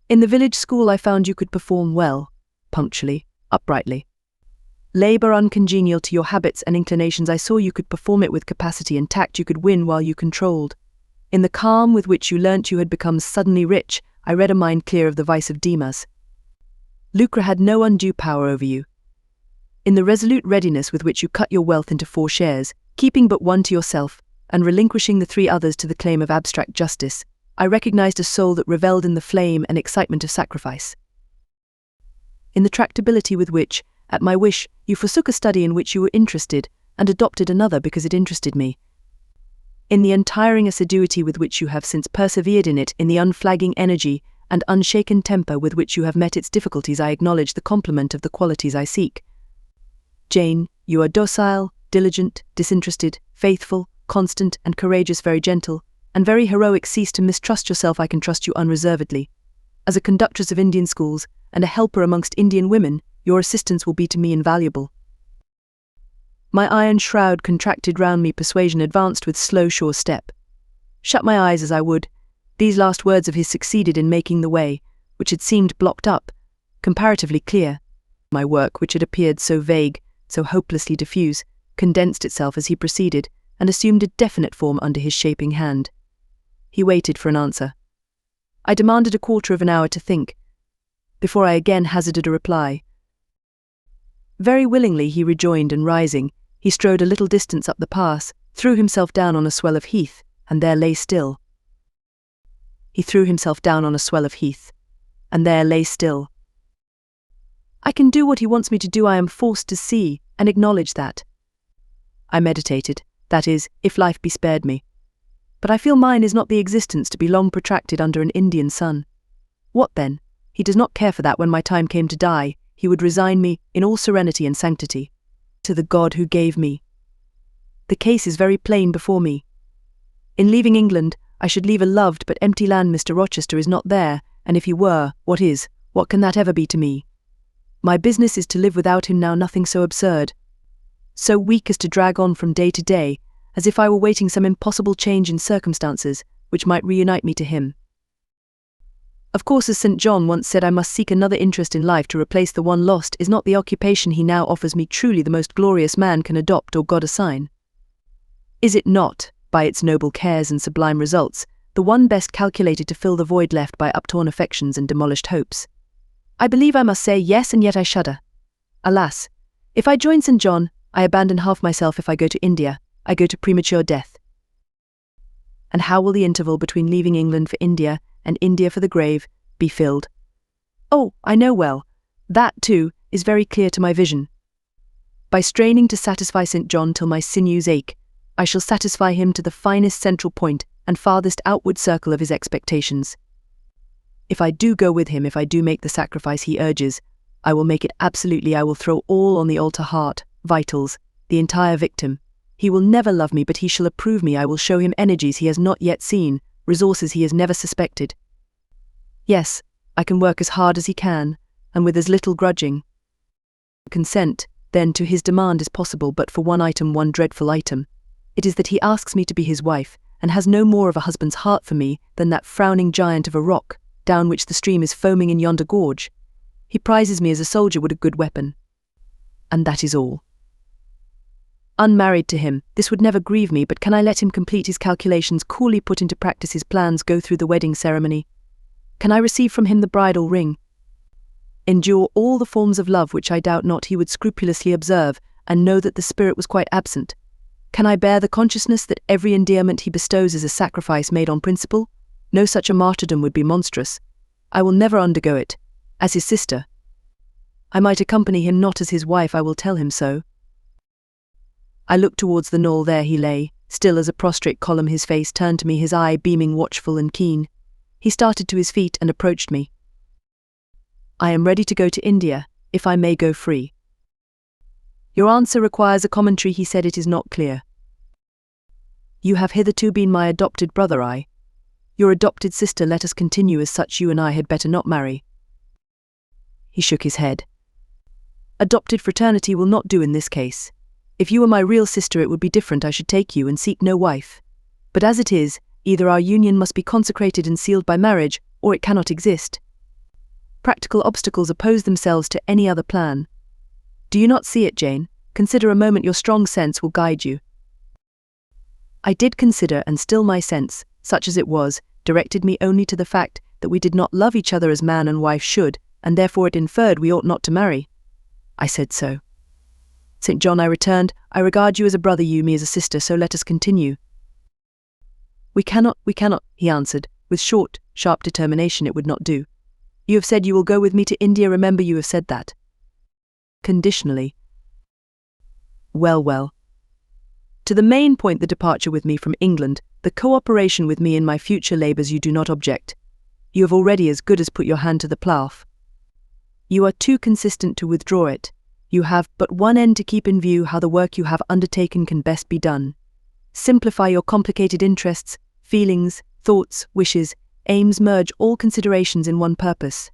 In the village school I found you could perform well, punctually, uprightly. Labour uncongenial to your habits and inclinations, I saw you could perform it with capacity and tact. You could win while you controlled. In the calm with which you learnt you had become suddenly rich, I read a mind clear of the vice of Demas. Lucre had no undue power over you. In the resolute readiness with which you cut your wealth into 4 shares, keeping but one to yourself, and relinquishing the 3 others to the claim of abstract justice, I recognized a soul that revelled in the flame and excitement of sacrifice. In the tractability with which, at my wish, you forsook a study in which you were interested, and adopted another because it interested me. In the untiring assiduity with which you have since persevered in it, in the unflagging energy and unshaken temper with which you have met its difficulties, I acknowledge the complement of the qualities I seek. Jane, you are docile, diligent, disinterested, faithful, constant and courageous, very gentle, and very heroic. Cease to mistrust yourself. I can trust you unreservedly. As a conductress of Indian schools and a helper amongst Indian women, your assistance will be to me invaluable. My iron shroud contracted round me. Persuasion advanced with slow, sure step. Shut my eyes as I would, these last words of his succeeded in making the way, which had seemed blocked up, comparatively clear. My work, which had appeared so vague, so hopelessly diffuse, condensed itself as he proceeded, and assumed a definite form under his shaping hand. He waited for an answer. I demanded a quarter of an hour to think, before I again hazarded a reply. Very willingly he rejoined, and rising, he strode a little distance up the pass, threw himself down on a swell of heath, and there lay still. He threw himself down on a swell of heath, and there lay still. I can do what he wants me to do. I am forced to see and acknowledge that. I meditated, that is, if life be spared me. But I feel mine is not the existence to be long protracted under an Indian sun. What then? He does not care for that. When my time came to die, he would resign me, in all serenity and sanctity, to the God who gave me. The case is very plain before me. In leaving England, I should leave a loved but empty land. Mr. Rochester is not there, and if he were, what is, what can that ever be to me? My business is to live without him now. Nothing so absurd, so weak as to drag on from day to day, as if I were waiting some impossible change in circumstances which might reunite me to him. Of course, as St. John once said, I must seek another interest in life to replace the one lost. Is not the occupation he now offers me truly the most glorious man can adopt or God assign? Is it not, by its noble cares and sublime results, the one best calculated to fill the void left by uptorn affections and demolished hopes? I believe I must say yes, and yet I shudder. Alas, if I join St. John, I abandon half myself. If I go to India, I go to premature death. And how will the interval between leaving England for India and India for the grave be filled? Oh, I know well. That, too, is very clear to my vision. By straining to satisfy St. John till my sinews ache, I shall satisfy him to the finest central point and farthest outward circle of his expectations. If I do go with him, if I do make the sacrifice he urges, I will make it absolutely. I will throw all on the altar: heart, vitals, the entire victim. He will never love me, but he shall approve me. I will show him energies he has not yet seen, resources he has never suspected. Yes, I can work as hard as he can, and with as little grudging consent, then, to his demand is possible, but for one item, one dreadful item. It is that he asks me to be his wife, and has no more of a husband's heart for me than that frowning giant of a rock, down which the stream is foaming in yonder gorge. He prizes me as a soldier would a good weapon. And that is all. Unmarried to him, this would never grieve me, but can I let him complete his calculations, coolly put into practice his plans, go through the wedding ceremony? Can I receive from him the bridal ring? Endure all the forms of love which I doubt not he would scrupulously observe, and know that the spirit was quite absent? Can I bear the consciousness that every endearment he bestows is a sacrifice made on principle? No, such a martyrdom would be monstrous. I will never undergo it. As his sister, I might accompany him, not as his wife. I will tell him so. I looked towards the knoll. There he lay, still as a prostrate column, his face turned to me, his eye beaming watchful and keen. He started to his feet and approached me. I am ready to go to India, if I may go free. Your answer requires a commentary, he said. It is not clear. You have hitherto been my adopted brother, your adopted sister. Let us continue as such. You and I had better not marry. He shook his head. Adopted fraternity will not do in this case. If you were my real sister it would be different. I should take you and seek no wife. But as it is, either our union must be consecrated and sealed by marriage, or it cannot exist. Practical obstacles oppose themselves to any other plan. Do you not see it, Jane? Consider a moment. Your strong sense will guide you. I did consider, and still my sense, such as it was, directed me only to the fact that we did not love each other as man and wife should, and therefore it inferred we ought not to marry. I said so. St. John, I returned, I regard you as a brother, you me as a sister, so let us continue. We cannot, he answered, with short, sharp determination. It would not do. You have said you will go with me to India. Remember, you have said that. Conditionally. Well. To the main point, the departure with me from England, the cooperation with me in my future labours, you do not object. You have already as good as put your hand to the plough. You are too consistent to withdraw it. You have but one end to keep in view: how the work you have undertaken can best be done. Simplify your complicated interests, feelings, thoughts, wishes, aims merge all considerations in one purpose,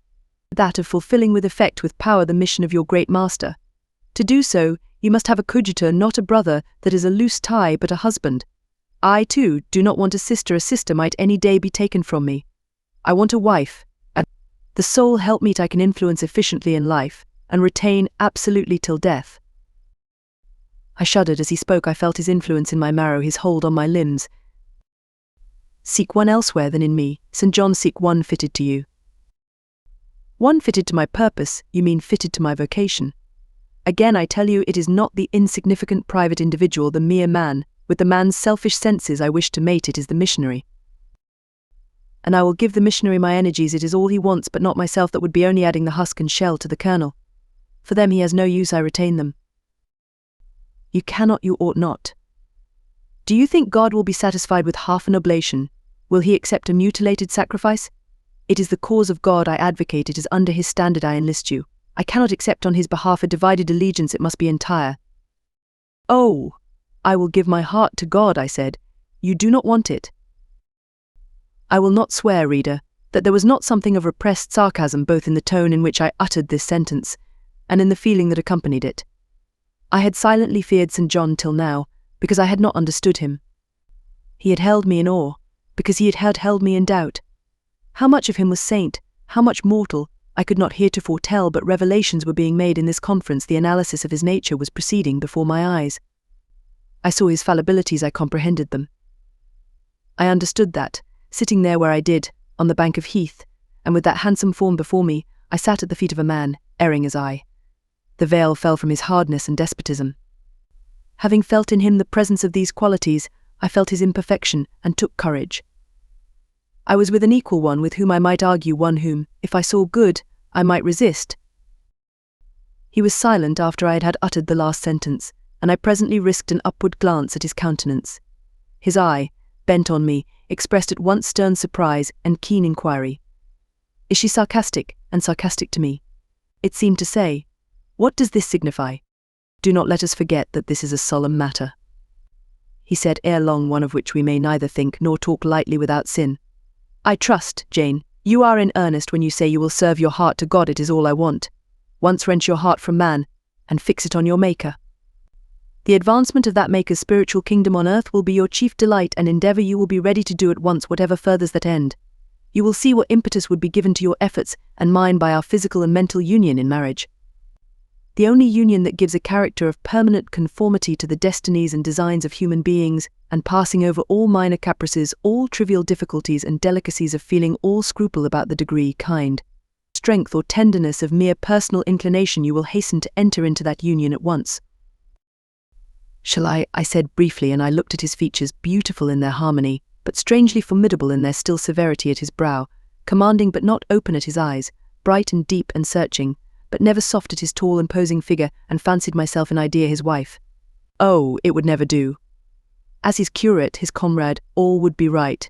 that of fulfilling with effect with power the mission of your great master. To do so, you must have a coadjutor, not a brother that is a loose tie, but a husband. I, too, do not want a sister might any day be taken from me. I want a wife, and the sole helpmeet I can influence efficiently in life, and retain absolutely till death. I shuddered as he spoke. I felt his influence in my marrow, his hold on my limbs. Seek one elsewhere than in me, St. John. Seek one fitted to you. One fitted to my purpose, you mean fitted to my vocation. Again I tell you, it is not the insignificant private individual, the mere man, with the man's selfish senses I wish to mate, it is the missionary. And I will give the missionary my energies, it is all he wants, but not myself, that would be only adding the husk and shell to the kernel. For them he has no use, I retain them. You cannot, you ought not. Do you think God will be satisfied with half an oblation? Will he accept a mutilated sacrifice? It is the cause of God I advocate, it is under his standard I enlist you. I cannot accept on his behalf a divided allegiance, it must be entire. Oh, I will give my heart to God, I said. You do not want it. I will not swear, reader, that there was not something of repressed sarcasm both in the tone in which I uttered this sentence, and in the feeling that accompanied it. I had silently feared St. John till now, because I had not understood him. He had held me in awe, because he had held me in doubt. How much of him was saint, how much mortal, I could not heretofore tell, but revelations were being made in this conference. The analysis of his nature was proceeding before my eyes. I saw his fallibilities, I comprehended them. I understood that, sitting there where I did, on the bank of heath, and with that handsome form before me, I sat at the feet of a man, erring as I. The veil fell from his hardness and despotism. Having felt in him the presence of these qualities, I felt his imperfection, and took courage. I was with an equal one with whom I might argue, one whom, if I saw good, I might resist. He was silent after I had uttered the last sentence, and I presently risked an upward glance at his countenance. His eye, bent on me, expressed at once stern surprise and keen inquiry. Is she sarcastic, and sarcastic to me? It seemed to say, what does this signify? Do not let us forget that this is a solemn matter. He said, ere long, one of which we may neither think nor talk lightly without sin. I trust, Jane, you are in earnest when you say you will serve your heart to God. It is all I want. Once wrench your heart from man, and fix it on your Maker. The advancement of that Maker's spiritual kingdom on earth will be your chief delight and endeavor. You will be ready to do at once whatever furthers that end. You will see what impetus would be given to your efforts and mine by our physical and mental union in marriage. The only union that gives a character of permanent conformity to the destinies and designs of human beings, and passing over all minor caprices, all trivial difficulties and delicacies of feeling, all scruple about the degree, kind, strength or tenderness of mere personal inclination. You will hasten to enter into that union at once. Shall I said briefly, and I looked at his features, beautiful in their harmony, but strangely formidable in their still severity, at his brow, commanding but not open at his eyes, bright and deep and searching, but never soft at his tall imposing figure, and fancied myself in idea his wife. Oh, it would never do. As his curate, his comrade, all would be right.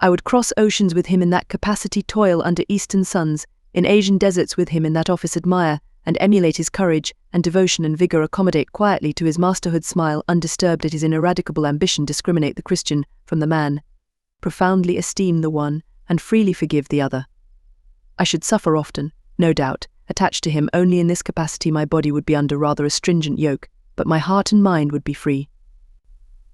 I would cross oceans with him in that capacity, toil under eastern suns, in Asian deserts with him in that office, admire and emulate his courage and devotion and vigor, accommodate quietly to his masterhood, smile undisturbed at his ineradicable ambition, discriminate the Christian from the man, profoundly esteem the one, and freely forgive the other. I should suffer often, no doubt, attached to him. Only in this capacity my body would be under rather a stringent yoke, but my heart and mind would be free.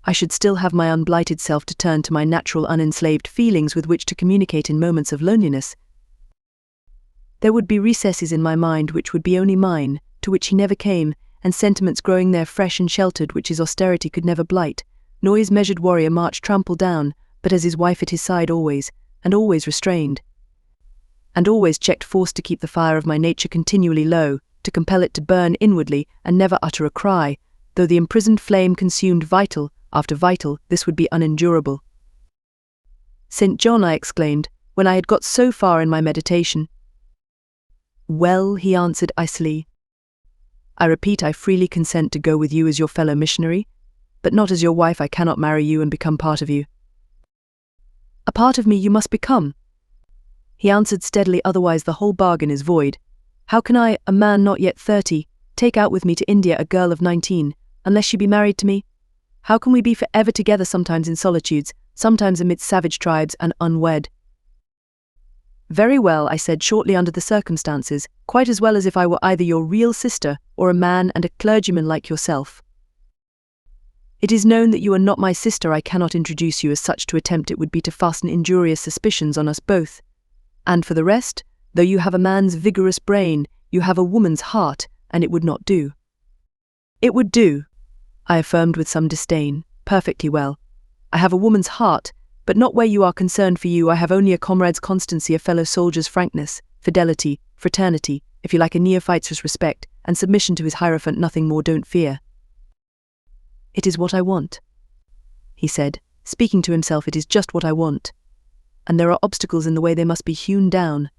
I should still have my unblighted self to turn to, my natural unenslaved feelings with which to communicate in moments of loneliness. There would be recesses in my mind which would be only mine, to which he never came, and sentiments growing there fresh and sheltered which his austerity could never blight, nor his measured warrior march trample down, but as his wife at his side always, and always restrained, and always checked, forced to keep the fire of my nature continually low, to compel it to burn inwardly and never utter a cry, though the imprisoned flame consumed vital after vital. This would be unendurable. St. John, I exclaimed, when I had got so far in my meditation. Well, he answered icily, I repeat, I freely consent to go with you as your fellow missionary, but not as your wife. I cannot marry you and become part of you. A part of me you must become, he answered steadily, otherwise the whole bargain is void. How can I, a man not yet 30, take out with me to India a girl of 19, unless she be married to me? How can we be forever together, sometimes in solitudes, sometimes amidst savage tribes and unwed. Very well, I said shortly under the circumstances, quite as well as if I were either your real sister or a man and a clergyman like yourself. It is known that you are not my sister. I cannot introduce you as such. To attempt it would be to fasten injurious suspicions on us both. And for the rest, though you have a man's vigorous brain, you have a woman's heart, and it would not do. It would do, I affirmed with some disdain. Perfectly well. I have a woman's heart, but not where you are concerned. For you, I have only a comrade's constancy, a fellow soldier's frankness, fidelity, fraternity, if you like, a neophyte's respect, and submission to his hierophant. Nothing more. Don't fear. It is what I want, he said, speaking to himself. It is just what I want. And there are obstacles in the way. They must be hewn down.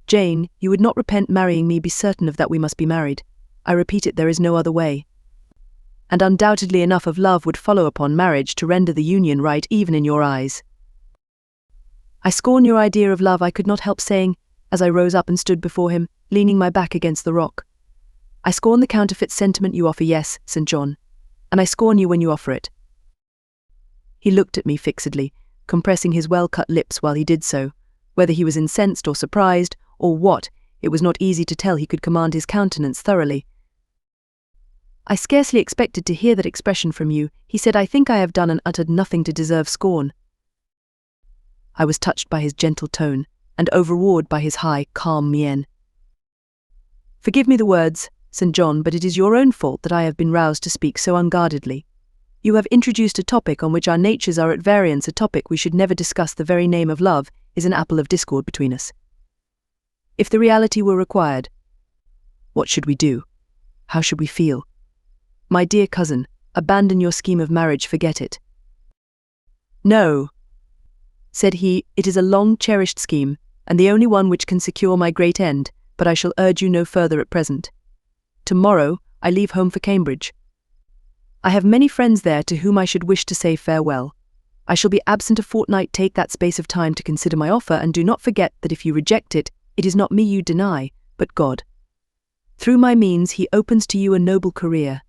Jane, you would not repent marrying me. Be certain of that. We must be married. I repeat it, there is no other way. And undoubtedly enough of love would follow upon marriage to render the union right even in your eyes. I scorn your idea of love, I could not help saying, as I rose up and stood before him, leaning my back against the rock. I scorn the counterfeit sentiment you offer. Yes, St. John. And I scorn you when you offer it. He looked at me fixedly, compressing his well-cut lips while he did so. Whether he was incensed or surprised, or what, it was not easy to tell. He could command his countenance thoroughly. I scarcely expected to hear that expression from you, he said. I think I have done and uttered nothing to deserve scorn. I was touched by his gentle tone, and overawed by his high, calm mien. Forgive me the words, St. John, but it is your own fault that I have been roused to speak so unguardedly. You have introduced a topic on which our natures are at variance, a topic we should never discuss. The very name of love is an apple of discord between us. If the reality were required, what should we do? How should we feel? My dear cousin, abandon your scheme of marriage, forget it. No, said he, it is a long-cherished scheme, and the only one which can secure my great end, but I shall urge you no further at present. Tomorrow, I leave home for Cambridge. I have many friends there to whom I should wish to say farewell. I shall be absent a fortnight. Take that space of time to consider my offer, and do not forget that if you reject it, it is not me you deny, but God. Through my means he opens to you a noble career.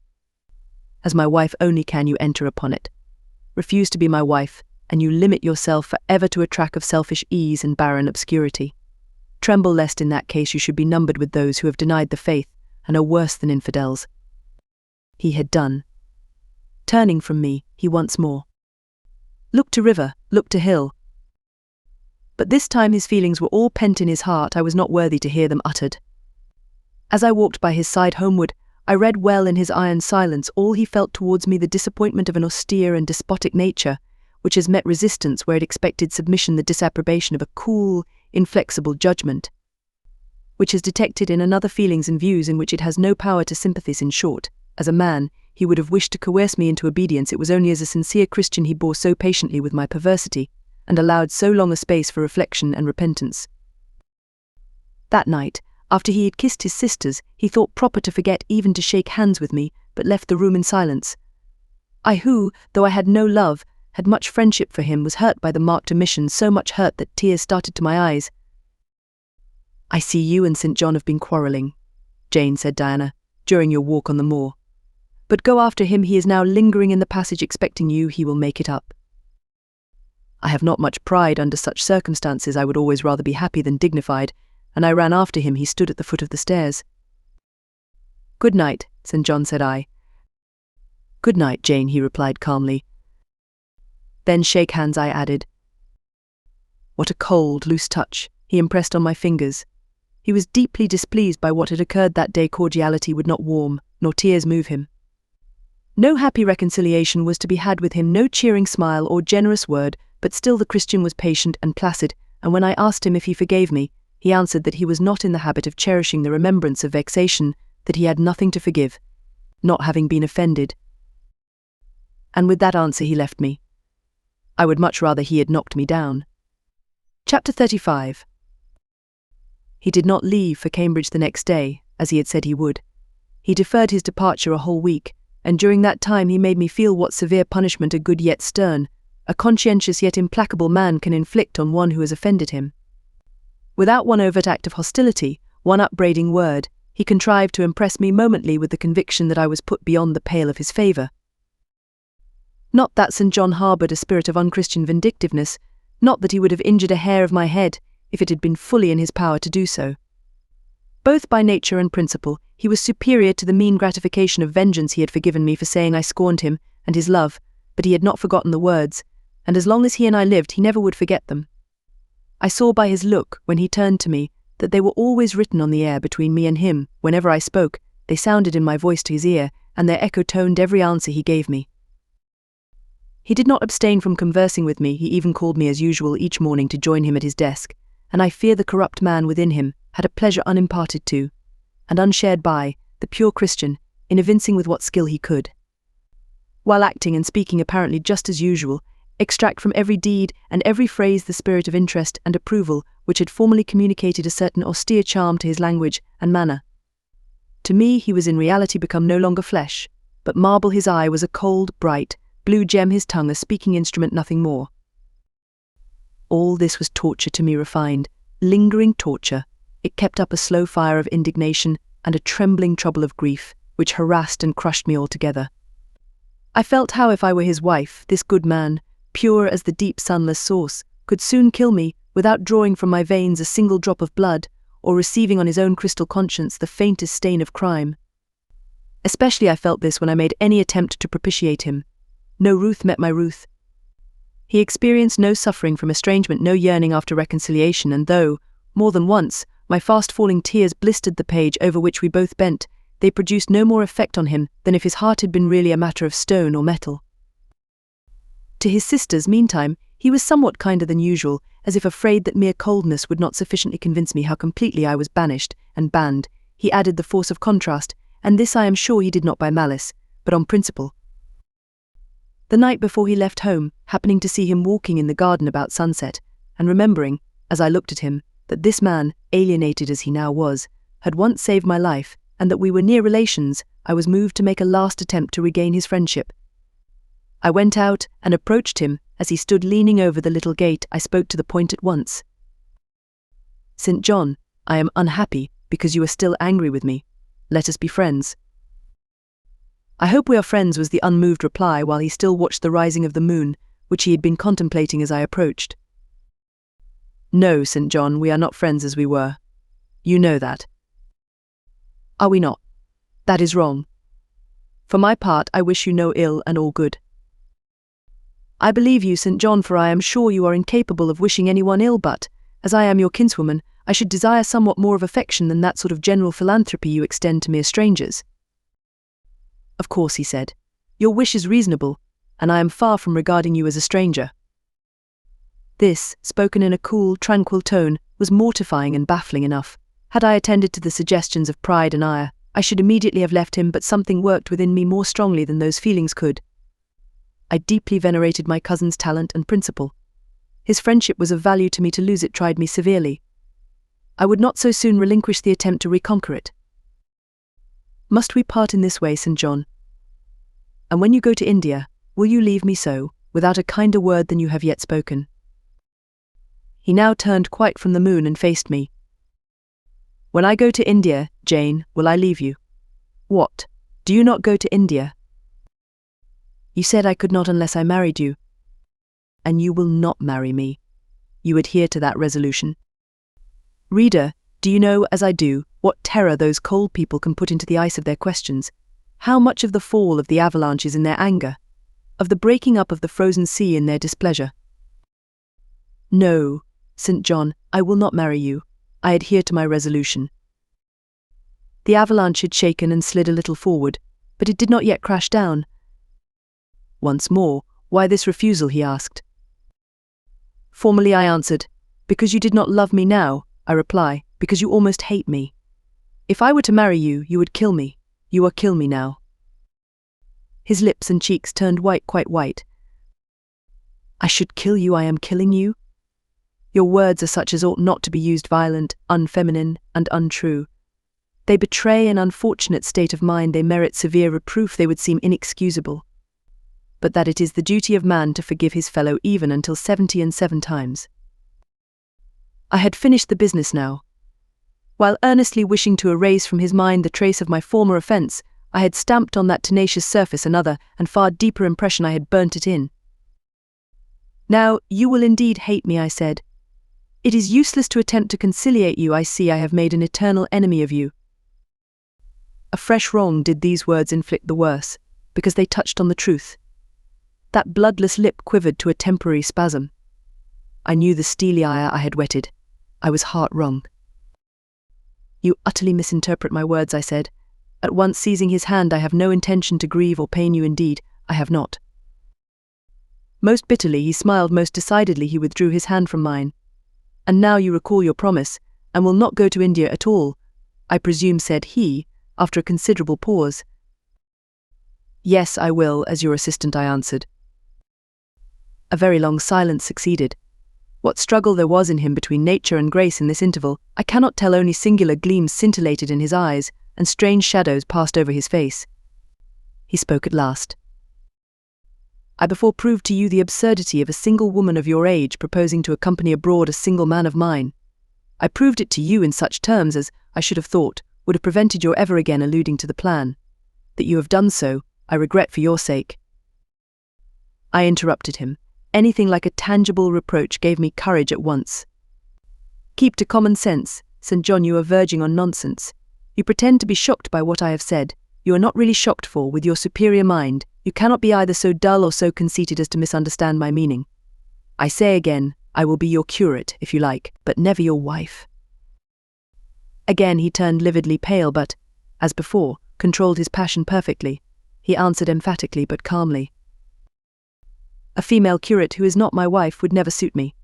As my wife only can you enter upon it. Refuse to be my wife, and you limit yourself for ever to a track of selfish ease and barren obscurity. Tremble lest in that case you should be numbered with those who have denied the faith and are worse than infidels. He had done. Turning from me, he once more looked to river, looked to hill. But this time his feelings were all pent in his heart. I was not worthy to hear them uttered. As I walked by his side homeward, I read well in his iron silence all he felt towards me, the disappointment of an austere and despotic nature, which has met resistance where it expected submission, the disapprobation of a cool, inflexible judgment, which has detected in another feelings and views in which it has no power to sympathize. In short, as a man, he would have wished to coerce me into obedience. It was only as a sincere Christian he bore so patiently with my perversity, and allowed so long a space for reflection and repentance. That night, after he had kissed his sisters, he thought proper to forget even to shake hands with me, but left the room in silence. I who, though I had no love, had much friendship for him, was hurt by the marked omission, so much hurt that tears started to my eyes. I see you and St. John have been quarrelling, Jane, said Diana, during your walk on the moor. But go after him, he is now lingering in the passage expecting you. He will make it up. I have not much pride under such circumstances. I would always rather be happy than dignified, and I ran after him. He stood at the foot of the stairs. Good night, St. John, said I. Good night, Jane, he replied calmly. Then shake hands, I added. What a cold, loose touch he impressed on my fingers. He was deeply displeased by what had occurred that day. Cordiality would not warm, nor tears move him. No happy reconciliation was to be had with him, no cheering smile or generous word, but still the Christian was patient and placid, and when I asked him if he forgave me, he answered that he was not in the habit of cherishing the remembrance of vexation, that he had nothing to forgive, not having been offended. And with that answer he left me. I would much rather he had knocked me down. Chapter 35. He did not leave for Cambridge the next day, as he had said he would. He deferred his departure a whole week, and during that time he made me feel what severe punishment a good yet stern, a conscientious yet implacable man can inflict on one who has offended him. Without one overt act of hostility, one upbraiding word, he contrived to impress me momently with the conviction that I was put beyond the pale of his favour. Not that St. John harboured a spirit of unchristian vindictiveness, not that he would have injured a hair of my head if it had been fully in his power to do so. Both by nature and principle, he was superior to the mean gratification of vengeance he had forgiven me for saying I scorned him and his love, but he had not forgotten the words, and as long as he and I lived he never would forget them. I saw by his look, when he turned to me, that they were always written on the air between me and him. Whenever I spoke, they sounded in my voice to his ear, and their echo toned every answer he gave me. He did not abstain from conversing with me. He even called me as usual each morning to join him at his desk, and I fear the corrupt man within him had a pleasure unimparted to, and unshared by, the pure Christian, in evincing with what skill he could, while acting and speaking apparently just as usual, extract from every deed and every phrase the spirit of interest and approval which had formerly communicated a certain austere charm to his language and manner. To me he was in reality become no longer flesh, but marble. His eye was a cold, bright, blue gem, his tongue a speaking instrument, nothing more. All this was torture to me, refined, lingering torture. It kept up a slow fire of indignation and a trembling trouble of grief, which harassed and crushed me altogether. I felt how if I were his wife, this good man, pure as the deep sunless source, could soon kill me without drawing from my veins a single drop of blood, or receiving on his own crystal conscience the faintest stain of crime. Especially I felt this when I made any attempt to propitiate him. No ruth met my ruth. He experienced no suffering from estrangement, no yearning after reconciliation, and though, more than once, my fast-falling tears blistered the page over which we both bent, they produced no more effect on him than if his heart had been really a matter of stone or metal. To his sisters, meantime, he was somewhat kinder than usual, as if afraid that mere coldness would not sufficiently convince me how completely I was banished and banned. He added the force of contrast, and this I am sure he did not by malice, but on principle. The night before he left home, happening to see him walking in the garden about sunset, and remembering, as I looked at him, that this man, alienated as he now was, had once saved my life, and that we were near relations, I was moved to make a last attempt to regain his friendship. I went out and approached him. As he stood leaning over the little gate, I spoke to the point at once. "St. John, I am unhappy because you are still angry with me. Let us be friends." "I hope we are friends," was the unmoved reply, while he still watched the rising of the moon, which he had been contemplating as I approached. "No, St. John, we are not friends as we were. You know that." "Are we not? That is wrong. For my part, I wish you no ill and all good." "I believe you, St. John, for I am sure you are incapable of wishing anyone ill, but, as I am your kinswoman, I should desire somewhat more of affection than that sort of general philanthropy you extend to mere strangers." "Of course," he said, "your wish is reasonable, and I am far from regarding you as a stranger." This, spoken in a cool, tranquil tone, was mortifying and baffling enough. Had I attended to the suggestions of pride and ire, I should immediately have left him, but something worked within me more strongly than those feelings could. I deeply venerated my cousin's talent and principle. His friendship was of value to me. To lose it tried me severely. I would not so soon relinquish the attempt to reconquer it. "Must we part in this way, St. John? And when you go to India, will you leave me so, without a kinder word than you have yet spoken?" He now turned quite from the moon and faced me. "When I go to India, Jane, will I leave you?" "What? Do you not go to India?" "You said I could not unless I married you." "And you will not marry me. You adhere to that resolution?" Reader, do you know, as I do, what terror those cold people can put into the ice of their questions? How much of the fall of the avalanche is in their anger, of the breaking up of the frozen sea in their displeasure? "No, St. John, I will not marry you. I adhere to my resolution." The avalanche had shaken and slid a little forward, but it did not yet crash down. Once more, "Why this refusal?" he asked. Formally I answered, "Because you did not love me now," I reply, "because you almost hate me. If I were to marry you, you would kill me. You are kill me now." His lips and cheeks turned white, quite white. "I should kill you, I am killing you? Your words are such as ought not to be used, violent, unfeminine, and untrue. They betray an unfortunate state of mind, they merit severe reproof, they would seem inexcusable. But that it is the duty of man to forgive his fellow even until 77 times. I had finished the business now. While earnestly wishing to erase from his mind the trace of my former offence, I had stamped on that tenacious surface another and far deeper impression. I had burnt it in. "Now, you will indeed hate me," I said. "It is useless to attempt to conciliate you. I see I have made an eternal enemy of you." A fresh wrong did these words inflict the worse, because they touched on the truth. That bloodless lip quivered to a temporary spasm. I knew the steely ire I had whetted. I was heart-wrung. "You utterly misinterpret my words," I said, at once seizing his hand. "I have no intention to grieve or pain you. Indeed, I have not." Most bitterly he smiled. Most decidedly he withdrew his hand from mine. "And now you recall your promise, and will not go to India at all, I presume," said he, after a considerable pause. "Yes, I will, as your assistant," I answered. A very long silence succeeded. What struggle there was in him between nature and grace in this interval, I cannot tell. Only singular gleams scintillated in his eyes, and strange shadows passed over his face. He spoke at last. "I before proved to you the absurdity of a single woman of your age proposing to accompany abroad a single man of mine. I proved it to you in such terms as, I should have thought, would have prevented your ever again alluding to the plan. That you have done so, I regret for your sake." I interrupted him. Anything like a tangible reproach gave me courage at once. "Keep to common sense, St. John. You are verging on nonsense. You pretend to be shocked by what I have said. You are not really shocked, for, with your superior mind, you cannot be either so dull or so conceited as to misunderstand my meaning. I say again, I will be your curate, if you like, but never your wife." Again he turned lividly pale, but, as before, controlled his passion perfectly. He answered emphatically but calmly. "A female curate who is not my wife would never suit me.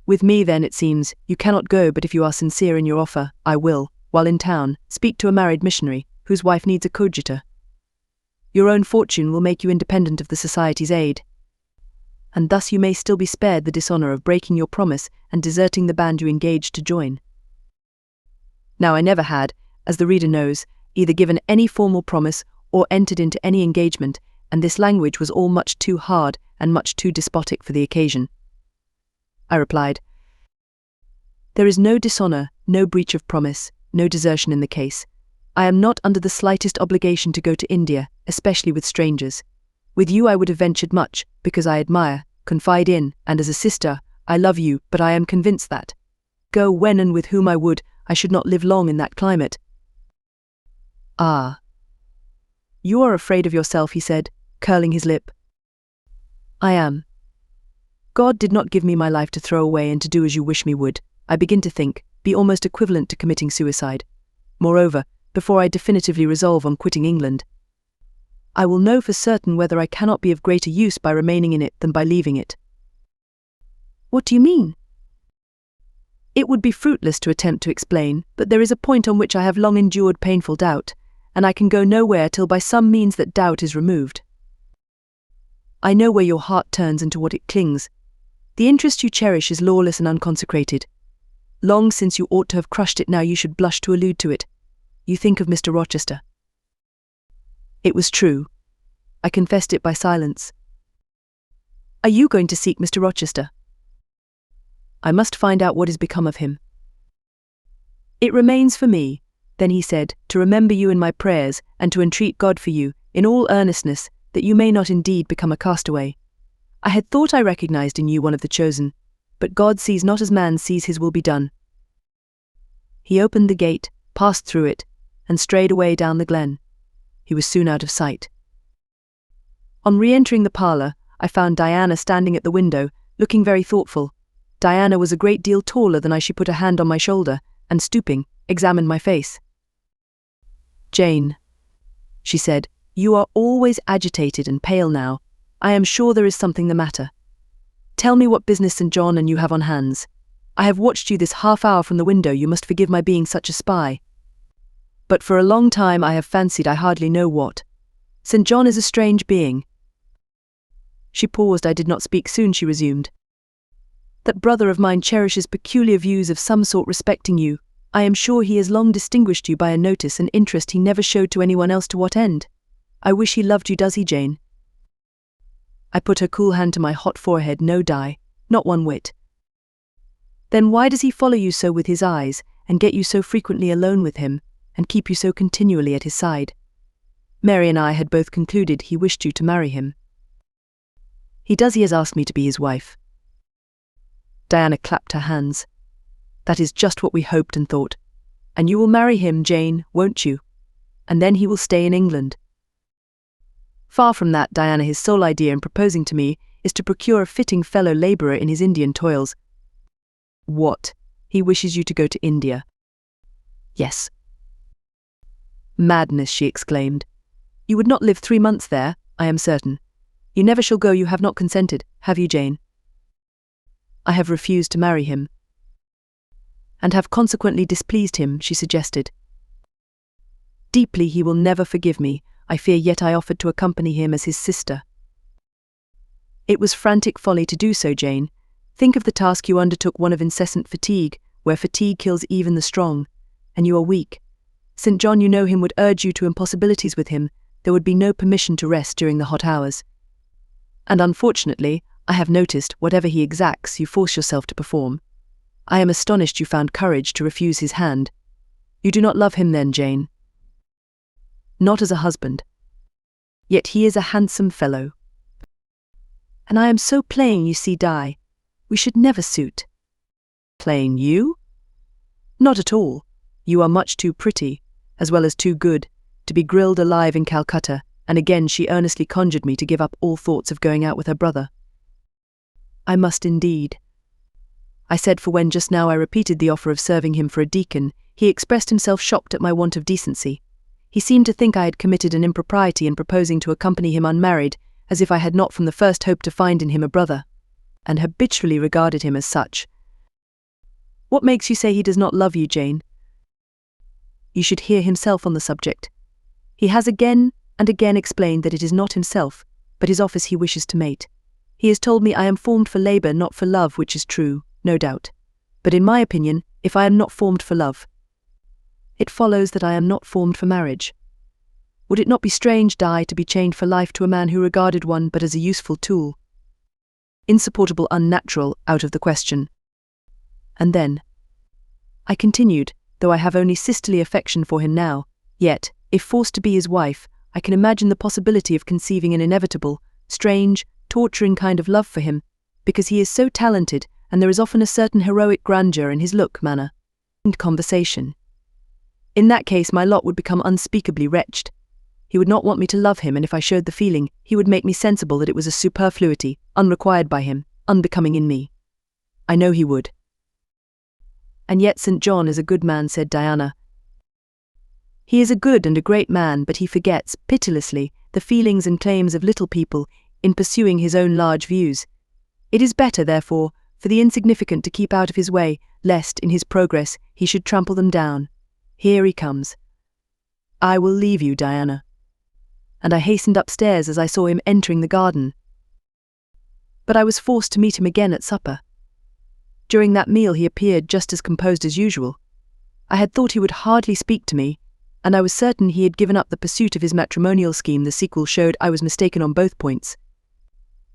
With me, then, it seems, you cannot go, but if you are sincere in your offer, I will, while in town, speak to a married missionary, whose wife needs a coadjutor. Your own fortune will make you independent of the Society's aid, and thus you may still be spared the dishonor of breaking your promise and deserting the band you engaged to join." Now I never had, as the reader knows, either given any formal promise or entered into any engagement, and this language was all much too hard and much too despotic for the occasion. I replied, "There is no dishonor, no breach of promise, no desertion in the case. I am not under the slightest obligation to go to India, especially with strangers. With you I would have ventured much, because I admire, confide in, and as a sister, I love you, but I am convinced that, go when and with whom I would, I should not live long in that climate." "Ah. You are afraid of yourself," he said, curling his lip. "I am. God did not give me my life to throw away and to do as you wish me would, I begin to think, be almost equivalent to committing suicide. Moreover, before I definitively resolve on quitting England, I will know for certain whether I cannot be of greater use by remaining in it than by leaving it." "What do you mean?" It would be fruitless to attempt to explain, but there is a point on which I have long endured painful doubt, and I can go nowhere till by some means that doubt is removed. I know where your heart turns and to what it clings. The interest you cherish is lawless and unconsecrated. Long since you ought to have crushed it, now you should blush to allude to it. You think of Mr. Rochester. It was true. I confessed it by silence. "Are you going to seek Mr. Rochester?" "I must find out what is become of him." "It remains for me," then he said, "to remember you in my prayers, and to entreat God for you, in all earnestness, that you may not indeed become a castaway. I had thought I recognized in you one of the chosen, but God sees not as man sees. His will be done." He opened the gate, passed through it, and strayed away down the glen. He was soon out of sight. On re-entering the parlour, I found Diana standing at the window, looking very thoughtful. Diana was a great deal taller than I. She put a hand on my shoulder, and stooping, examined my face. "Jane," she said, "you are always agitated and pale now. I am sure there is something the matter. Tell me what business St. John and you have on hands. I have watched you this half hour from the window. You must forgive my being such a spy. But for a long time I have fancied I hardly know what. St. John is a strange being." She paused. I did not speak. Soon she resumed. "That brother of mine cherishes peculiar views of some sort respecting you. I am sure he has long distinguished you by a notice and interest he never showed to anyone else. To what end? I wish he loved you. Does he, Jane?" I put her cool hand to my hot forehead. "No, Di, not one whit." "Then why does he follow you so with his eyes, and get you so frequently alone with him, and keep you so continually at his side?" Mary and I had both concluded he wished you to marry him. He does. He has asked me to be his wife. Diana clapped her hands. That is just what we hoped and thought. And you will marry him, Jane, won't you? And then he will stay in England. Far from that, Diana. His sole idea in proposing to me is to procure a fitting fellow labourer in his Indian toils. What? He wishes you to go to India? Yes. Madness, she exclaimed. You would not live 3 months there, I am certain. You never shall go. You have not consented, have you, Jane? I have refused to marry him. And have consequently displeased him, she suggested. Deeply he will never forgive me, I fear, yet I offered to accompany him as his sister. It was frantic folly to do so, Jane. Think of the task you undertook, one of incessant fatigue, where fatigue kills even the strong, and you are weak. St. John, you know him, would urge you to impossibilities with him. There would be no permission to rest during the hot hours. And unfortunately, I have noticed, whatever he exacts, you force yourself to perform. I am astonished you found courage to refuse his hand. You do not love him then, Jane? Not as a husband. Yet he is a handsome fellow. And I am so plain, you see, Di. We should never suit. Plain, you? Not at all. You are much too pretty, as well as too good, to be grilled alive in Calcutta, and again she earnestly conjured me to give up all thoughts of going out with her brother. I must indeed, I said, for when just now I repeated the offer of serving him for a deacon, he expressed himself shocked at my want of decency. He seemed to think I had committed an impropriety in proposing to accompany him unmarried, as if I had not from the first hoped to find in him a brother, and habitually regarded him as such. What makes you say he does not love you, Jane? You should hear himself on the subject. He has again and again explained that it is not himself, but his office he wishes to mate. He has told me I am formed for labour, not for love, which is true, no doubt. But in my opinion, if I am not formed for love, it follows that I am not formed for marriage. Would it not be strange, Di, to be chained for life to a man who regarded one but as a useful tool? Insupportable, unnatural, out of the question. And then, I continued, though I have only sisterly affection for him now, yet, if forced to be his wife, I can imagine the possibility of conceiving an inevitable, strange, torturing kind of love for him, because he is so talented, and there is often a certain heroic grandeur in his look, manner, and conversation. In that case my lot would become unspeakably wretched. He would not want me to love him, and if I showed the feeling, he would make me sensible that it was a superfluity, unrequired by him, unbecoming in me. I know he would. And yet St. John is a good man, said Diana. He is a good and a great man, but he forgets, pitilessly, the feelings and claims of little people in pursuing his own large views. It is better, therefore, for the insignificant to keep out of his way, lest, in his progress, he should trample them down. Here he comes. I will leave you, Diana. And I hastened upstairs as I saw him entering the garden. But I was forced to meet him again at supper. During that meal he appeared just as composed as usual. I had thought he would hardly speak to me, and I was certain he had given up the pursuit of his matrimonial scheme. The sequel showed I was mistaken on both points.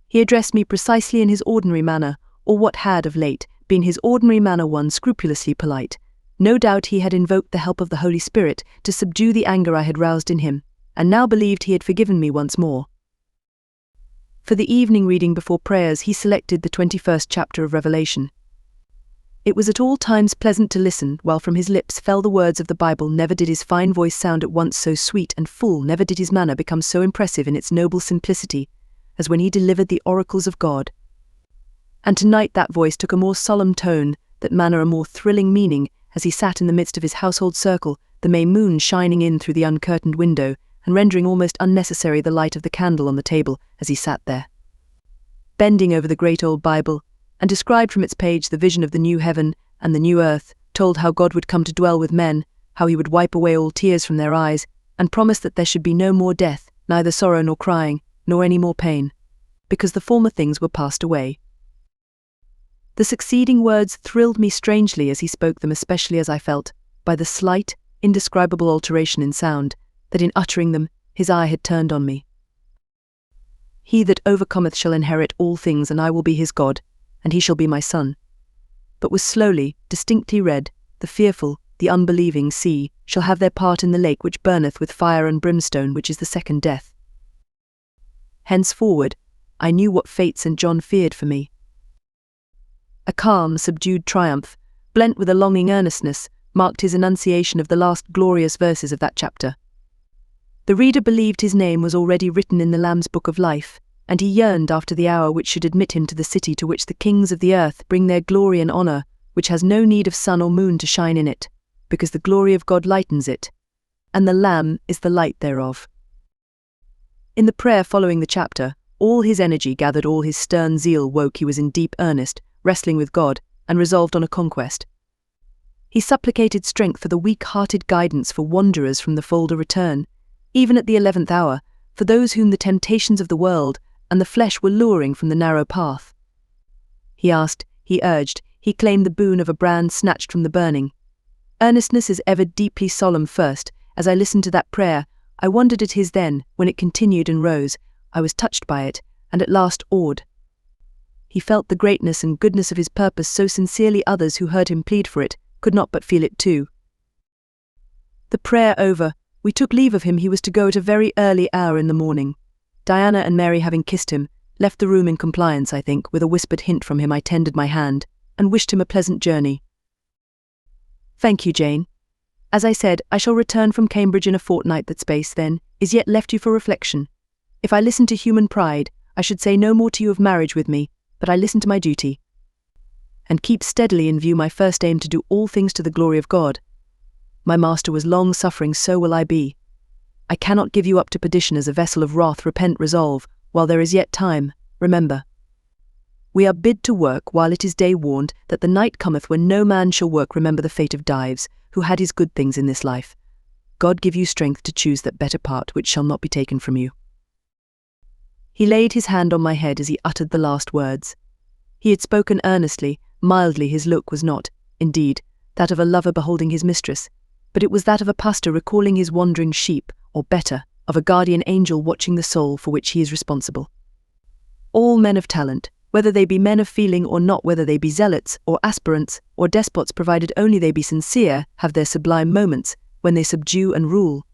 He addressed me precisely in his ordinary manner, or what had, of late, been his ordinary manner, one scrupulously polite. No doubt he had invoked the help of the Holy Spirit to subdue the anger I had roused in him, and now believed he had forgiven me once more. For the evening reading before prayers he selected the 21st chapter of Revelation. It was at all times pleasant to listen, while from his lips fell the words of the Bible. Never did his fine voice sound at once so sweet and full, never did his manner become so impressive in its noble simplicity, as when he delivered the oracles of God. And tonight that voice took a more solemn tone, that manner a more thrilling meaning, as he sat in the midst of his household circle, the May moon shining in through the uncurtained window, and rendering almost unnecessary the light of the candle on the table as he sat there, bending over the great old Bible, and described from its page the vision of the new heaven and the new earth, told how God would come to dwell with men, how he would wipe away all tears from their eyes, and promised that there should be no more death, neither sorrow nor crying, nor any more pain, because the former things were passed away. The succeeding words thrilled me strangely as he spoke them, especially as I felt, by the slight, indescribable alteration in sound, that in uttering them his eye had turned on me. He that overcometh shall inherit all things, and I will be his God, and he shall be my son. But was slowly, distinctly read, the fearful, the unbelieving, see, shall have their part in the lake which burneth with fire and brimstone, which is the second death. Henceforward, I knew what fate St. John feared for me. A calm, subdued triumph, blent with a longing earnestness, marked his enunciation of the last glorious verses of that chapter. The reader believed his name was already written in the Lamb's book of life, and he yearned after the hour which should admit him to the city to which the kings of the earth bring their glory and honour, which has no need of sun or moon to shine in it, because the glory of God lightens it, and the Lamb is the light thereof. In the prayer following the chapter, all his energy gathered, all his stern zeal woke. He was in deep earnest, wrestling with God, and resolved on a conquest. He supplicated strength for the weak-hearted, guidance for wanderers from the fold a return, even at the 11th hour, for those whom the temptations of the world and the flesh were luring from the narrow path. He asked, he urged, he claimed the boon of a brand snatched from the burning. Earnestness is ever deeply solemn. First, as I listened to that prayer, I wondered at his then, when it continued and rose, I was touched by it, and at last awed. He felt the greatness and goodness of his purpose so sincerely others who heard him plead for it could not but feel it too. The prayer over, we took leave of him. He was to go at a very early hour in the morning. Diana and Mary, having kissed him, left the room in compliance. I think, with a whispered hint from him, I tendered my hand, and wished him a pleasant journey. Thank you, Jane. As I said, I shall return from Cambridge in a fortnight. That space, then, is yet left you for reflection. If I listened to human pride, I should say no more to you of marriage with me, but I listen to my duty, and keep steadily in view my first aim, to do all things to the glory of God. My master was long-suffering, so will I be. I cannot give you up to perdition as a vessel of wrath. Repent, resolve, while there is yet time, remember. We are bid to work while it is day, warned that the night cometh when no man shall work. Remember the fate of Dives, who had his good things in this life. God give you strength to choose that better part which shall not be taken from you. He laid his hand on my head as he uttered the last words. He had spoken earnestly, mildly. His look was not, indeed, that of a lover beholding his mistress, but it was that of a pastor recalling his wandering sheep, or better, of a guardian angel watching the soul for which he is responsible. All men of talent, whether they be men of feeling or not, whether they be zealots or aspirants or despots, provided only they be sincere, have their sublime moments when they subdue and rule.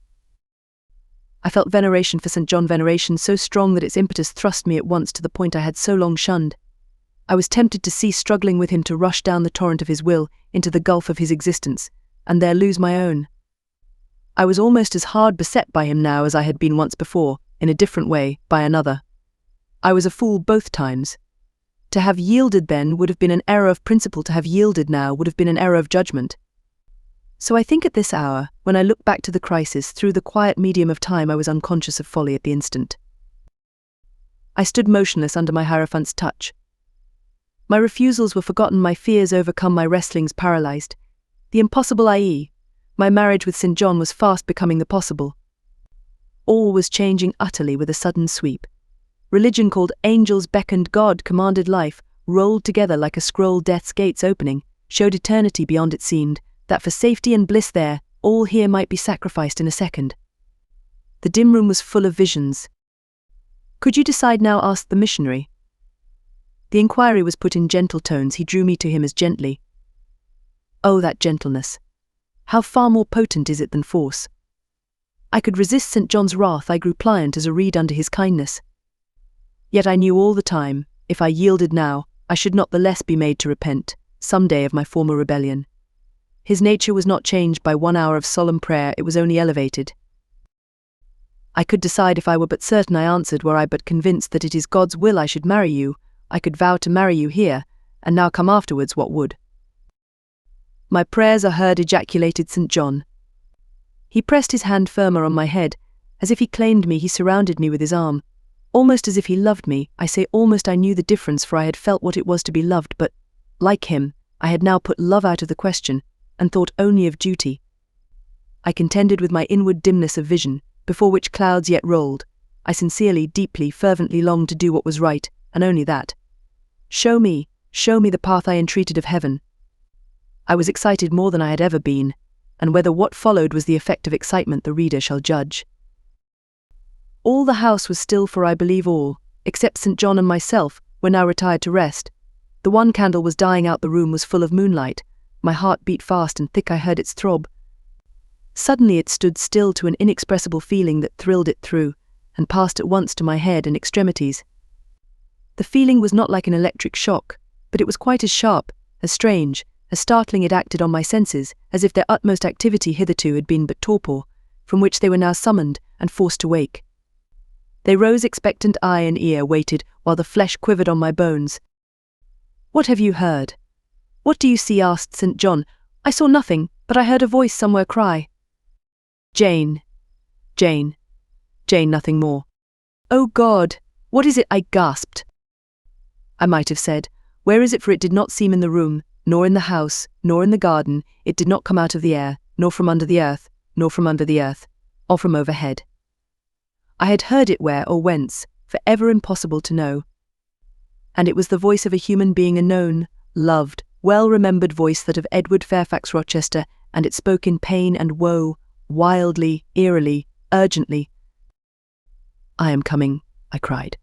I felt veneration for St. John, veneration so strong that its impetus thrust me at once to the point I had so long shunned. I was tempted to cease struggling with him, to rush down the torrent of his will into the gulf of his existence, and there lose my own. I was almost as hard beset by him now as I had been once before, in a different way, by another. I was a fool both times. To have yielded then would have been an error of principle. To have yielded now would have been an error of judgment. So I think at this hour, when I look back to the crisis through the quiet medium of time, I was unconscious of folly at the instant. I stood motionless under my Hierophant's touch. My refusals were forgotten, my fears overcome, my wrestlings paralyzed. The impossible, i.e., my marriage with St. John, was fast becoming the possible. All was changing utterly with a sudden sweep. Religion called angels, beckoned God, commanded life, rolled together like a scroll. Death's gates opening showed eternity beyond. It seemed that for safety and bliss there, all here might be sacrificed in a second. The dim room was full of visions. "Could you decide now?" asked the missionary. The inquiry was put in gentle tones. He drew me to him as gently. Oh, that gentleness! How far more potent is it than force! I could resist St. John's wrath. I grew pliant as a reed under his kindness. Yet I knew all the time, if I yielded now, I should not the less be made to repent, some day, of my former rebellion. His nature was not changed by 1 hour of solemn prayer, it was only elevated. I could decide if I were but certain, I answered. Were I but convinced that it is God's will I should marry you, I could vow to marry you here, and now come afterwards what would. My prayers are heard, ejaculated St. John. He pressed his hand firmer on my head, as if he claimed me. He surrounded me with his arm, almost as if he loved me. I say almost. I knew the difference, for I had felt what it was to be loved, but, like him, I had now put love out of the question, and thought only of duty. I contended with my inward dimness of vision, before which clouds yet rolled. I sincerely, deeply, fervently longed to do what was right, and only that. Show me the path, I entreated of heaven. I was excited more than I had ever been, and whether what followed was the effect of excitement the reader shall judge. All the house was still, for I believe all, except St. John and myself, were now retired to rest. The one candle was dying out, the room was full of moonlight. My heart beat fast and thick, I heard its throb. Suddenly it stood still to an inexpressible feeling that thrilled it through, and passed at once to my head and extremities. The feeling was not like an electric shock, but it was quite as sharp, as strange, as startling. It acted on my senses, as if their utmost activity hitherto had been but torpor, from which they were now summoned and forced to wake. They rose expectant, eye and ear waited, while the flesh quivered on my bones. "What have you heard? What do you see?" asked St. John. "I saw nothing, but I heard a voice somewhere cry, 'Jane, Jane, Jane,' nothing more." "Oh God, what is it?" I gasped. I might have said, "Where is it?" for it did not seem in the room, nor in the house, nor in the garden. It did not come out of the air, nor from under the earth, nor from under the earth, or from overhead. I had heard it where or whence, for ever impossible to know. And it was the voice of a human being, a known, loved, well-remembered voice, that of Edward Fairfax Rochester, and it spoke in pain and woe, wildly, eerily, urgently. "I am coming," I cried.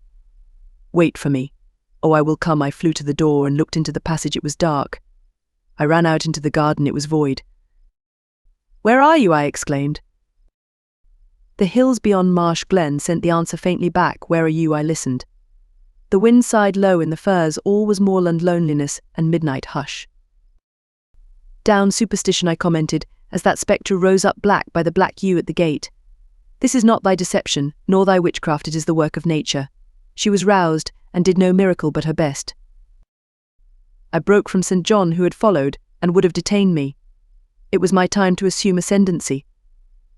"Wait for me." "Oh, I will come." I flew to the door and looked into the passage. It was dark. I ran out into the garden. It was void. "Where are you?" I exclaimed. The hills beyond Marsh Glen sent the answer faintly back. "Where are you?" I listened. The wind sighed low in the firs. All was moorland loneliness and midnight hush. "Down, superstition," I commented, as that spectre rose up black by the black yew at the gate. "This is not thy deception, nor thy witchcraft. It is the work of nature. She was roused, and did no miracle but her best." I broke from St. John, who had followed, and would have detained me. It was my time to assume ascendancy.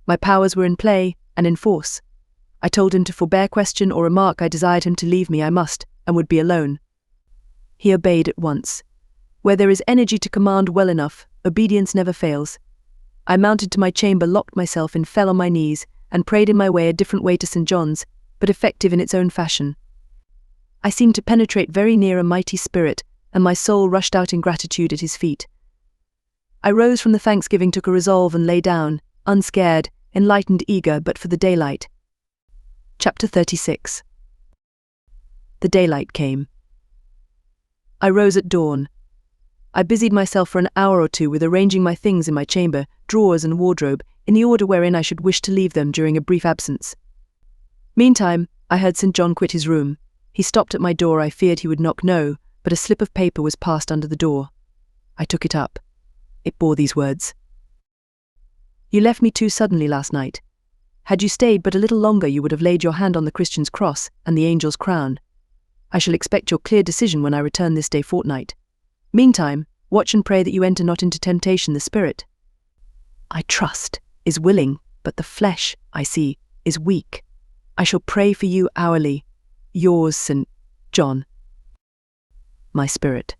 My powers were in play, and in force. I told him to forbear question or remark. I desired him to leave me. I must, and would be alone. He obeyed at once. Where there is energy to command well enough, obedience never fails. I mounted to my chamber, locked myself in, fell on my knees, and prayed in my way, a different way to St. John's, but effective in its own fashion. I seemed to penetrate very near a mighty spirit, and my soul rushed out in gratitude at his feet. I rose from the thanksgiving, took a resolve, and lay down, unscared, enlightened, eager but for the daylight. Chapter 36. The daylight came. I rose at dawn. I busied myself for an hour or two with arranging my things in my chamber, drawers and wardrobe, in the order wherein I should wish to leave them during a brief absence. Meantime, I heard St. John quit his room. He stopped at my door. I feared he would knock no, but a slip of paper was passed under the door. I took it up. It bore these words: "You left me too suddenly last night. Had you stayed but a little longer, you would have laid your hand on the Christian's cross and the angel's crown. I shall expect your clear decision when I return this day fortnight. Meantime, watch and pray that you enter not into temptation. The spirit, I trust, is willing, but the flesh, I see, is weak. I shall pray for you hourly. Yours, St. John." My spirit,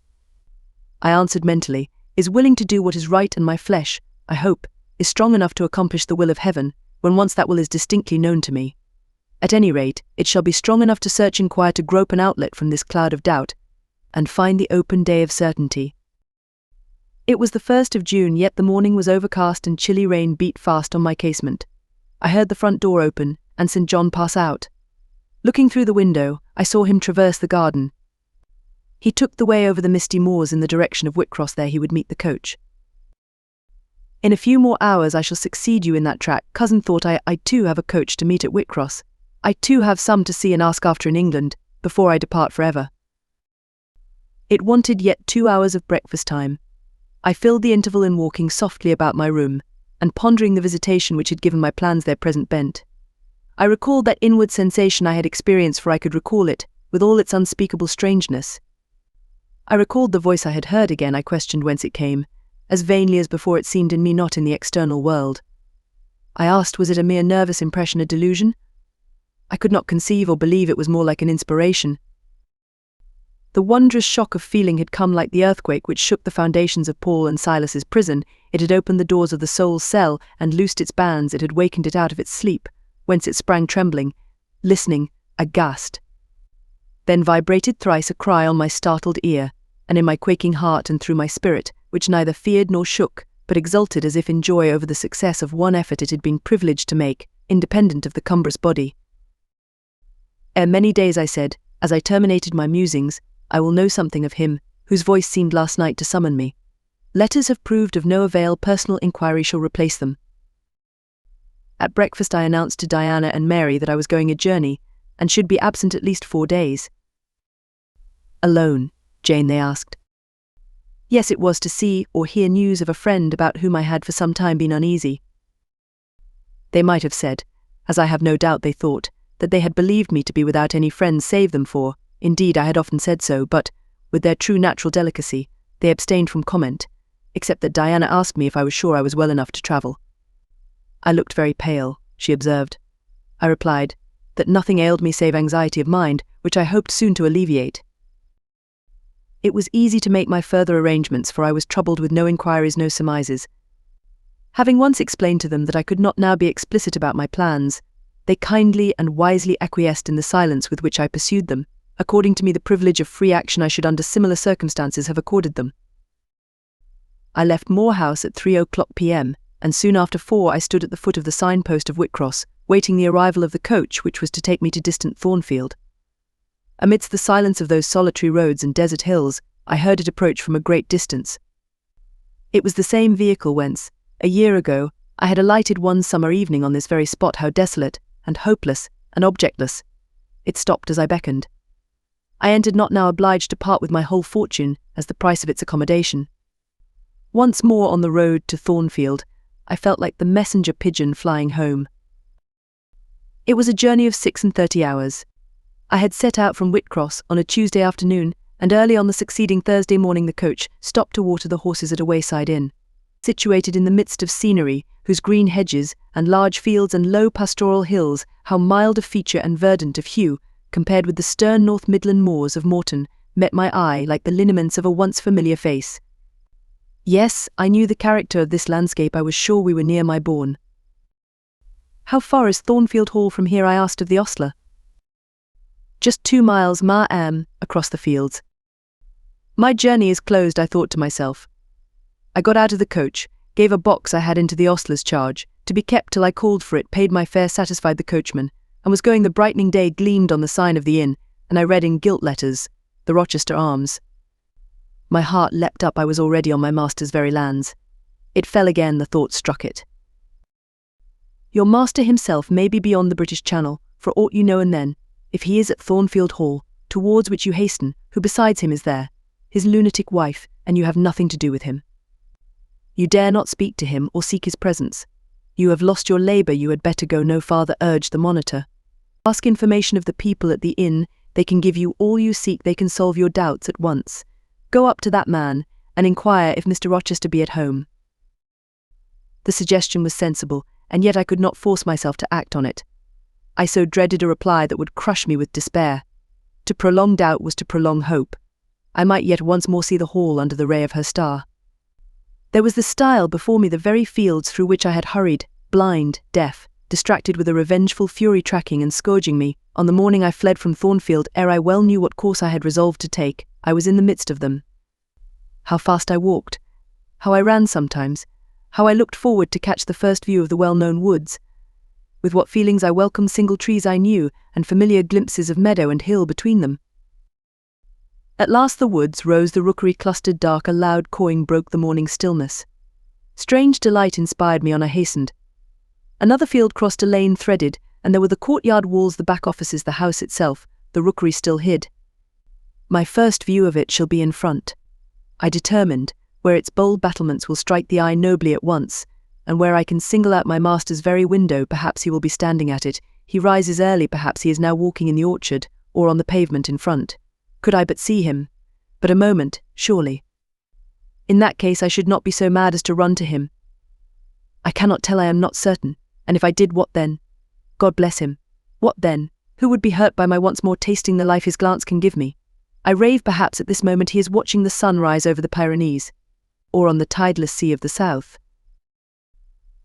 I answered mentally, is willing to do what is right, and my flesh, I hope, is strong enough to accomplish the will of heaven, when once that will is distinctly known to me. At any rate, it shall be strong enough to search, inquire, to grope an outlet from this cloud of doubt, and find the open day of certainty. It was the 1st of June, yet the morning was overcast and chilly rain beat fast on my casement. I heard the front door open, and St. John pass out. Looking through the window, I saw him traverse the garden. He took the way over the misty moors in the direction of Whitcross. There he would meet the coach. "In a few more hours I shall succeed you in that track." Cousin, thought I too have a coach to meet at Whitcross. I too have some to see and ask after in England, before I depart forever. It wanted yet 2 hours of breakfast time. I filled the interval in walking softly about my room, and pondering the visitation which had given my plans their present bent. I recalled that inward sensation I had experienced, for I could recall it, with all its unspeakable strangeness. I recalled the voice I had heard. Again I questioned whence it came, as vainly as before. It seemed in me, not in the external world. I asked, was it a mere nervous impression, a delusion? I could not conceive or believe it was more like an inspiration. The wondrous shock of feeling had come like the earthquake which shook the foundations of Paul and Silas's prison. It had opened the doors of the soul's cell and loosed its bands. It had wakened it out of its sleep, whence it sprang trembling, listening, aghast. Then vibrated thrice a cry on my startled ear, and in my quaking heart and through my spirit, which neither feared nor shook, but exulted as if in joy over the success of one effort it had been privileged to make, independent of the cumbrous body. "Ere many days," I said, as I terminated my musings, "I will know something of him, whose voice seemed last night to summon me. Letters have proved of no avail. Personal inquiry shall replace them. At breakfast I announced to Diana and Mary that I was going a journey, and should be absent at least 4 days. Alone, Jane, they asked. Yes, it was to see or hear news of a friend about whom I had for some time been uneasy. They might have said, as I have no doubt they thought, that they had believed me to be without any friends save them for, indeed I had often said so, but, with their true natural delicacy, they abstained from comment, except that Diana asked me if I was sure I was well enough to travel. I looked very pale, she observed. I replied, that nothing ailed me save anxiety of mind, which I hoped soon to alleviate. It was easy to make my further arrangements, for I was troubled with no inquiries, no surmises. Having once explained to them that I could not now be explicit about my plans, they kindly and wisely acquiesced in the silence with which I pursued them, according to me the privilege of free action I should under similar circumstances have accorded them. I left Moor House at 3:00 p.m, and soon after 4 I stood at the foot of the signpost of Whitcross, waiting the arrival of the coach which was to take me to distant Thornfield. Amidst the silence of those solitary roads and desert hills, I heard it approach from a great distance. It was the same vehicle whence, a year ago, I had alighted one summer evening on this very spot. How desolate, and hopeless, and objectless. It stopped as I beckoned. I entered, not now obliged to part with my whole fortune as the price of its accommodation. Once more on the road to Thornfield, I felt like the messenger pigeon flying home. It was a journey of 36 hours. I had set out from Whitcross on a Tuesday afternoon, and early on the succeeding Thursday morning the coach stopped to water the horses at a wayside inn, situated in the midst of scenery, whose green hedges and large fields and low pastoral hills, how mild of feature and verdant of hue, compared with the stern North Midland moors of Morton, met my eye like the lineaments of a once familiar face. Yes, I knew the character of this landscape. I was sure we were near my bourne. How far is Thornfield Hall from here? I asked of the ostler. Just 2 miles, ma'am, across the fields. My journey is closed, I thought to myself. I got out of the coach, gave a box I had into the ostler's charge, to be kept till I called for it, paid my fare, satisfied the coachman, and was going. The brightening day gleamed on the sign of the inn, and I read in gilt letters, the Rochester Arms. My heart leapt up. I was already on my master's very lands. It fell again, the thought struck it. Your master himself may be beyond the British Channel, for aught you know, and then, if he is at Thornfield Hall, towards which you hasten, who besides him is there, his lunatic wife, and you have nothing to do with him. You dare not speak to him or seek his presence. You have lost your labour, you had better go no farther, urged the monitor. Ask information of the people at the inn, they can give you all you seek, they can solve your doubts at once. Go up to that man, and inquire if Mr. Rochester be at home. The suggestion was sensible, and yet I could not force myself to act on it. I so dreaded a reply that would crush me with despair. To prolong doubt was to prolong hope. I might yet once more see the hall under the ray of her star. There was the stile before me, the very fields through which I had hurried, blind, deaf, distracted with a revengeful fury tracking and scourging me, on the morning I fled from Thornfield. Ere I well knew what course I had resolved to take, I was in the midst of them. How fast I walked, how I ran sometimes, how I looked forward to catch the first view of the well-known woods. With what feelings I welcomed single trees I knew, and familiar glimpses of meadow and hill between them. At last the woods rose, the rookery clustered dark, a loud cawing broke the morning stillness. Strange delight inspired me on. I hastened. Another field crossed a lane threaded, and there were the courtyard walls, the back offices, the house itself, the rookery still hid. My first view of it shall be in front. I determined, where its bold battlements will strike the eye nobly at once, and where I can single out my master's very window. Perhaps he will be standing at it. He rises early, perhaps he is now walking in the orchard, or on the pavement in front. Could I but see him. But a moment, surely. In that case I should not be so mad as to run to him. I cannot tell, I am not certain, and if I did, what then? God bless him. What then? Who would be hurt by my once more tasting the life his glance can give me? I rave. Perhaps at this moment he is watching the sun rise over the Pyrenees, or on the tideless sea of the south.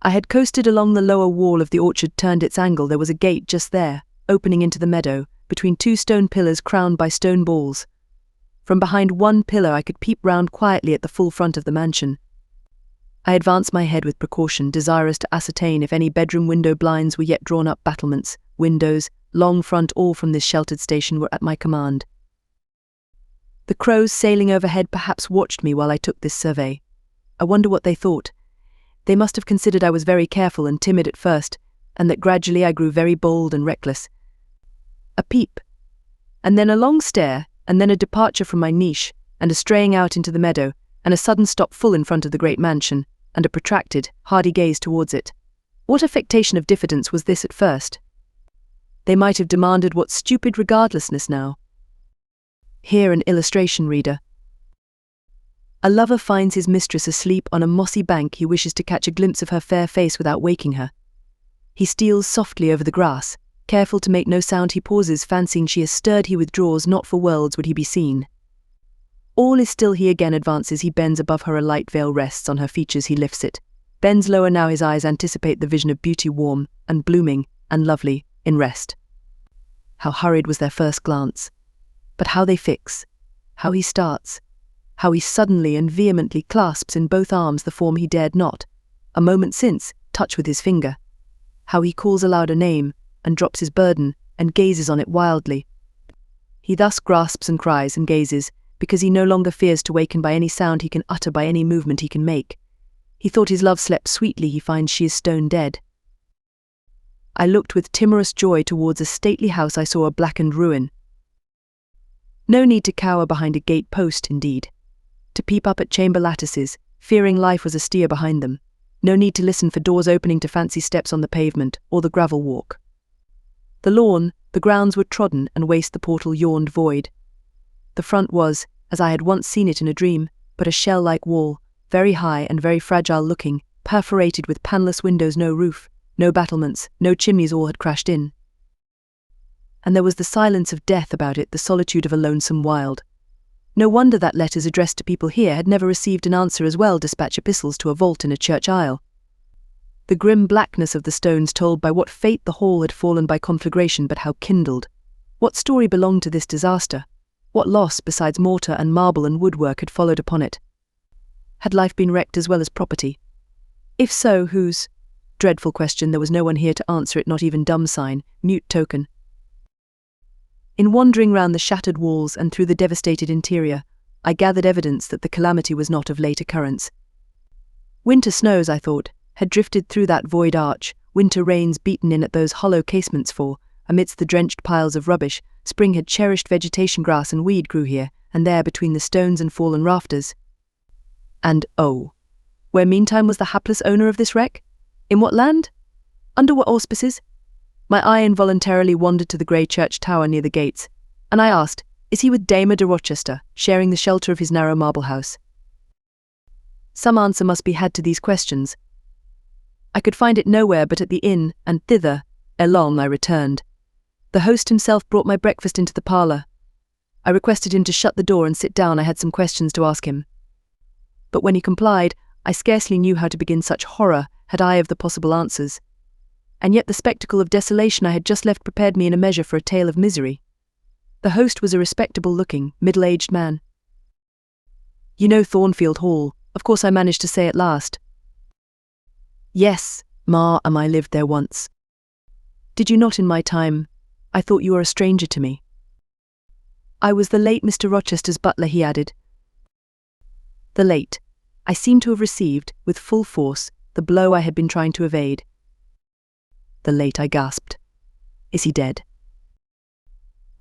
I had coasted along the lower wall of the orchard, turned its angle. There was a gate just there, opening into the meadow, between 2 stone pillars crowned by stone balls. From behind one pillar I could peep round quietly at the full front of the mansion. I advanced my head with precaution, desirous to ascertain if any bedroom window blinds were yet drawn up. Battlements, windows, long front, all from this sheltered station were at my command. The crows sailing overhead perhaps watched me while I took this survey. I wonder what they thought. They must have considered I was very careful and timid at first, and that gradually I grew very bold and reckless. A peep, and then a long stare, and then a departure from my niche, and a straying out into the meadow, and a sudden stop full in front of the great mansion, and a protracted, hardy gaze towards it. What affectation of diffidence was this at first? They might have demanded what stupid regardlessness now. Here an illustration, reader. A lover finds his mistress asleep on a mossy bank. He wishes to catch a glimpse of her fair face without waking her. He steals softly over the grass. Careful to make no sound, he pauses, fancying she has stirred. He withdraws, not for worlds would he be seen. All is still. He again advances. He bends above her. A light veil rests on her features. He lifts it. Bends lower now. His eyes anticipate the vision of beauty, warm and blooming and lovely, in rest. How hurried was their first glance. But how they fix. How he starts. How he suddenly and vehemently clasps in both arms the form he dared not, a moment since, touch with his finger. How he calls aloud a name, and drops his burden, and gazes on it wildly. He thus grasps and cries and gazes, because he no longer fears to waken by any sound he can utter, by any movement he can make. He thought his love slept sweetly. He finds she is stone dead. I looked with timorous joy towards a stately house. I saw a blackened ruin. No need to cower behind a gate post, indeed. To peep up at chamber lattices, fearing life was astir behind them. No need to listen for doors opening to fancy steps on the pavement or the gravel walk. The lawn, the grounds were trodden, and waste the portal yawned void. The front was, as I had once seen it in a dream, but a shell-like wall, very high and very fragile-looking, perforated with panelless windows, no roof, no battlements, no chimneys. All had crashed in. And there was the silence of death about it, the solitude of a lonesome wild. No wonder that letters addressed to people here had never received an answer. As well dispatch epistles to a vault in a church aisle. The grim blackness of the stones told by what fate the hall had fallen by conflagration, but how kindled. What story belonged to this disaster? What loss, besides mortar and marble and woodwork, had followed upon it? Had life been wrecked as well as property? If so, whose? Dreadful question. There was no one here to answer it, not even dumb sign, mute token. In wandering round the shattered walls and through the devastated interior, I gathered evidence that the calamity was not of late occurrence. Winter snows, I thought, had drifted through that void arch, winter rains beaten in at those hollow casements, for, amidst the drenched piles of rubbish, spring had cherished vegetation. Grass and weed grew here and there between the stones and fallen rafters. And oh, where meantime was the hapless owner of this wreck? In what land? Under what auspices? My eye involuntarily wandered to the grey church tower near the gates, and I asked, is he with Dame de Rochester, sharing the shelter of his narrow marble house? Some answer must be had to these questions. I could find it nowhere but at the inn, and thither, ere long, I returned. The host himself brought my breakfast into the parlour. I requested him to shut the door and sit down. I had some questions to ask him. But when he complied, I scarcely knew how to begin. Such horror had I of the possible answers. And yet the spectacle of desolation I had just left prepared me in a measure for a tale of misery. The host was a respectable-looking, middle-aged man. You know Thornfield Hall, of course, I managed to say at last. Yes, ma, I lived there once. Did you not in my time? I thought you were a stranger to me. I was the late Mr. Rochester's butler, he added. The late. I seemed to have received, with full force, the blow I had been trying to evade. The late, I gasped. Is he dead?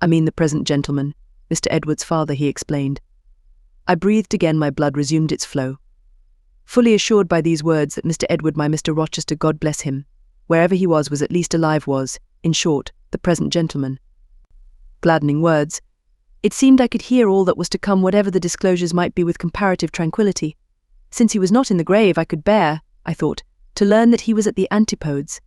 I mean the present gentleman, Mr. Edward's father, he explained. I breathed again. My blood resumed its flow. Fully assured by these words that Mr. Edward, my Mr. Rochester, God bless him, wherever he was at least alive, was, in short, the present gentleman. Gladdening words. It seemed I could hear all that was to come, whatever the disclosures might be, with comparative tranquillity. Since he was not in the grave, I could bear, I thought, to learn that he was at the antipodes.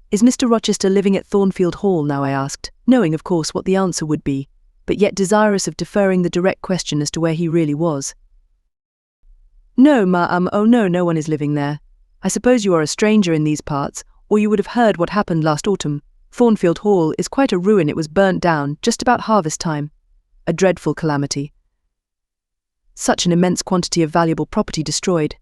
Is Mr. Rochester living at Thornfield Hall now? I asked, knowing, of course, what the answer would be, but yet desirous of deferring the direct question as to where he really was. No, oh no, no one is living there. I suppose you are a stranger in these parts, or you would have heard what happened last autumn. Thornfield Hall is quite a ruin. It was burnt down just about harvest time. A dreadful calamity. Such an immense quantity of valuable property destroyed.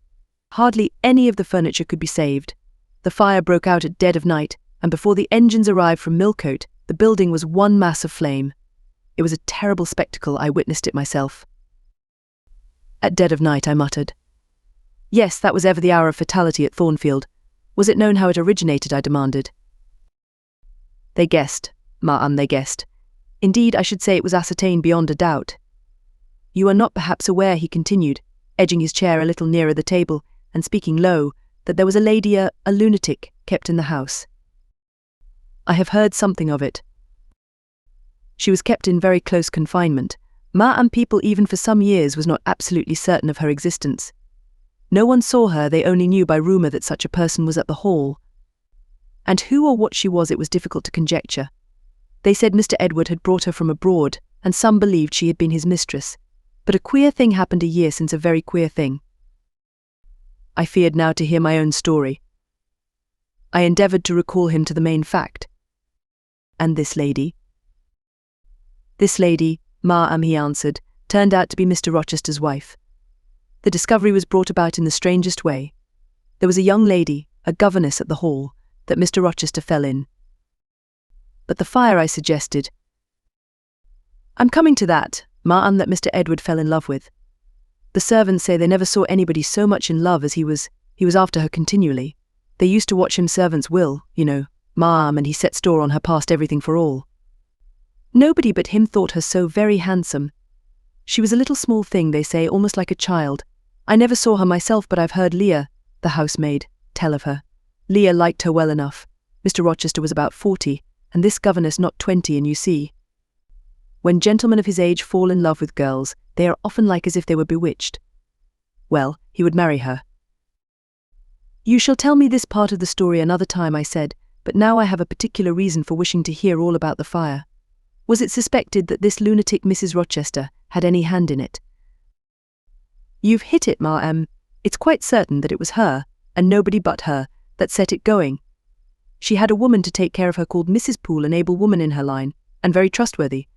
Hardly any of the furniture could be saved. The fire broke out at dead of night, and before the engines arrived from Millcote, the building was one mass of flame. It was a terrible spectacle. I witnessed it myself. At dead of night, I muttered. Yes, that was ever the hour of fatality at Thornfield. Was it known how it originated, I demanded. They guessed, ma'am, they guessed. Indeed, I should say it was ascertained beyond a doubt. You are not perhaps aware, he continued, edging his chair a little nearer the table, and speaking low, that there was a lady, a lunatic, kept in the house. I have heard something of it. She was kept in very close confinement. Ma'am, people even for some years was not absolutely certain of her existence. No one saw her, they only knew by rumour that such a person was at the Hall. And who or what she was it was difficult to conjecture. They said Mr. Edward had brought her from abroad, and some believed she had been his mistress. But a queer thing happened a year since, a very queer thing. I feared now to hear my own story. I endeavoured to recall him to the main fact. And this lady? This lady, ma'am, he answered, turned out to be Mr. Rochester's wife. The discovery was brought about in the strangest way. There was a young lady, a governess at the Hall, that Mr. Rochester fell in. But the fire, I suggested. I'm coming to that, ma'am, that Mr. Edward fell in love with. The servants say they never saw anybody so much in love as he was after her continually. They used to watch him, servants will, you know, ma'am, and he set store on her past everything for all. Nobody but him thought her so very handsome. She was a little small thing, they say, almost like a child. I never saw her myself, but I've heard Leah, the housemaid, tell of her. Leah liked her well enough. Mr. Rochester was about 40, and this governess not 20, and you see, when gentlemen of his age fall in love with girls, they are often like as if they were bewitched. Well, he would marry her. You shall tell me this part of the story another time, I said, but now I have a particular reason for wishing to hear all about the fire. Was it suspected that this lunatic Mrs. Rochester had any hand in it? You've hit it, ma'am. It's quite certain that it was her, and nobody but her, that set it going. She had a woman to take care of her called Mrs. Poole, an able woman in her line, and very trustworthy.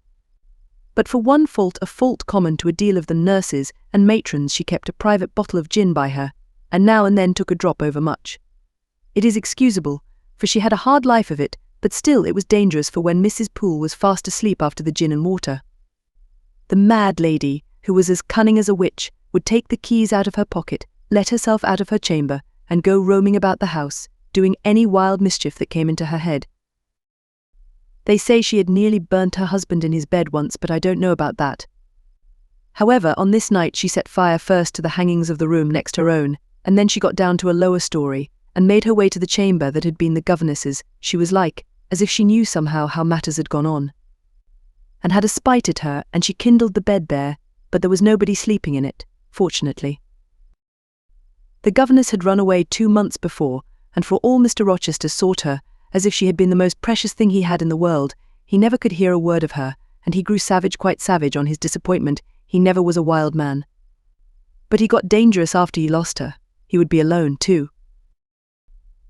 But for one fault, a fault common to a deal of the nurses and matrons, she kept a private bottle of gin by her, and now and then took a drop overmuch. It is excusable, for she had a hard life of it, but still it was dangerous, for when Mrs. Poole was fast asleep after the gin and water, the mad lady, who was as cunning as a witch, would take the keys out of her pocket, let herself out of her chamber, and go roaming about the house, doing any wild mischief that came into her head. They say she had nearly burnt her husband in his bed once, but I don't know about that. However, on this night she set fire first to the hangings of the room next her own, and then she got down to a lower story, and made her way to the chamber that had been the governess's. She was like, as if she knew somehow how matters had gone on, and had a spite at her, and she kindled the bed there, but there was nobody sleeping in it, fortunately. The governess had run away 2 months before, and for all Mr. Rochester sought her, as if she had been the most precious thing he had in the world, he never could hear a word of her, and he grew savage, quite savage, on his disappointment. He never was a wild man. But he got dangerous after he lost her. He would be alone, too.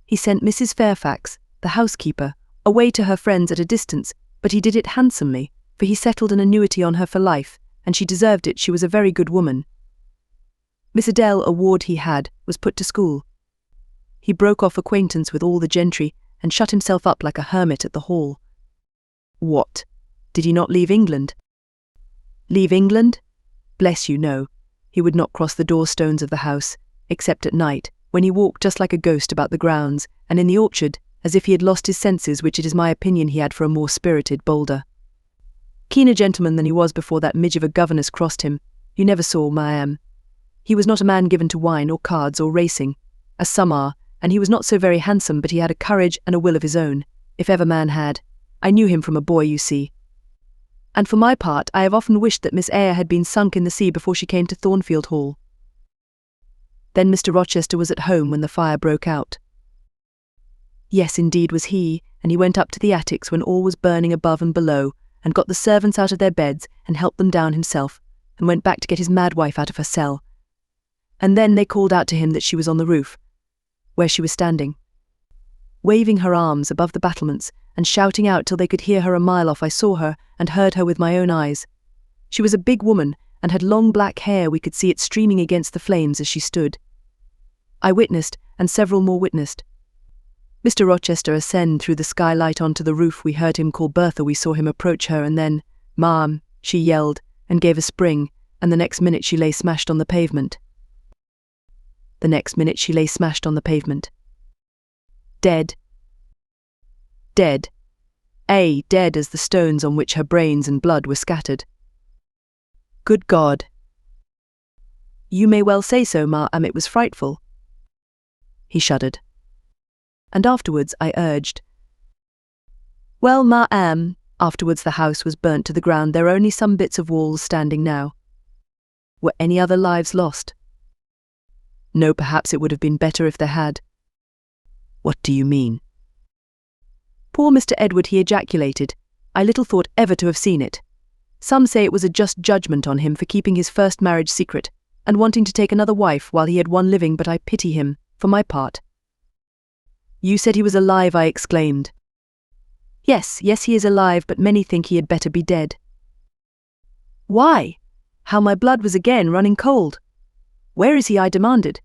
He sent Mrs. Fairfax, the housekeeper, away to her friends at a distance, but he did it handsomely, for he settled an annuity on her for life, and she deserved it. She was a very good woman. Miss Adele, a ward he had, was put to school. He broke off acquaintance with all the gentry, and shut himself up like a hermit at the Hall. What? Did he not leave England? Leave England? Bless you, no. He would not cross the door-stones of the house, except at night, when he walked just like a ghost about the grounds, and in the orchard, as if he had lost his senses, which it is my opinion he had for a more spirited, bolder, keener gentleman than he was before that midge of a governess crossed him. You never saw ma'am. He was not a man given to wine or cards or racing, as some are, and he was not so very handsome, but he had a courage and a will of his own, if ever man had. I knew him from a boy, you see. And for my part, I have often wished that Miss Eyre had been sunk in the sea before she came to Thornfield Hall. Then Mr. Rochester was at home when the fire broke out. Yes, indeed was he, and he went up to the attics when all was burning above and below, and got the servants out of their beds, and helped them down himself, and went back to get his mad wife out of her cell. And then they called out to him that she was on the roof, where she was standing, waving her arms above the battlements, and shouting out till they could hear her a mile off. I saw her, and heard her with my own eyes. She was a big woman, and had long black hair. We could see it streaming against the flames as she stood. I witnessed, and several more witnessed, Mr. Rochester ascend through the skylight onto the roof. We heard him call Bertha. We saw him approach her, and then, "Ma'am," she yelled, and gave a spring, and the next minute she lay smashed on the pavement. The next minute she lay smashed on the pavement. Dead. Dead. Dead as the stones on which her brains and blood were scattered. Good God. You may well say so, ma'am, it was frightful. He shuddered. And afterwards I urged. Well, ma'am, afterwards the house was burnt to the ground. There are only some bits of walls standing now. Were any other lives lost? No, perhaps it would have been better if there had. What do you mean? Poor Mr. Edward, he ejaculated. I little thought ever to have seen it. Some say it was a just judgment on him for keeping his first marriage secret, and wanting to take another wife while he had one living, but I pity him, for my part. You said he was alive, I exclaimed. Yes, he is alive, but many think he had better be dead. Why? How my blood was again running cold. Where is he, I demanded.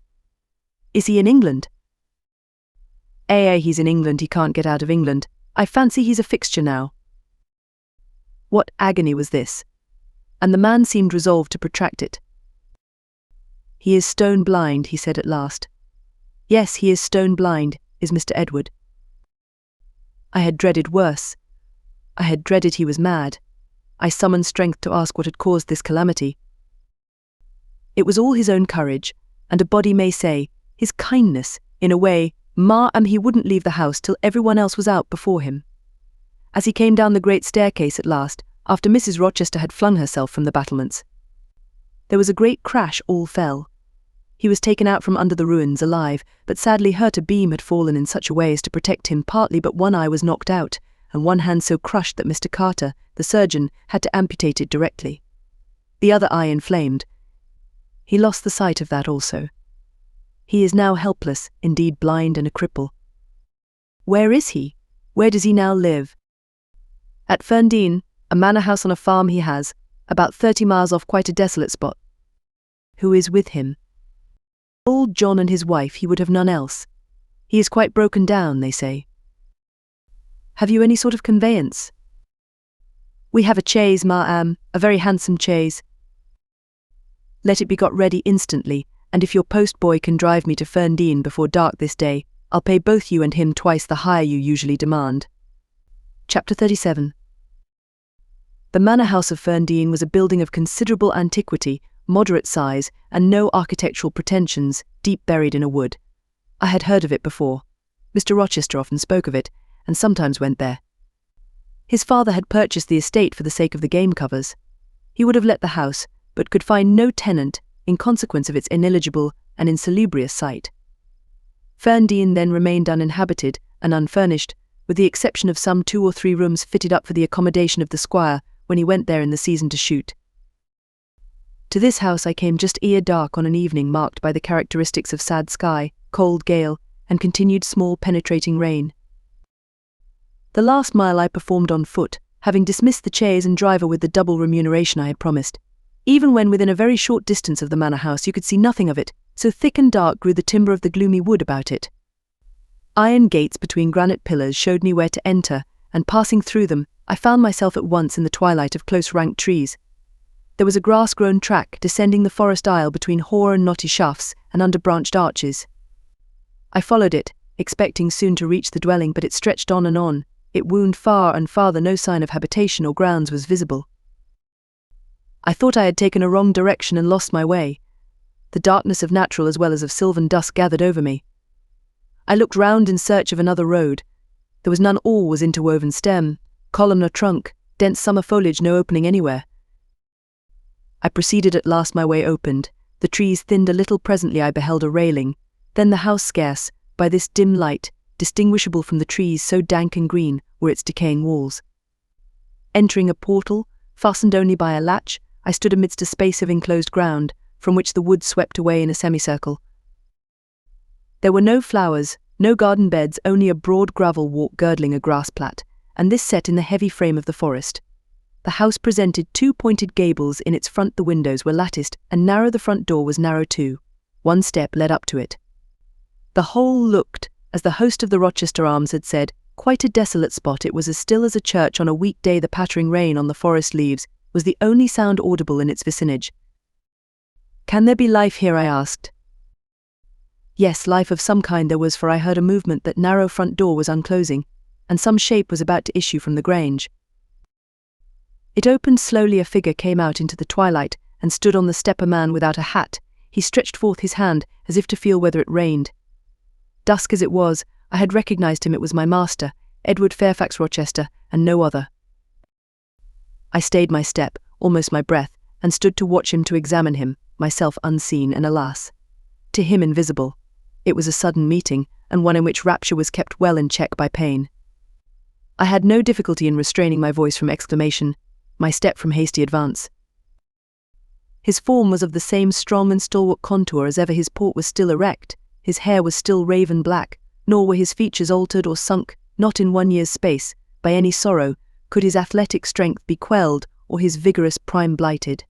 Is he in England? He's in England, he can't get out of England. I fancy he's a fixture now. What agony was this? And the man seemed resolved to protract it. He is stone blind, he said at last. Yes, he is stone blind, is Mr. Edward. I had dreaded worse. I had dreaded he was mad. I summoned strength to ask what had caused this calamity. It was all his own courage, and a body may say, his kindness, in a way, ma'am, he wouldn't leave the house till everyone else was out before him. As he came down the great staircase at last, after Mrs. Rochester had flung herself from the battlements, there was a great crash, all fell. He was taken out from under the ruins alive, but sadly hurt. A beam had fallen in such a way as to protect him partly, but one eye was knocked out, and one hand so crushed that Mr. Carter, the surgeon, had to amputate it directly. The other eye inflamed. He lost the sight of that also. He is now helpless, indeed blind and a cripple. Where is he? Where does he now live? At Ferndean, a manor house on a farm he has, about 30 miles off, quite a desolate spot. Who is with him? Old John and his wife, he would have none else. He is quite broken down, they say. Have you any sort of conveyance? We have a chaise, ma'am, a very handsome chaise. Let it be got ready instantly, and if your post-boy can drive me to Ferndean before dark this day, I'll pay both you and him twice the hire you usually demand. Chapter 37. The manor house of Ferndean was a building of considerable antiquity, moderate size, and no architectural pretensions, deep buried in a wood. I had heard of it before. Mr. Rochester often spoke of it, and sometimes went there. His father had purchased the estate for the sake of the game covers. He would have let the house, but could find no tenant in consequence of its ineligible and insalubrious site. Ferndean then remained uninhabited and unfurnished, with the exception of some 2 or 3 rooms fitted up for the accommodation of the squire when he went there in the season to shoot. To this house I came just ere dark on an evening marked by the characteristics of sad sky, cold gale, and continued small penetrating rain. The last mile I performed on foot, having dismissed the chaise and driver with the double remuneration I had promised. Even when within a very short distance of the manor house you could see nothing of it, so thick and dark grew the timber of the gloomy wood about it. Iron gates between granite pillars showed me where to enter, and passing through them, I found myself at once in the twilight of close-ranked trees. There was a grass-grown track descending the forest aisle between hoar and knotty shafts and under branched arches. I followed it, expecting soon to reach the dwelling, but it stretched on and on. It wound far and farther, no sign of habitation or grounds was visible. I thought I had taken a wrong direction and lost my way. The darkness of natural as well as of sylvan dusk gathered over me. I looked round in search of another road. There was none. All was interwoven stem, columnar trunk, dense summer foliage, no opening anywhere. I proceeded. At last my way opened. The trees thinned a little. Presently I beheld a railing. Then the house, scarce, by this dim light, distinguishable from the trees, so dank and green were its decaying walls. Entering a portal, fastened only by a latch, I stood amidst a space of enclosed ground, from which the wood swept away in a semicircle. There were no flowers, no garden beds, only a broad gravel walk girdling a grass plat, and this set in the heavy frame of the forest. The house presented 2 pointed gables in its front. The windows were latticed, and narrow. The front door was narrow too. 1 step led up to it. The whole looked, as the host of the Rochester Arms had said, quite a desolate spot. It was as still as a church on a weekday. The pattering rain on the forest leaves was the only sound audible in its vicinage. "Can there be life here?" I asked. Yes, life of some kind there was, for I heard a movement. That narrow front door was unclosing, and some shape was about to issue from the grange. It opened slowly. A figure came out into the twilight and stood on the step. A man without a hat. He stretched forth his hand as if to feel whether it rained. Dusk as it was, I had recognized him. It was my master, Edward Fairfax Rochester, and no other. I stayed my step, almost my breath, and stood to watch him, to examine him, myself unseen and, alas, to him invisible. It was a sudden meeting, and one in which rapture was kept well in check by pain. I had no difficulty in restraining my voice from exclamation, my step from hasty advance. His form was of the same strong and stalwart contour as ever. His port was still erect, his hair was still raven black, nor were his features altered or sunk, not in 1 year's space, by any sorrow, could his athletic strength be quelled or his vigorous prime blighted.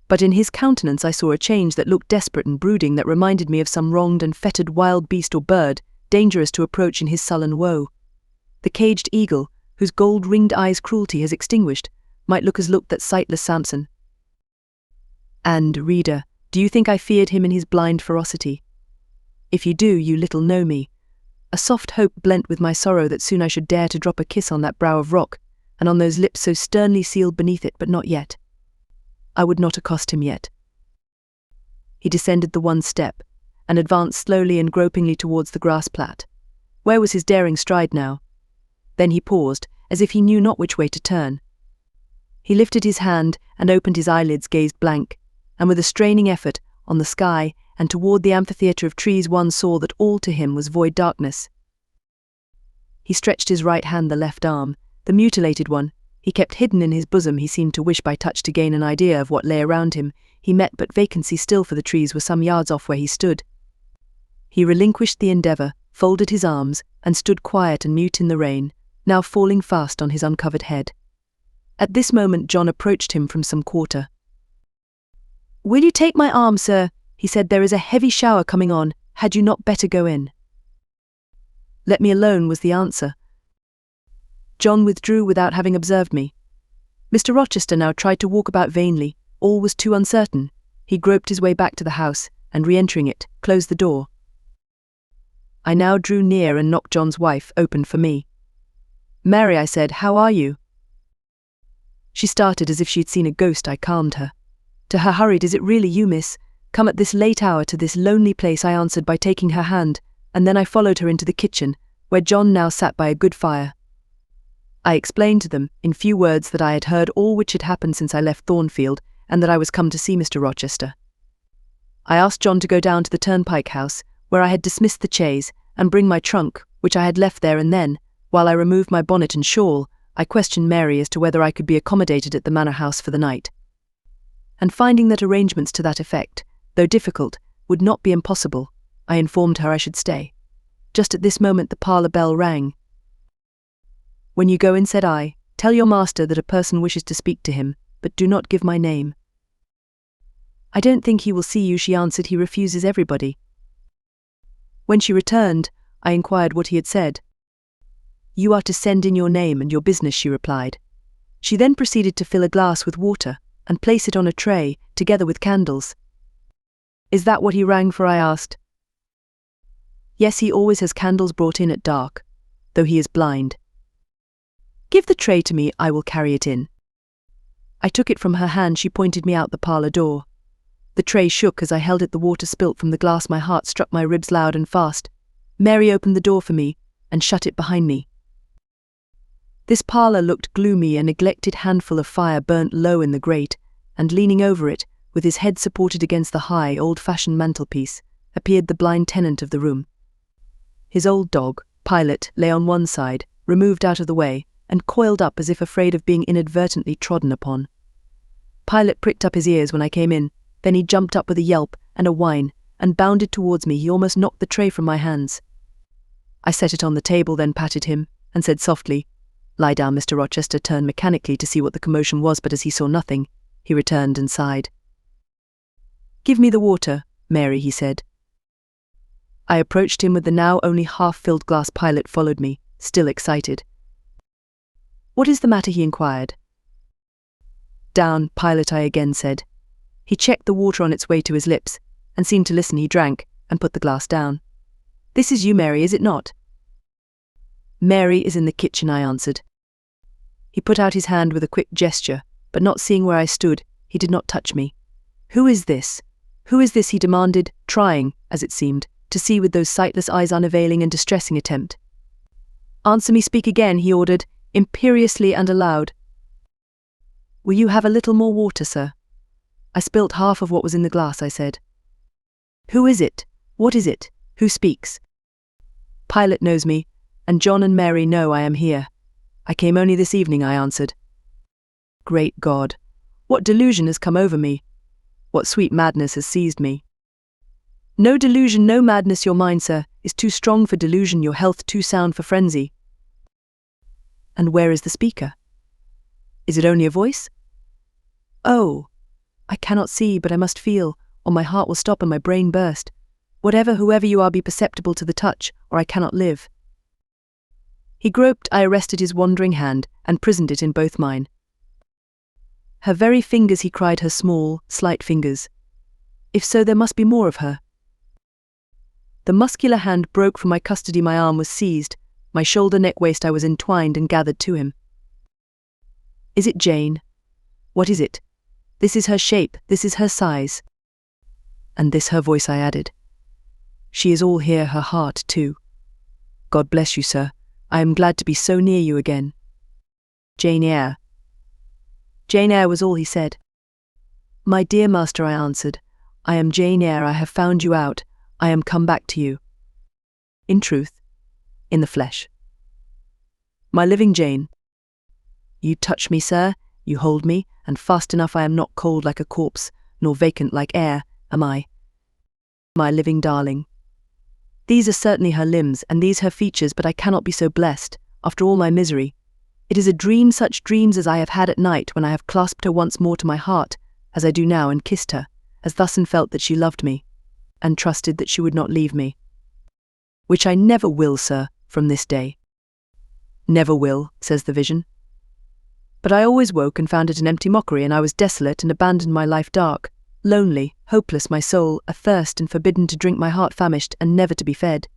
But in his countenance I saw a change that looked desperate and brooding, that reminded me of some wronged and fettered wild beast or bird, dangerous to approach in his sullen woe. The caged eagle, whose gold-ringed eyes cruelty has extinguished, might look as looked that sightless Samson. And, reader, do you think I feared him in his blind ferocity? If you do, you little know me. A soft hope blent with my sorrow that soon I should dare to drop a kiss on that brow of rock, and on those lips so sternly sealed beneath it, but not yet. I would not accost him yet. He descended the one step, and advanced slowly and gropingly towards the grass plat. Where was his daring stride now? Then he paused, as if he knew not which way to turn. He lifted his hand and opened his eyelids, gazed blank, and with a straining effort, on the sky and toward the amphitheatre of trees. One saw that all to him was void darkness. He stretched his right hand, the left arm, the mutilated one, he kept hidden in his bosom. He seemed to wish by touch to gain an idea of what lay around him. He met but vacancy still, for the trees were some yards off where he stood. He relinquished the endeavour, folded his arms, and stood quiet and mute in the rain, now falling fast on his uncovered head. At this moment John approached him from some quarter. "Will you take my arm, sir?" he said. "There is a heavy shower coming on. Had you not better go in?" "Let me alone," was the answer. John withdrew without having observed me. Mr. Rochester now tried to walk about vainly. All was too uncertain. He groped his way back to the house, and re-entering it, closed the door. I now drew near and knocked. John's wife opened for me. "Mary," I said, "how are you?" She started as if she had seen a ghost. I calmed her. To her hurried, "Is it really you, miss? Come at this late hour to this lonely place," I answered by taking her hand, and then I followed her into the kitchen, where John now sat by a good fire. I explained to them, in few words, that I had heard all which had happened since I left Thornfield, and that I was come to see Mr. Rochester. I asked John to go down to the turnpike house, where I had dismissed the chaise, and bring my trunk, which I had left there, and then, while I removed my bonnet and shawl, I questioned Mary as to whether I could be accommodated at the manor house for the night. And finding that arrangements to that effect, though difficult, would not be impossible, I informed her I should stay. Just at this moment the parlour bell rang. "When you go in," said I, "tell your master that a person wishes to speak to him, but do not give my name." "I don't think he will see you," she answered. "He refuses everybody." When she returned, I inquired what he had said. "You are to send in your name and your business," she replied. She then proceeded to fill a glass with water and place it on a tray, together with candles. "Is that what he rang for?" I asked. "Yes, he always has candles brought in at dark, though he is blind." "Give the tray to me, I will carry it in." I took it from her hand. She pointed me out the parlour door. The tray shook as I held it. The water spilt from the glass. My heart struck my ribs loud and fast. Mary opened the door for me and shut it behind me. This parlour looked gloomy. A neglected handful of fire burnt low in the grate, and leaning over it, with his head supported against the high, old-fashioned mantelpiece, appeared the blind tenant of the room. His old dog, Pilot, lay on one side, removed out of the way, and coiled up as if afraid of being inadvertently trodden upon. Pilot pricked up his ears when I came in, then he jumped up with a yelp and a whine, and bounded towards me. He almost knocked the tray from my hands. I set it on the table, then patted him, and said softly, "Lie down." Mr. Rochester turned mechanically to see what the commotion was, but as he saw nothing, he returned and sighed. "Give me the water, Mary," he said. I approached him with the now only half-filled glass. Pilot followed me, still excited. "What is the matter?" he inquired. "Down, Pilot," I again said. He checked the water on its way to his lips, and seemed to listen. He drank, and put the glass down. "This is you, Mary, is it not?" "Mary is in the kitchen," I answered. He put out his hand with a quick gesture, but not seeing where I stood, he did not touch me. "Who is this? Who is this?" he demanded, trying, as it seemed, to see with those sightless eyes unavailing and distressing attempt. "Answer me, speak again," he ordered, imperiously and aloud. "Will you have a little more water, sir?" "I spilt half of what was in the glass," I said. "Who is it? What is it? Who speaks?" "Pilate knows me, and John and Mary know I am here. I came only this evening," I answered. Great God! What delusion has come over me? What sweet madness has seized me? "No delusion, no madness, your mind, sir, is too strong for delusion, your health too sound for frenzy." "And where is the speaker? Is it only a voice?" "Oh, I cannot see, but I must feel, or my heart will stop and my brain burst. Whoever you are, be perceptible to the touch, or I cannot live." He groped. I arrested his wandering hand and prisoned it in both mine. "Her very fingers," he cried, "her small, slight fingers. If so, there must be more of her." The muscular hand broke from my custody, my arm was seized, my shoulder, neck, waist I was entwined and gathered to him. "Is it Jane? What is it? This is her shape, this is her size." "And this her voice," I added. "She is all here, her heart too. God bless you, sir. I am glad to be so near you again." "Jane Eyre." Jane Eyre was all he said. "My dear master," I answered, "I am Jane Eyre. I have found you out. I am come back to you. In truth, in the flesh. My living Jane. You touch me, sir, you hold me, and fast enough. I am not cold like a corpse, nor vacant like air, am I? My living darling. These are certainly her limbs, and these her features, but I cannot be so blessed, after all my misery. It is a dream, such dreams as I have had at night, when I have clasped her once more to my heart, as I do now, and kissed her, as thus, and felt that she loved me, and trusted that she would not leave me. Which I never will, sir, from this day. Never will, says the vision. But I always woke and found it an empty mockery, and I was desolate and abandoned my life dark, lonely, hopeless, my soul athirst and forbidden to drink, my heart famished and never to be fed.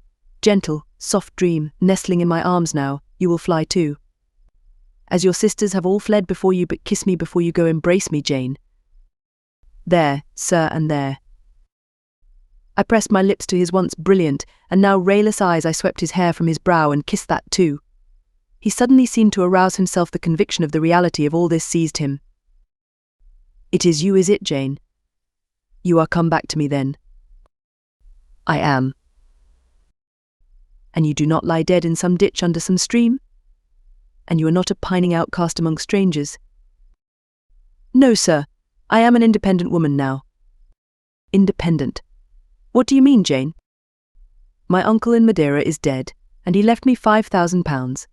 Gentle, soft dream, nestling in my arms now, you will fly too. As your sisters have all fled before you, but kiss me before you go, embrace me, Jane. There, sir, and there. I pressed my lips to his once brilliant and now rayless eyes. I swept his hair from his brow and kissed that too. He suddenly seemed to arouse himself. The conviction of the reality of all this seized him. "It is you, is it, Jane? You are come back to me then?" "I am." "And you do not lie dead in some ditch under some stream? And you are not a pining outcast among strangers?" "No, sir. I am an independent woman now." "Independent? What do you mean, Jane?" "My uncle in Madeira is dead, and he left me £5,000.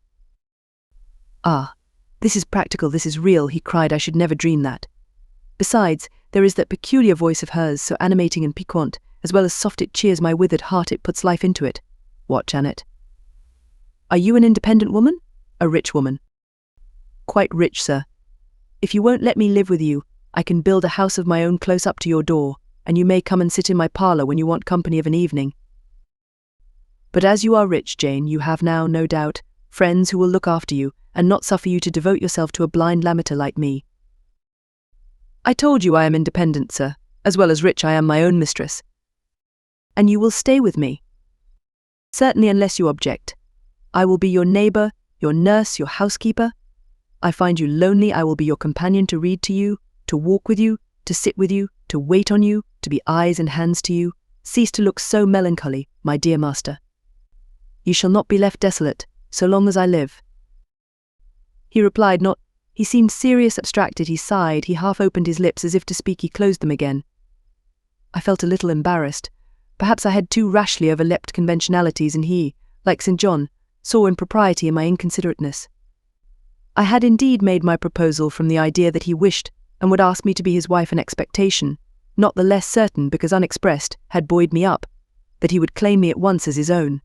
"Ah, this is practical, this is real," he cried. "I should never dream that. Besides, there is that peculiar voice of hers, so animating and piquant, as well as soft. It cheers my withered heart, it puts life into it." "What, Janet? Are you an independent woman? A rich woman?" "Quite rich, sir. If you won't let me live with you, I can build a house of my own close up to your door, and you may come and sit in my parlour when you want company of an evening. But as you are rich, Jane, you have now, no doubt, friends who will look after you, and not suffer you to devote yourself to a blind lamenter like me." "I told you I am independent, sir. As well as rich, I am my own mistress." "And you will stay with me?" "Certainly, unless you object. I will be your neighbour, your nurse, your housekeeper. I find you lonely, I will be your companion, to read to you, to walk with you, to sit with you, to wait on you, to be eyes and hands to you. Cease to look so melancholy, my dear master. You shall not be left desolate, so long as I live." He replied not. He seemed serious, abstracted. He sighed. He half opened his lips as if to speak. He closed them again. I felt a little embarrassed. Perhaps I had too rashly overleapt conventionalities, and he, like St. John, saw impropriety in my inconsiderateness. I had indeed made my proposal from the idea that he wished and would ask me to be his wife, an expectation, not the less certain because unexpressed, had buoyed me up, that he would claim me at once as his own.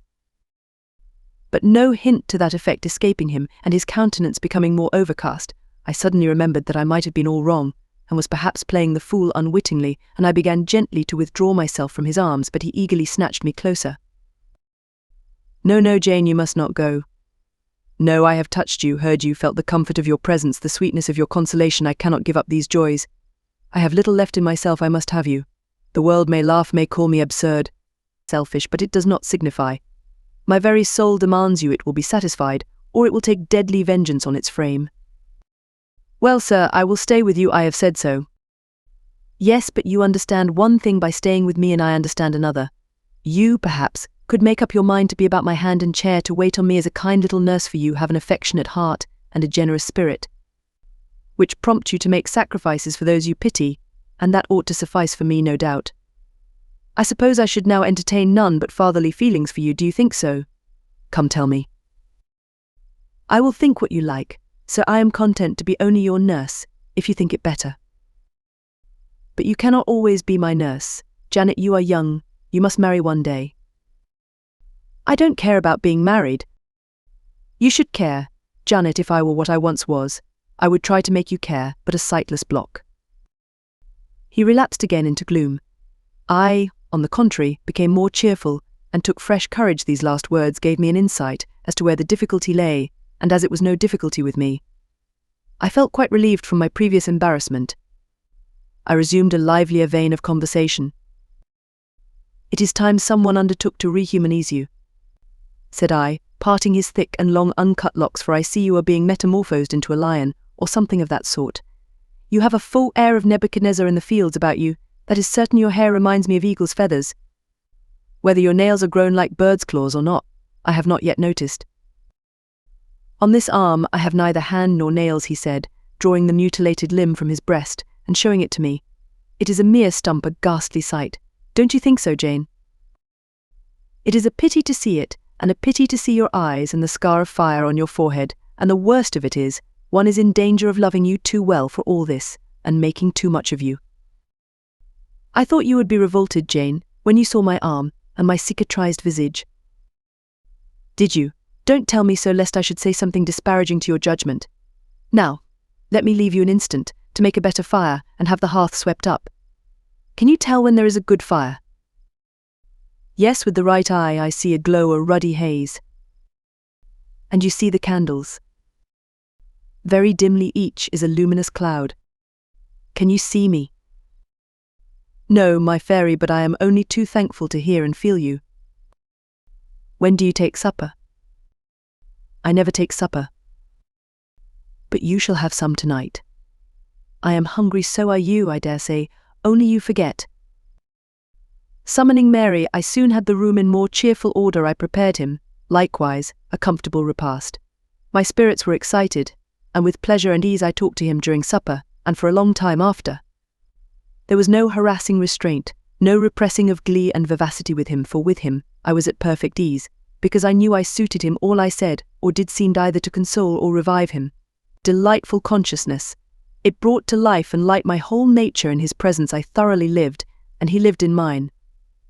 But no hint to that effect escaping him, and his countenance becoming more overcast, I suddenly remembered that I might have been all wrong, and was perhaps playing the fool unwittingly, and I began gently to withdraw myself from his arms, but he eagerly snatched me closer. "No, no, Jane, you must not go. No, I have touched you, heard you, felt the comfort of your presence, the sweetness of your consolation. I cannot give up these joys. I have little left in myself, I must have you. The world may laugh, may call me absurd, selfish, but it does not signify. My very soul demands you, it will be satisfied, or it will take deadly vengeance on its frame. Well, sir, I will stay with you, I have said so. Yes, but you understand one thing by staying with me and I understand another. You, perhaps, could make up your mind to be about my hand and chair, to wait on me as a kind little nurse for you, have an affectionate heart and a generous spirit, which prompt you to make sacrifices for those you pity, and that ought to suffice for me, no doubt. I suppose I should now entertain none but fatherly feelings for you, do you think so? Come, tell me. I will think what you like, so I am content to be only your nurse, if you think it better. But you cannot always be my nurse. Janet, you are young, you must marry one day. I don't care about being married. You should care, Janet. If I were what I once was, I would try to make you care, but a sightless block. He relapsed again into gloom. I, on the contrary, became more cheerful, and took fresh courage. These last words gave me an insight as to where the difficulty lay, and as it was no difficulty with me, I felt quite relieved from my previous embarrassment. I resumed a livelier vein of conversation. It is time someone undertook to rehumanize you, said I, parting his thick and long uncut locks, for I see you are being metamorphosed into a lion, or something of that sort. You have a full air of Nebuchadnezzar in the fields about you. That is certain. Your hair reminds me of eagle's feathers. Whether your nails are grown like bird's claws or not, I have not yet noticed. On this arm I have neither hand nor nails, he said, drawing the mutilated limb from his breast and showing it to me. It is a mere stump, a ghastly sight. Don't you think so, Jane? It is a pity to see it, and a pity to see your eyes and the scar of fire on your forehead, and the worst of it is, one is in danger of loving you too well for all this, and making too much of you. I thought you would be revolted, Jane, when you saw my arm and my cicatrized visage. Did you? Don't tell me so, lest I should say something disparaging to your judgment. Now, let me leave you an instant to make a better fire and have the hearth swept up. Can you tell when there is a good fire? Yes, with the right eye I see a glow, a ruddy haze. And you see the candles. Very dimly each is a luminous cloud. Can you see me? No, my fairy, but I am only too thankful to hear and feel you. When do you take supper? I never take supper. But you shall have some tonight. I am hungry, so are you, I dare say, only you forget. Summoning Mary, I soon had the room in more cheerful order. I prepared him, likewise, a comfortable repast. My spirits were excited, and with pleasure and ease I talked to him during supper, and for a long time after. There was no harassing restraint, no repressing of glee and vivacity with him, for with him I was at perfect ease, because I knew I suited him. All I said or did seemed either to console or revive him. Delightful consciousness. It brought to life and light my whole nature. In his presence I thoroughly lived, and he lived in mine.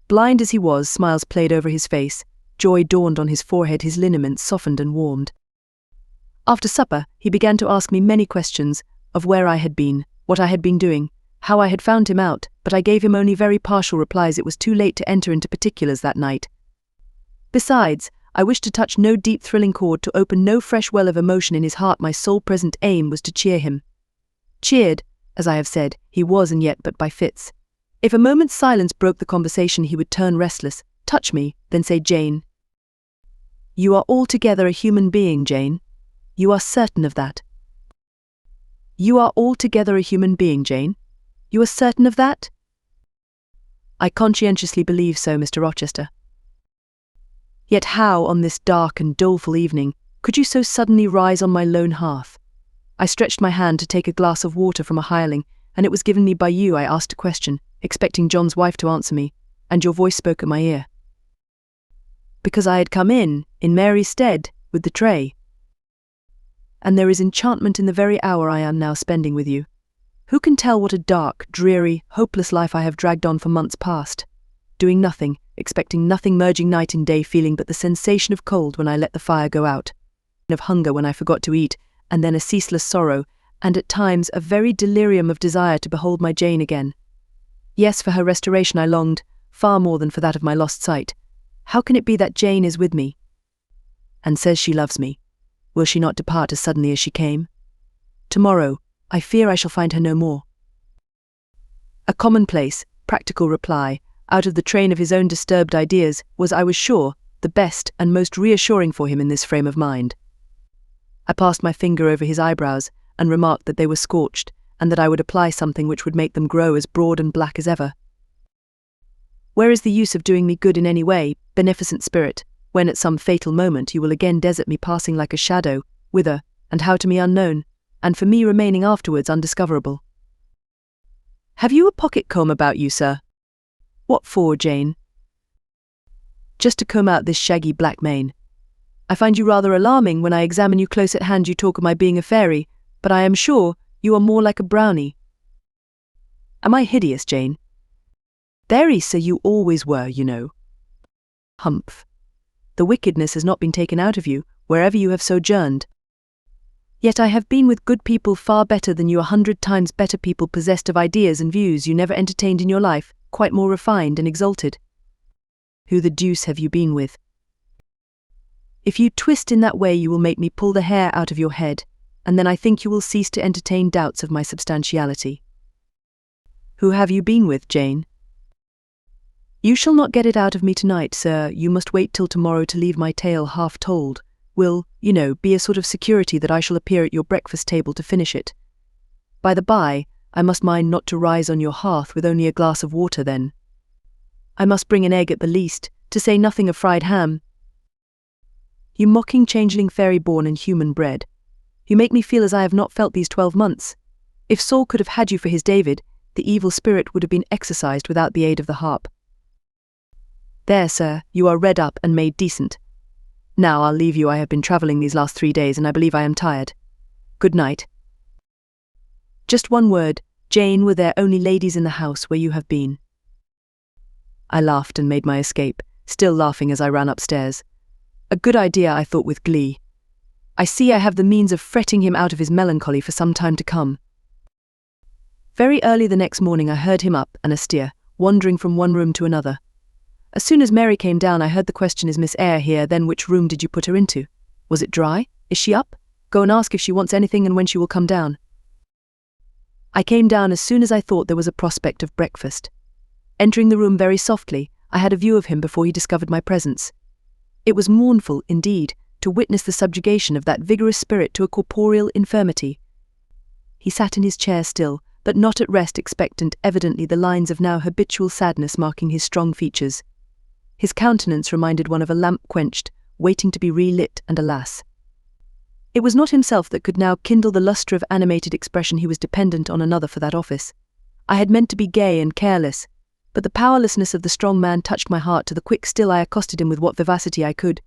Blind as he was, smiles played over his face, joy dawned on his forehead, his lineaments softened and warmed. After supper he began to ask me many questions, of where I had been, what I had been doing, how I had found him out, but I gave him only very partial replies. It was too late to enter into particulars that night. Besides, I wished to touch no deep thrilling chord, to open no fresh well of emotion in his heart. My sole present aim was to cheer him. Cheered, as I have said, he was, and yet but by fits. If a moment's silence broke the conversation he would turn restless, touch me, then say, Jane. You are altogether a human being, Jane. You are certain of that? You are altogether a human being, Jane. You are certain of that? I conscientiously believe so, Mr. Rochester. Yet how, on this dark and doleful evening, could you so suddenly rise on my lone hearth? I stretched my hand to take a glass of water from a hireling, and it was given me by you. I asked a question, expecting John's wife to answer me, and your voice spoke at my ear. Because I had come in Mary's stead, with the tray. And there is enchantment in the very hour I am now spending with you. Who can tell what a dark, dreary, hopeless life I have dragged on for months past, doing nothing, expecting nothing, merging night and day, feeling but the sensation of cold when I let the fire go out, of hunger when I forgot to eat, and then a ceaseless sorrow, and at times a very delirium of desire to behold my Jane again. Yes, for her restoration I longed, far more than for that of my lost sight. How can it be that Jane is with me, and says she loves me? Will she not depart as suddenly as she came? Tomorrow, I fear I shall find her no more. A commonplace, practical reply, out of the train of his own disturbed ideas, was, I was sure, the best and most reassuring for him in this frame of mind. I passed my finger over his eyebrows, and remarked that they were scorched, and that I would apply something which would make them grow as broad and black as ever. Where is the use of doing me good in any way, beneficent spirit, when at some fatal moment you will again desert me, passing like a shadow, whither, and how to me unknown, and for me remaining afterwards undiscoverable? Have you a pocket-comb about you, sir? What for, Jane? Just to comb out this shaggy black mane. I find you rather alarming. When I examine you close at hand you talk of my being a fairy, but I am sure you are more like a brownie. Am I hideous, Jane? Very, sir, you always were, you know. Humph. The wickedness has not been taken out of you, wherever you have sojourned. Yet I have been with good people far better than you, 100 times better people, possessed of ideas and views you never entertained in your life, quite more refined and exalted. Who the deuce have you been with? If you twist in that way you will make me pull the hair out of your head, and then I think you will cease to entertain doubts of my substantiality. Who have you been with, Jane? You shall not get it out of me tonight, sir. You must wait till tomorrow to leave my tale half told. Will, you know, be a sort of security that I shall appear at your breakfast table to finish it. By the by, I must mind not to rise on your hearth with only a glass of water then. I must bring an egg at the least, to say nothing of fried ham. You mocking changeling, fairy born and human bred, you make me feel as I have not felt these 12 months. If Saul could have had you for his David, the evil spirit would have been exorcised without the aid of the harp. There, sir, you are redd up and made decent. Now I'll leave you. I have been travelling these last 3 days, and I believe I am tired. Good night. Just one word, Jane, were there only ladies in the house where you have been? I laughed and made my escape, still laughing as I ran upstairs. A good idea, I thought with glee. I see I have the means of fretting him out of his melancholy for some time to come. Very early the next morning I heard him up and astir, wandering from one room to another. As soon as Mary came down I heard the question, is Miss Eyre here? Then which room did you put her into? Was it dry? Is she up? Go and ask if she wants anything and when she will come down. I came down as soon as I thought there was a prospect of breakfast. Entering the room very softly, I had a view of him before he discovered my presence. It was mournful, indeed, to witness the subjugation of that vigorous spirit to a corporeal infirmity. He sat in his chair still, but not at rest, expectant, evidently the lines of now habitual sadness marking his strong features. His countenance reminded one of a lamp quenched, waiting to be relit, and alas! It was not himself that could now kindle the lustre of animated expression. He was dependent on another for that office. I had meant to be gay and careless, but the powerlessness of the strong man touched my heart to the quick. Still I accosted him with what vivacity I could.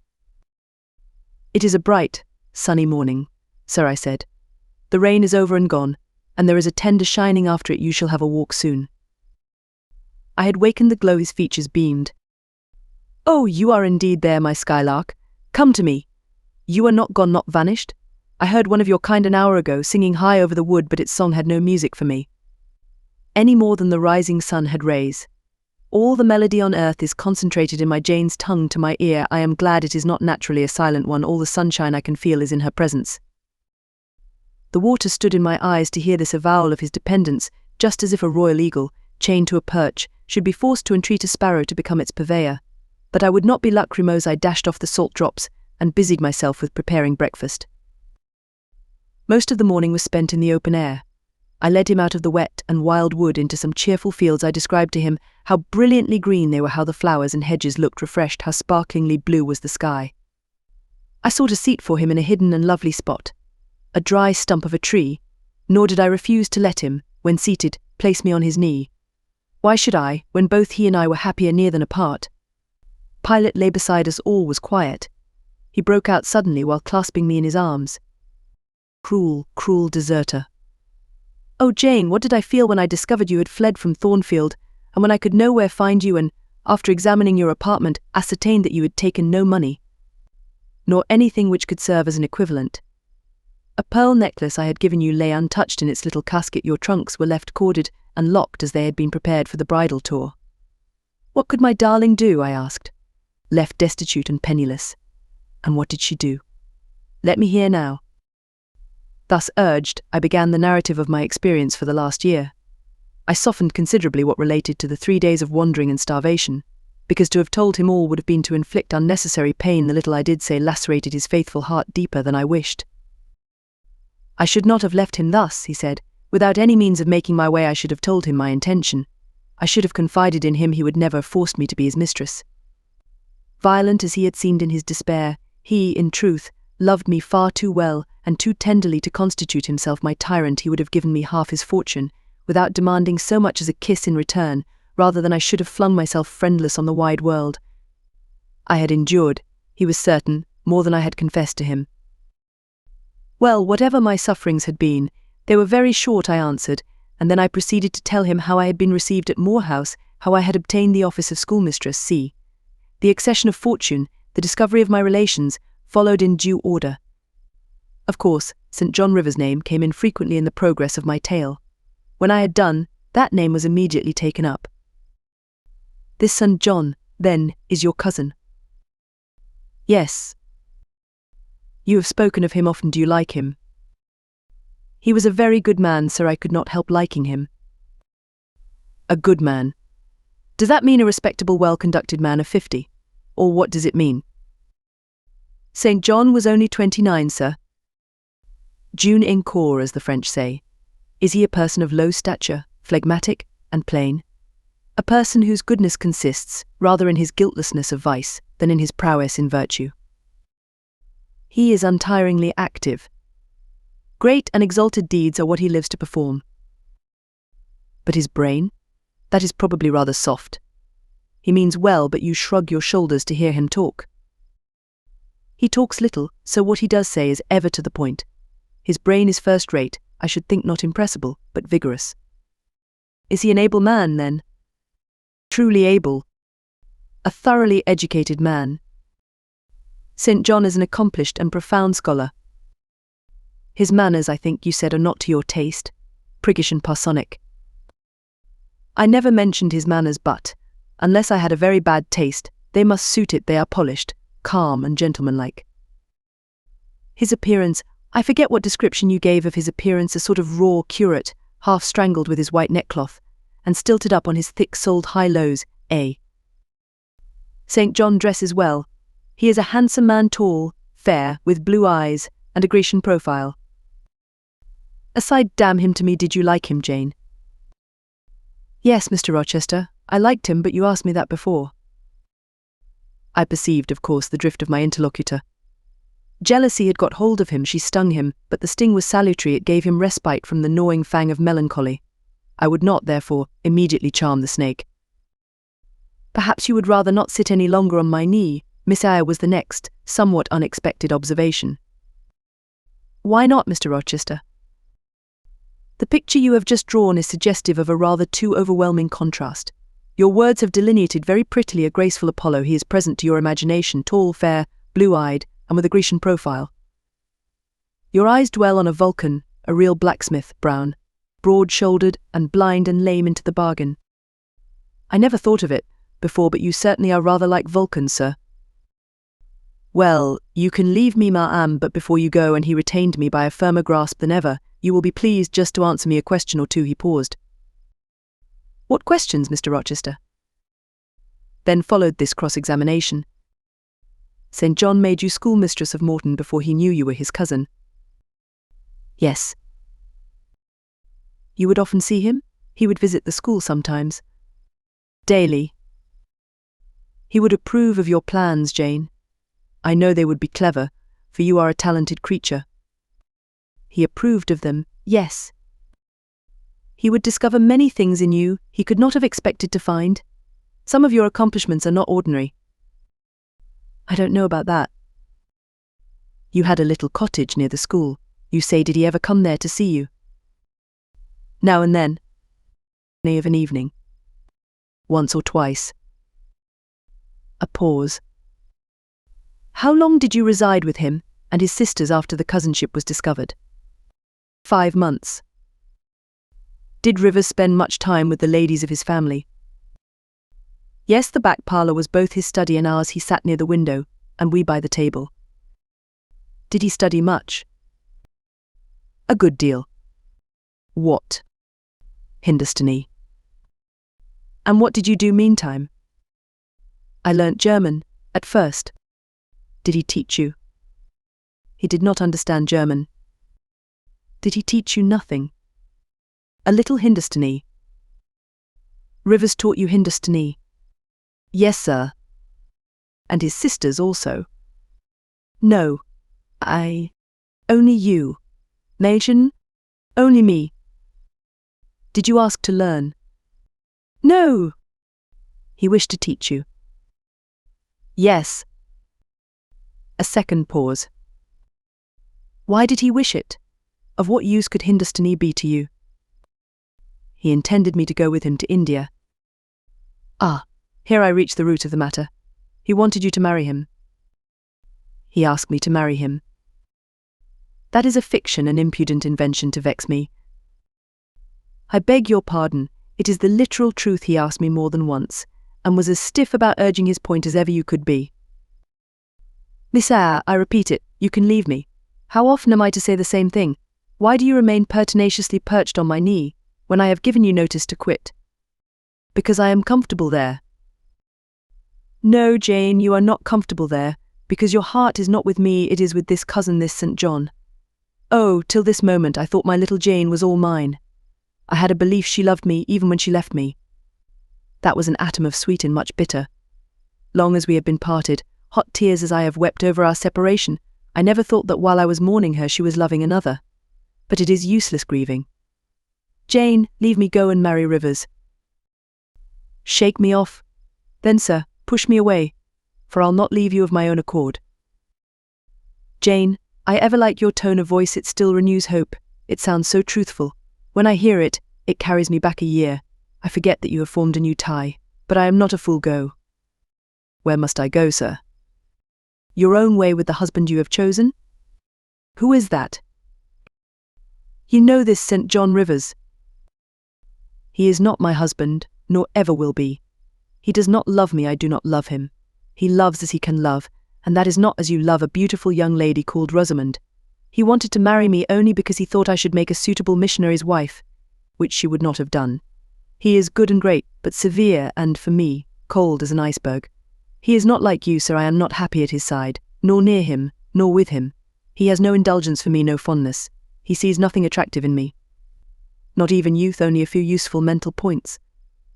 It is a bright, sunny morning, sir, I said. The rain is over and gone, and there is a tender shining after it. You shall have a walk soon. I had wakened the glow. His features beamed. Oh, you are indeed there, my skylark. Come to me. You are not gone, not vanished. I heard one of your kind an hour ago, singing high over the wood, but its song had no music for me, any more than the rising sun had rays. All the melody on earth is concentrated in my Jane's tongue to my ear. I am glad it is not naturally a silent one. All the sunshine I can feel is in her presence. The water stood in my eyes to hear this avowal of his dependence, just as if a royal eagle, chained to a perch, should be forced to entreat a sparrow to become its purveyor. But I would not be lachrymose. I dashed off the salt drops and busied myself with preparing breakfast. Most of the morning was spent in the open air. I led him out of the wet and wild wood into some cheerful fields. I described to him how brilliantly green they were, how the flowers and hedges looked refreshed, how sparklingly blue was the sky. I sought a seat for him in a hidden and lovely spot, a dry stump of a tree, nor did I refuse to let him, when seated, place me on his knee. Why should I, when both he and I were happier near than apart? Pilate lay beside us. All was quiet. He broke out suddenly while clasping me in his arms. Cruel, cruel deserter. Oh, Jane, what did I feel when I discovered you had fled from Thornfield, and when I could nowhere find you, and, after examining your apartment, ascertained that you had taken no money, nor anything which could serve as an equivalent. A pearl necklace I had given you lay untouched in its little casket. Your trunks were left corded and locked as they had been prepared for the bridal tour. What could my darling do, I asked, left destitute and penniless? And what did she do? Let me hear now. Thus urged, I began the narrative of my experience for the last year. I softened considerably what related to the 3 days of wandering and starvation, because to have told him all would have been to inflict unnecessary pain. The little I did say lacerated his faithful heart deeper than I wished. I should not have left him thus, he said. Without any means of making my way, I should have told him my intention. I should have confided in him. He would never have forced me to be his mistress. Violent as he had seemed in his despair, he, in truth, loved me far too well and too tenderly to constitute himself my tyrant. He would have given me half his fortune, without demanding so much as a kiss in return, rather than I should have flung myself friendless on the wide world. I had endured, he was certain, more than I had confessed to him. Well, whatever my sufferings had been, they were very short, I answered, and then I proceeded to tell him how I had been received at Moor House, how I had obtained the office of schoolmistress. C. The accession of fortune, the discovery of my relations, followed in due order. Of course, St. John River's name came in frequently in the progress of my tale. When I had done, that name was immediately taken up. This St. John, then, is your cousin? Yes. You have spoken of him often. Do you like him? He was a very good man, sir. I could not help liking him. A good man. Does that mean a respectable, well-conducted man of 50? Or what does it mean? St. John was only 29, sir. June in corps, as the French say. Is he a person of low stature, phlegmatic, and plain? A person whose goodness consists rather in his guiltlessness of vice than in his prowess in virtue. He is untiringly active. Great and exalted deeds are what he lives to perform. But his brain? That is probably rather soft. He means well, but you shrug your shoulders to hear him talk. He talks little, so what he does say is ever to the point. His brain is first-rate, I should think not impressible, but vigorous. Is he an able man, then? Truly able. A thoroughly educated man. St. John is an accomplished and profound scholar. His manners, I think you said, are not to your taste, priggish and parsonic. I never mentioned his manners, but, unless I had a very bad taste, they must suit it. They are polished, calm and gentlemanlike. His appearance, I forget what description you gave of his appearance, a sort of raw curate, half strangled with his white neckcloth, and stilted up on his thick-soled high lows, A. St. John dresses well. He is a handsome man, tall, fair, with blue eyes, and a Grecian profile. Aside, damn him to me, did you like him, Jane? Yes, Mr. Rochester, I liked him, but you asked me that before. I perceived, of course, the drift of my interlocutor. Jealousy had got hold of him. She stung him, but the sting was salutary. It gave him respite from the gnawing fang of melancholy. I would not, therefore, immediately charm the snake. Perhaps you would rather not sit any longer on my knee, Miss Eyre, was the next, somewhat unexpected observation. Why not, Mr. Rochester? The picture you have just drawn is suggestive of a rather too overwhelming contrast. Your words have delineated very prettily a graceful Apollo. He is present to your imagination, tall, fair, blue-eyed, and with a Grecian profile. Your eyes dwell on a Vulcan, a real blacksmith, brown, broad-shouldered and blind and lame into the bargain. I never thought of it before, but you certainly are rather like Vulcan, sir. Well, you can leave me, ma'am, but before you go, and he retained me by a firmer grasp than ever, you will be pleased just to answer me a question or two. He paused. What questions, Mr. Rochester? Then followed this cross-examination. St. John made you schoolmistress of Morton before he knew you were his cousin? Yes. You would often see him? He would visit the school sometimes. Daily. He would approve of your plans, Jane. I know they would be clever, for you are a talented creature. He approved of them, yes. He would discover many things in you he could not have expected to find. Some of your accomplishments are not ordinary. I don't know about that. You had a little cottage near the school. You say, did he ever come there to see you? Now and then. Of an evening. Once or twice. A pause. How long did you reside with him and his sisters after the cousinship was discovered? 5 months. Did Rivers spend much time with the ladies of his family? Yes, the back parlour was both his study and ours. He sat near the window, and we by the table. Did he study much? A good deal. What? Hindustani. And what did you do meantime? I learnt German, at first. Did he teach you? He did not understand German. Did he teach you nothing? A little Hindustani. Rivers taught you Hindustani? Yes, sir. And his sisters also? No. Only you. Nation? Only me. Did you ask to learn? No. He wished to teach you? Yes. A second pause. Why did he wish it? Of what use could Hindustani be to you? He intended me to go with him to India. Ah, here I reach the root of the matter. He wanted you to marry him. He asked me to marry him. That is a fiction, an impudent invention to vex me. I beg your pardon, it is the literal truth. He asked me more than once, and was as stiff about urging his point as ever you could be. Miss Eyre, I repeat it, you can leave me. How often am I to say the same thing? Why do you remain pertinaciously perched on my knee, when I have given you notice to quit? Because I am comfortable there. No, Jane, you are not comfortable there, because your heart is not with me, it is with this cousin, this St. John. Oh, till this moment I thought my little Jane was all mine. I had a belief she loved me even when she left me. That was an atom of sweet and much bitter. Long as we have been parted, hot tears as I have wept over our separation, I never thought that while I was mourning her she was loving another. But it is useless grieving. Jane, leave me go and marry Rivers. Shake me off. Then, sir, push me away, for I'll not leave you of my own accord. Jane, I ever like your tone of voice, it still renews hope, it sounds so truthful. When I hear it, it carries me back a year. I forget that you have formed a new tie, but I am not a fool. Go. Where must I go, sir? Your own way with the husband you have chosen? Who is that? You know this St. John Rivers. He is not my husband, nor ever will be. He does not love me, I do not love him. He loves as he can love, and that is not as you love a beautiful young lady called Rosamond. He wanted to marry me only because he thought I should make a suitable missionary's wife, which she would not have done. He is good and great, but severe and, for me, cold as an iceberg. He is not like you, sir. I am not happy at his side, nor near him, nor with him. He has no indulgence for me, no fondness. He sees nothing attractive in me. Not even youth, only a few useful mental points.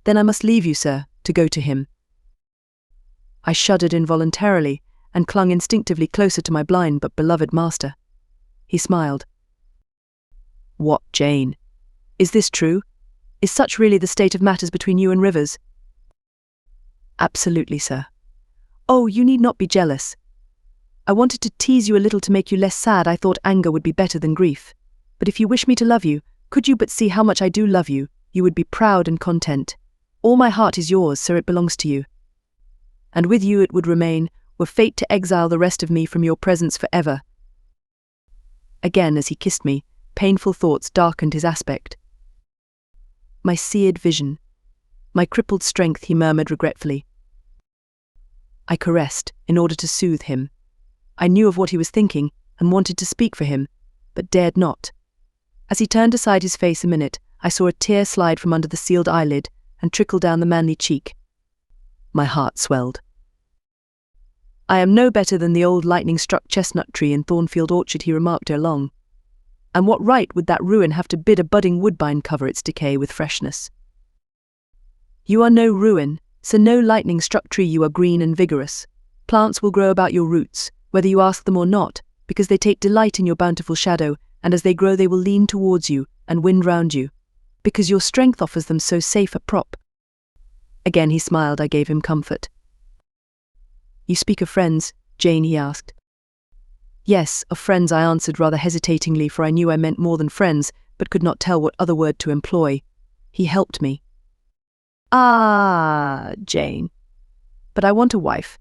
Then I must leave you, sir, to go to him. I shuddered involuntarily, and clung instinctively closer to my blind but beloved master. He smiled. What, Jane? Is this true? Is such really the state of matters between you and Rivers? Absolutely, sir. Oh, you need not be jealous. I wanted to tease you a little to make you less sad. I thought anger would be better than grief. But if you wish me to love you, could you but see how much I do love you, you would be proud and content. All my heart is yours, sir, it belongs to you. And with you it would remain, were fate to exile the rest of me from your presence forever. Again, as he kissed me, painful thoughts darkened his aspect. My seared vision, my crippled strength, he murmured regretfully. I caressed, in order to soothe him. I knew of what he was thinking, and wanted to speak for him, but dared not. As he turned aside his face a minute, I saw a tear slide from under the sealed eyelid, and trickle down the manly cheek. My heart swelled. I am no better than the old lightning-struck chestnut tree in Thornfield Orchard, he remarked ere long. And what right would that ruin have to bid a budding woodbine cover its decay with freshness? You are no ruin, so no lightning-struck tree. You are green and vigorous. Plants will grow about your roots, whether you ask them or not, because they take delight in your bountiful shadow, and as they grow they will lean towards you and wind round you, because your strength offers them so safe a prop. Again he smiled. I gave him comfort. You speak of friends, Jane, he asked. Yes, of friends, I answered rather hesitatingly, for I knew I meant more than friends, but could not tell what other word to employ. He helped me. Ah, Jane. But I want a wife.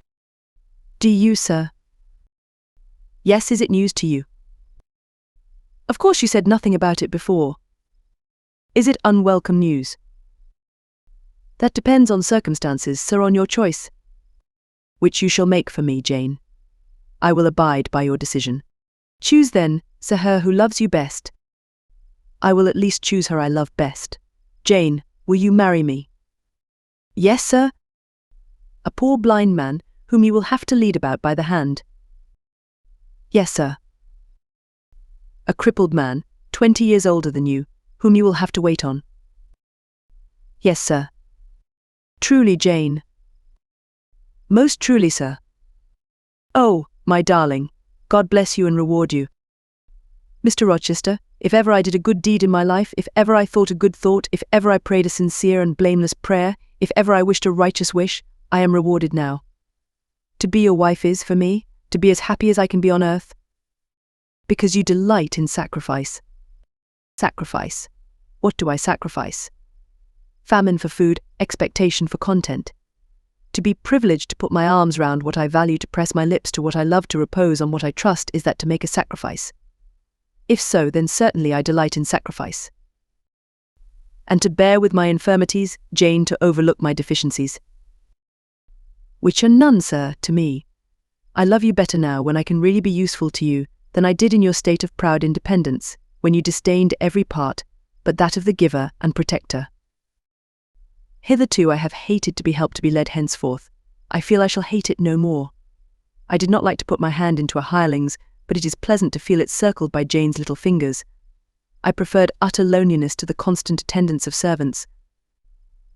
Do you, sir? Yes, is it news to you? Of course you said nothing about it before. Is it unwelcome news? That depends on circumstances, sir, on your choice. Which you shall make for me, Jane. I will abide by your decision. Choose then, sir, her who loves you best. I will at least choose her I love best. Jane, will you marry me? Yes, sir. A poor blind man, whom you will have to lead about by the hand. Yes, sir. A crippled man, 20 years older than you, whom you will have to wait on. Yes, sir. Truly, Jane. Most truly, sir. Oh, my darling, God bless you and reward you. Mr. Rochester, if ever I did a good deed in my life, if ever I thought a good thought, if ever I prayed a sincere and blameless prayer, if ever I wished a righteous wish, I am rewarded now. To be your wife is, for me, to be as happy as I can be on earth. Because you delight in sacrifice. Sacrifice. What do I sacrifice? Famine for food, expectation for content. To be privileged to put my arms round what I value, to press my lips to what I love, to repose on what I trust, is that to make a sacrifice? If so, then certainly I delight in sacrifice. And to bear with my infirmities, Jane, to overlook my deficiencies. Which are none, sir, to me. I love you better now, when I can really be useful to you, than I did in your state of proud independence, when you disdained every part but that of the giver and protector. Hitherto I have hated to be helped, to be led henceforth. I feel I shall hate it no more. I did not like to put my hand into a hireling's, but it is pleasant to feel it circled by Jane's little fingers. I preferred utter loneliness to the constant attendance of servants.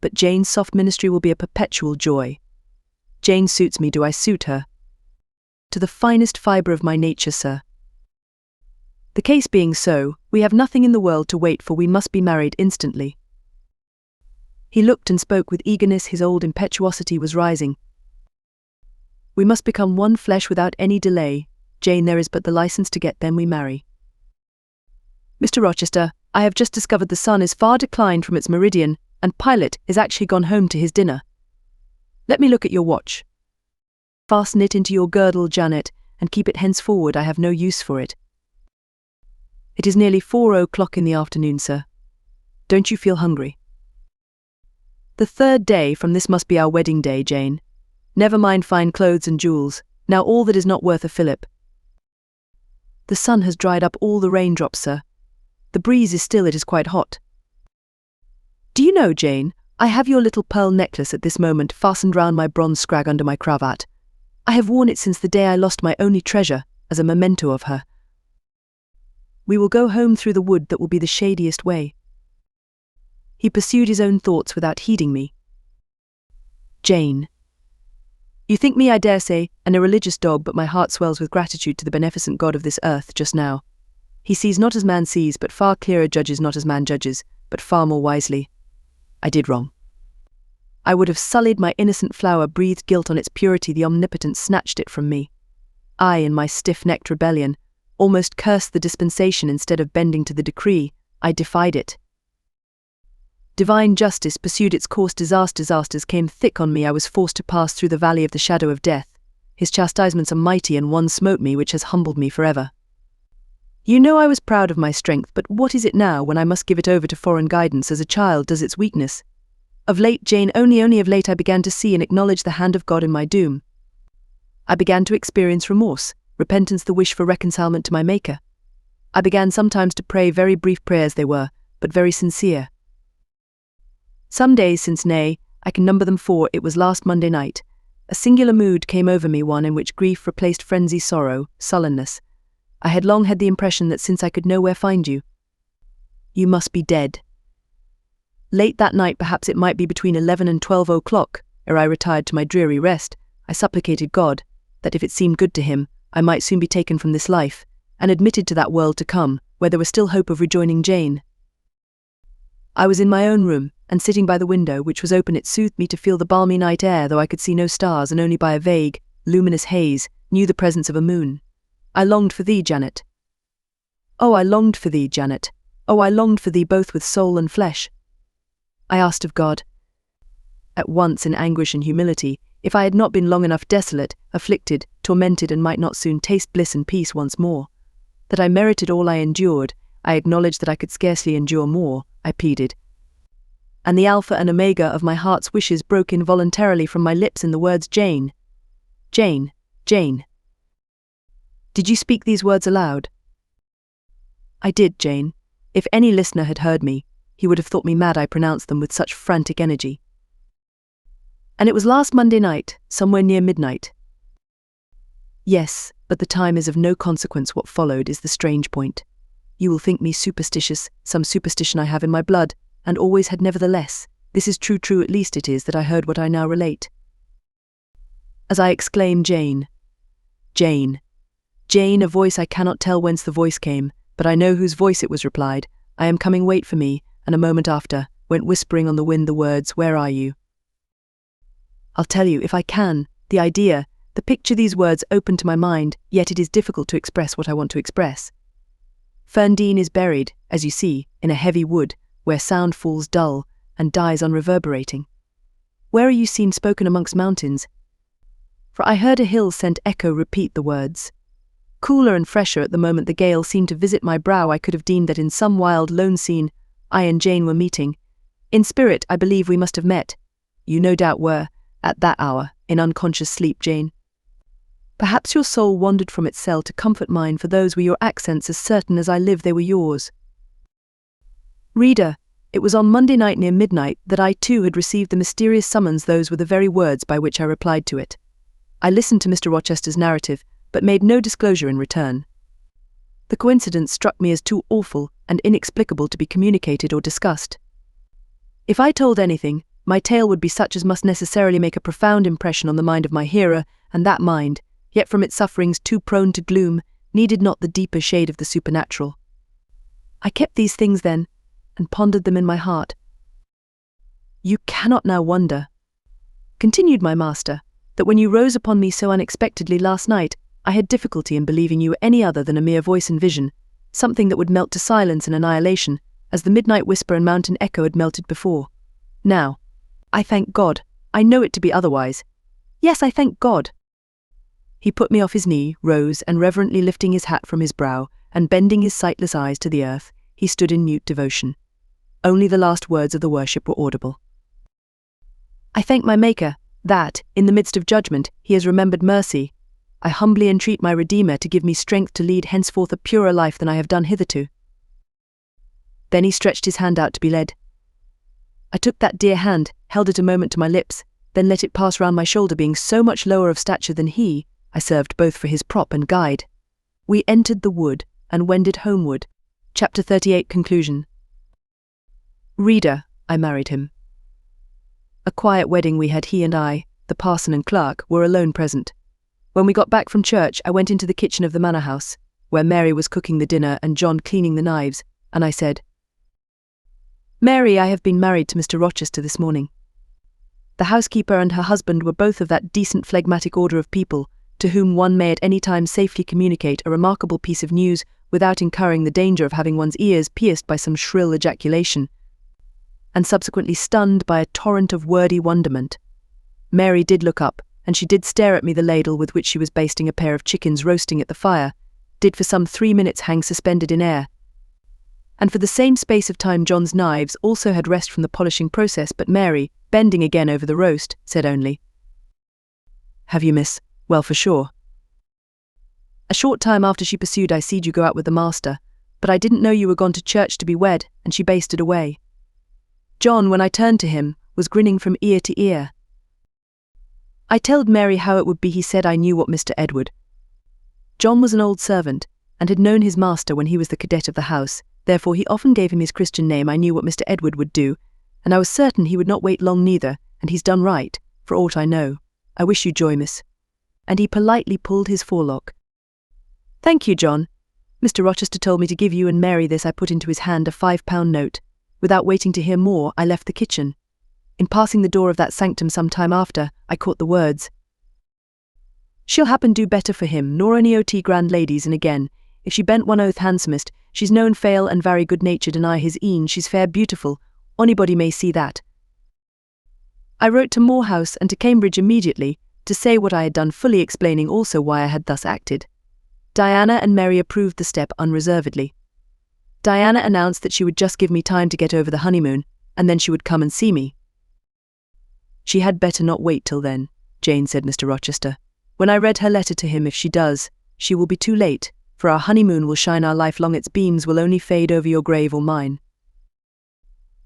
But Jane's soft ministry will be a perpetual joy. Jane suits me, do I suit her? To the finest fibre of my nature, sir. The case being so, we have nothing in the world to wait for, we must be married instantly. He looked and spoke with eagerness, his old impetuosity was rising. We must become one flesh without any delay. Jane, there is but the license to get, then we marry. Mr. Rochester, I have just discovered the sun is far declined from its meridian, and Pilot is actually gone home to his dinner. Let me look at your watch. Fasten it into your girdle, Janet, and keep it henceforward, I have no use for it. It is nearly 4 o'clock in the afternoon, sir. Don't you feel hungry? The 3rd day from this must be our wedding day, Jane. Never mind fine clothes and jewels, now all that is not worth a fillip. The sun has dried up all the raindrops, sir. The breeze is still, it is quite hot. Do you know, Jane, I have your little pearl necklace at this moment fastened round my bronze scrag under my cravat. I have worn it since the day I lost my only treasure, as a memento of her. We will go home through the wood that will be the shadiest way. He pursued his own thoughts without heeding me. Jane. You think me, I dare say, an irreligious dog, but my heart swells with gratitude to the beneficent God of this earth just now. He sees not as man sees, but far clearer, judges not as man judges, but far more wisely. I did wrong. I would have sullied my innocent flower, breathed guilt on its purity, the Omnipotent snatched it from me. I, in my stiff-necked rebellion, almost cursed the dispensation instead of bending to the decree. I defied it. Divine justice pursued its course. Disasters came thick on me. I was forced to pass through the valley of the shadow of death. His chastisements are mighty, and one smote me which has humbled me forever. You know I was proud of my strength, but what is it now when I must give it over to foreign guidance as a child does its weakness? Of late, Jane, only of late I began to see and acknowledge the hand of God in my doom. I began to experience remorse, repentance, the wish for reconcilement to my Maker. I began sometimes to pray, very brief prayers they were, but very sincere. Some days since, nay, I can number them 4, it was last Monday night, a singular mood came over me, one in which grief replaced frenzy, sorrow, sullenness. I had long had the impression that since I could nowhere find you, you must be dead. Late that night, perhaps it might be between 11 and 12 o'clock, ere I retired to my dreary rest, I supplicated God, that if it seemed good to him, I might soon be taken from this life, and admitted to that world to come, where there was still hope of rejoining Jane. I was in my own room, and sitting by the window, which was open, it soothed me to feel the balmy night air, though I could see no stars, and only by a vague, luminous haze, knew the presence of a moon. I longed for thee, Janet. Oh, I longed for thee, Janet. Oh, I longed for thee both with soul and flesh. I asked of God, at once in anguish and humility, if I had not been long enough desolate, afflicted, tormented, and might not soon taste bliss and peace once more, that I merited all I endured, I acknowledged that I could scarcely endure more, I pleaded. And the alpha and omega of my heart's wishes broke involuntarily from my lips in the words Jane. Jane, Jane. Did you speak these words aloud? I did, Jane. If any listener had heard me, he would have thought me mad I pronounced them with such frantic energy. And it was last Monday night, somewhere near midnight. Yes, but the time is of no consequence. What followed is the strange point. You will think me superstitious, some superstition I have in my blood, and always had nevertheless. This is true, at least it is, that I heard what I now relate. As I exclaimed Jane, Jane, Jane, a voice I cannot tell whence the voice came, but I know whose voice it was replied, I am coming, wait for me, and a moment after, went whispering on the wind the words, where are you? I'll tell you, if I can, the idea, the picture these words open to my mind, yet it is difficult to express what I want to express. Ferndean is buried, as you see, in a heavy wood, where sound falls dull, and dies unreverberating. Where are you seen spoken amongst mountains? For I heard a hill sent echo repeat the words. Cooler and fresher at the moment the gale seemed to visit my brow, I could have deemed that in some wild lone scene, I and Jane were meeting. In spirit, I believe we must have met. You no doubt were, at that hour, in unconscious sleep, Jane. Perhaps your soul wandered from its cell to comfort mine, for those were your accents, as certain as I live they were yours. Reader, it was on Monday night near midnight that I too had received the mysterious summons. Those were the very words by which I replied to it. I listened to Mr. Rochester's narrative, but made no disclosure in return. The coincidence struck me as too awful and inexplicable to be communicated or discussed. If I told anything, my tale would be such as must necessarily make a profound impression on the mind of my hearer, and that mind, yet from its sufferings too prone to gloom, needed not the deeper shade of the supernatural. I kept these things then, and pondered them in my heart. You cannot now wonder, continued my master, that when you rose upon me so unexpectedly last night, I had difficulty in believing you any other than a mere voice and vision, something that would melt to silence and annihilation, as the midnight whisper and mountain echo had melted before. Now, I thank God, I know it to be otherwise. Yes, I thank God. He put me off his knee, rose, and reverently lifting his hat from his brow, and bending his sightless eyes to the earth, he stood in mute devotion. Only the last words of the worship were audible. I thank my Maker, that, in the midst of judgment, he has remembered mercy. I humbly entreat my Redeemer to give me strength to lead henceforth a purer life than I have done hitherto. Then he stretched his hand out to be led. I took that dear hand, held it a moment to my lips, then let it pass round my shoulder. Being so much lower of stature than he, I served both for his prop and guide. We entered the wood, and wended homeward. Chapter 38, Conclusion. Reader, I married him. A quiet wedding we had, he and I, the parson and clerk, were alone present. When we got back from church, I went into the kitchen of the manor house, where Mary was cooking the dinner and John cleaning the knives, and I said, Mary, I have been married to Mr. Rochester this morning. The housekeeper and her husband were both of that decent phlegmatic order of people, to whom one may at any time safely communicate a remarkable piece of news without incurring the danger of having one's ears pierced by some shrill ejaculation, and subsequently stunned by a torrent of wordy wonderment. Mary did look up, and she did stare at me. The ladle with which she was basting a pair of chickens roasting at the fire did for some 3 minutes hang suspended in air. And for the same space of time John's knives also had rest from the polishing process, but Mary, bending again over the roast, said only, Have you, miss? Well, for sure. A short time after she pursued, I seed you go out with the master, but I didn't know you were gone to church to be wed, and she basted away. John, when I turned to him, was grinning from ear to ear. I told Mary how it would be. He said I knew what Mr. Edward. John was an old servant, and had known his master when he was the cadet of the house, therefore he often gave him his Christian name. I knew what Mr. Edward would do, and I was certain he would not wait long neither, and he's done right, for aught I know. I wish you joy, miss. And he politely pulled his forelock. Thank you, John. Mr. Rochester told me to give you and Mary this. I put into his hand a £5 note. Without waiting to hear more, I left the kitchen. In passing the door of that sanctum some time after, I caught the words, She'll happen do better for him, nor any ot grand ladies, and again, if she bent one oath handsomest, she's known fail and very good-natured, and I his een, she's fair beautiful, onybody may see that. I wrote to Morehouse and to Cambridge immediately, to say what I had done, fully explaining also why I had thus acted. Diana and Mary approved the step unreservedly. Diana announced that she would just give me time to get over the honeymoon, and then she would come and see me. She had better not wait till then, Jane said Mr. Rochester. When I read her letter to him, if she does, she will be too late, for our honeymoon will shine our life long, its beams will only fade over your grave or mine.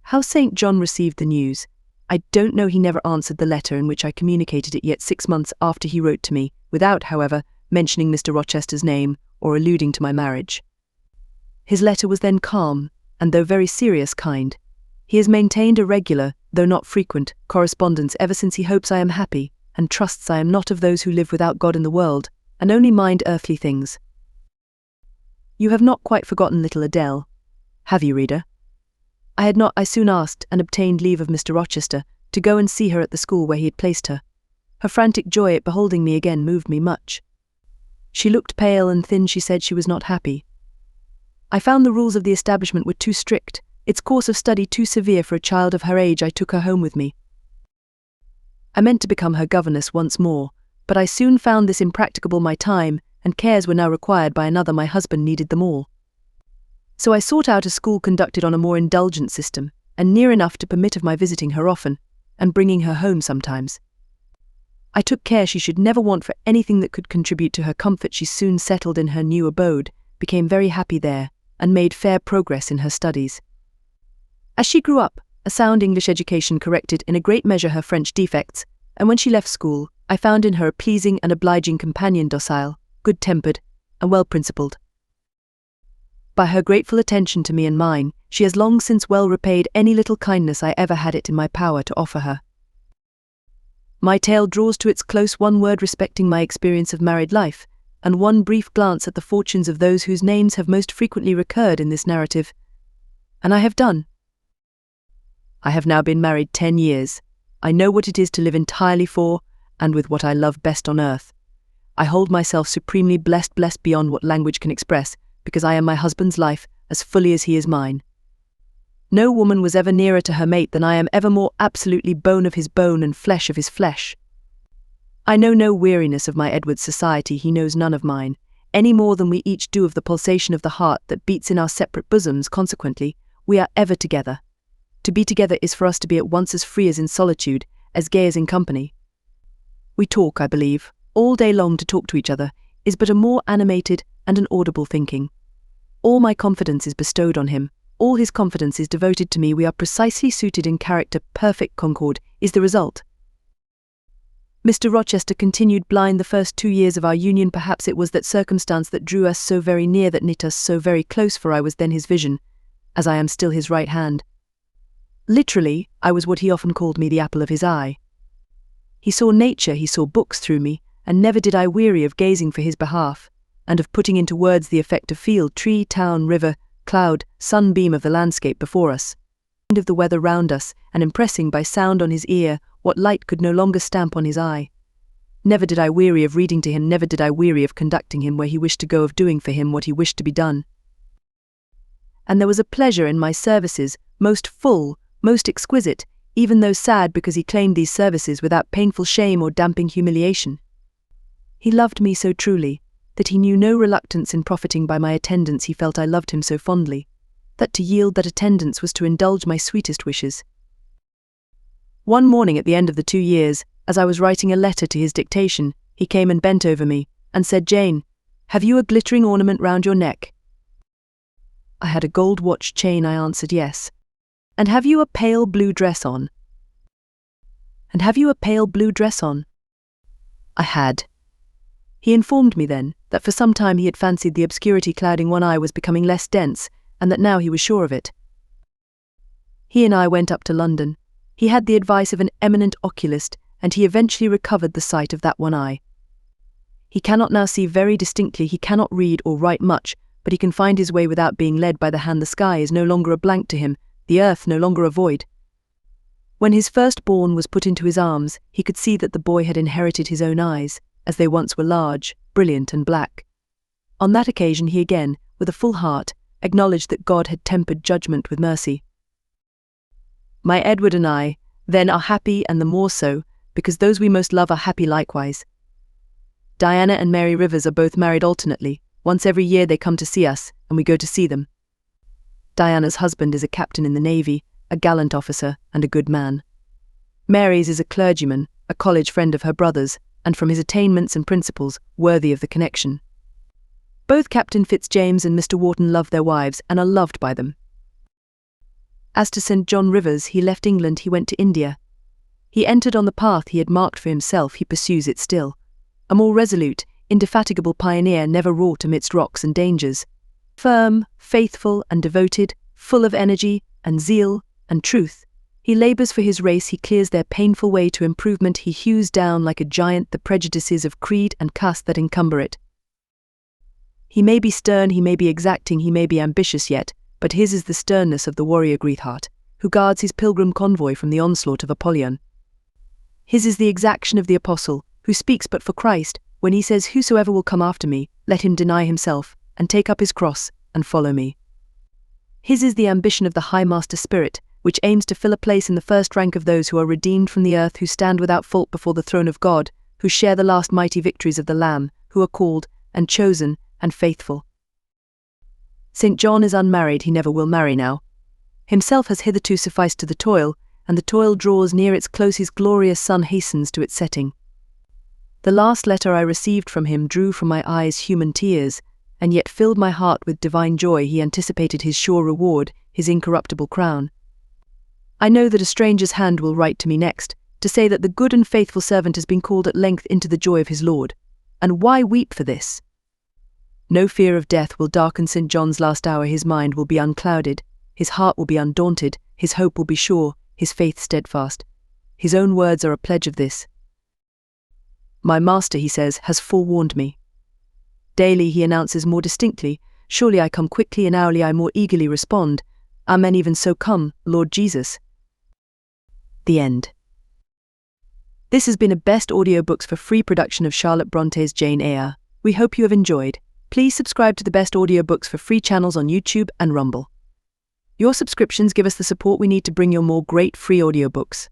How St. John received the news, I don't know. He never answered the letter in which I communicated it, yet 6 months after he wrote to me, without, however, mentioning Mr. Rochester's name or alluding to my marriage. His letter was then calm, and though very serious, kind. He has maintained a regular, though not frequent, correspondence ever since. He hopes I am happy, and trusts I am not of those who live without God in the world, and only mind earthly things. You have not quite forgotten little Adele, have you, reader? I soon asked and obtained leave of Mr. Rochester to go and see her at the school where he had placed her. Her frantic joy at beholding me again moved me much. She looked pale and thin. She said she was not happy. I found the rules of the establishment were too strict, its course of study too severe for a child of her age. I took her home with me. I meant to become her governess once more, but I soon found this impracticable. My time and cares were now required by another. My husband needed them all. So I sought out a school conducted on a more indulgent system, and near enough to permit of my visiting her often, and bringing her home sometimes. I took care she should never want for anything that could contribute to her comfort. She soon settled in her new abode, became very happy there, and made fair progress in her studies. As she grew up, a sound English education corrected in a great measure her French defects, and when she left school, I found in her a pleasing and obliging companion, docile, good-tempered, and well-principled. By her grateful attention to me and mine, she has long since well repaid any little kindness I ever had it in my power to offer her. My tale draws to its close one word respecting my experience of married life, and one brief glance at the fortunes of those whose names have most frequently recurred in this narrative. And I have done. I have now been married 10 years. I know what it is to live entirely for, and with what I love best on earth. I hold myself supremely blessed beyond what language can express, because I am my husband's life as fully as he is mine. No woman was ever nearer to her mate than I am, ever more absolutely bone of his bone and flesh of his flesh. I know no weariness of my Edward's society. He knows none of mine, any more than we each do of the pulsation of the heart that beats in our separate bosoms. Consequently, we are ever together. To be together is for us to be at once as free as in solitude, as gay as in company. We talk, I believe, all day long. To talk to each other is but a more animated and an audible thinking. All my confidence is bestowed on him, all his confidence is devoted to me. We are precisely suited in character. Perfect concord is the result. Mr. Rochester continued blind the first 2 years of our union. Perhaps it was that circumstance that drew us so very near, that knit us so very close, for I was then his vision, as I am still his right hand. Literally, I was what he often called me, the apple of his eye. He saw nature, he saw books through me, and never did I weary of gazing for his behalf, and of putting into words the effect of field, tree, town, river, cloud, sunbeam of the landscape before us, and of the weather round us, and impressing by sound on his ear what light could no longer stamp on his eye. Never did I weary of reading to him, never did I weary of conducting him where he wished to go, of doing for him what he wished to be done. And there was a pleasure in my services, most full, most exquisite, even though sad, because he claimed these services without painful shame or damping humiliation. He loved me so truly, that he knew no reluctance in profiting by my attendance. He felt I loved him so fondly, that to yield that attendance was to indulge my sweetest wishes. One morning at the end of the 2 years, as I was writing a letter to his dictation, he came and bent over me, and said, "Jane, have you a glittering ornament round your neck?" I had a gold watch chain. I answered, "Yes." "And have you a pale blue dress on?" "And have you a pale blue dress on?" I had. He informed me then that for some time he had fancied the obscurity clouding one eye was becoming less dense, and that now he was sure of it. He and I went up to London. He had the advice of an eminent oculist, and he eventually recovered the sight of that one eye. He cannot now see very distinctly, he cannot read or write much, but he can find his way without being led by the hand. The sky is no longer a blank to him, the earth no longer a void. When his firstborn was put into his arms, he could see that the boy had inherited his own eyes, as they once were large, brilliant and black. On that occasion he again, with a full heart, acknowledged that God had tempered judgment with mercy. My Edward and I, then, are happy, and the more so, because those we most love are happy likewise. Diana and Mary Rivers are both married alternately. Once every year they come to see us, and we go to see them. Diana's husband is a captain in the Navy, a gallant officer, and a good man. Mary's is a clergyman, a college friend of her brother's, and from his attainments and principles, worthy of the connection. Both Captain Fitzjames and Mr. Wharton love their wives and are loved by them. As to St. John Rivers, he left England, he went to India. He entered on the path he had marked for himself, he pursues it still. A more resolute, indefatigable pioneer never wrought amidst rocks and dangers. Firm, faithful, and devoted, full of energy, and zeal, and truth, he labours for his race, he clears their painful way to improvement, he hews down like a giant the prejudices of creed and caste that encumber it. He may be stern, he may be exacting, he may be ambitious yet, but his is the sternness of the warrior Greatheart, who guards his pilgrim convoy from the onslaught of Apollyon. His is the exaction of the apostle, who speaks but for Christ, when he says, "Whosoever will come after me, let him deny himself, and take up his cross, and follow me." His is the ambition of the high master spirit, which aims to fill a place in the first rank of those who are redeemed from the earth, who stand without fault before the throne of God, who share the last mighty victories of the Lamb, who are called, and chosen, and faithful. St. John is unmarried, he never will marry now. Himself has hitherto sufficed to the toil, and the toil draws near its close, his glorious sun hastens to its setting. The last letter I received from him drew from my eyes human tears, and yet filled my heart with divine joy. He anticipated his sure reward, his incorruptible crown. I know that a stranger's hand will write to me next, to say that the good and faithful servant has been called at length into the joy of his Lord. And why weep for this? No fear of death will darken St. John's last hour, his mind will be unclouded, his heart will be undaunted, his hope will be sure, his faith steadfast. His own words are a pledge of this. My master, he says, has forewarned me. Daily he announces more distinctly, surely I come quickly, and hourly I more eagerly respond. Amen, even so come, Lord Jesus. The end. This has been a Best Audiobooks for Free production of Charlotte Bronte's Jane Eyre. We hope you have enjoyed. Please subscribe to the Best Audiobooks for Free channels on YouTube and Rumble. Your subscriptions give us the support we need to bring you more great free audiobooks.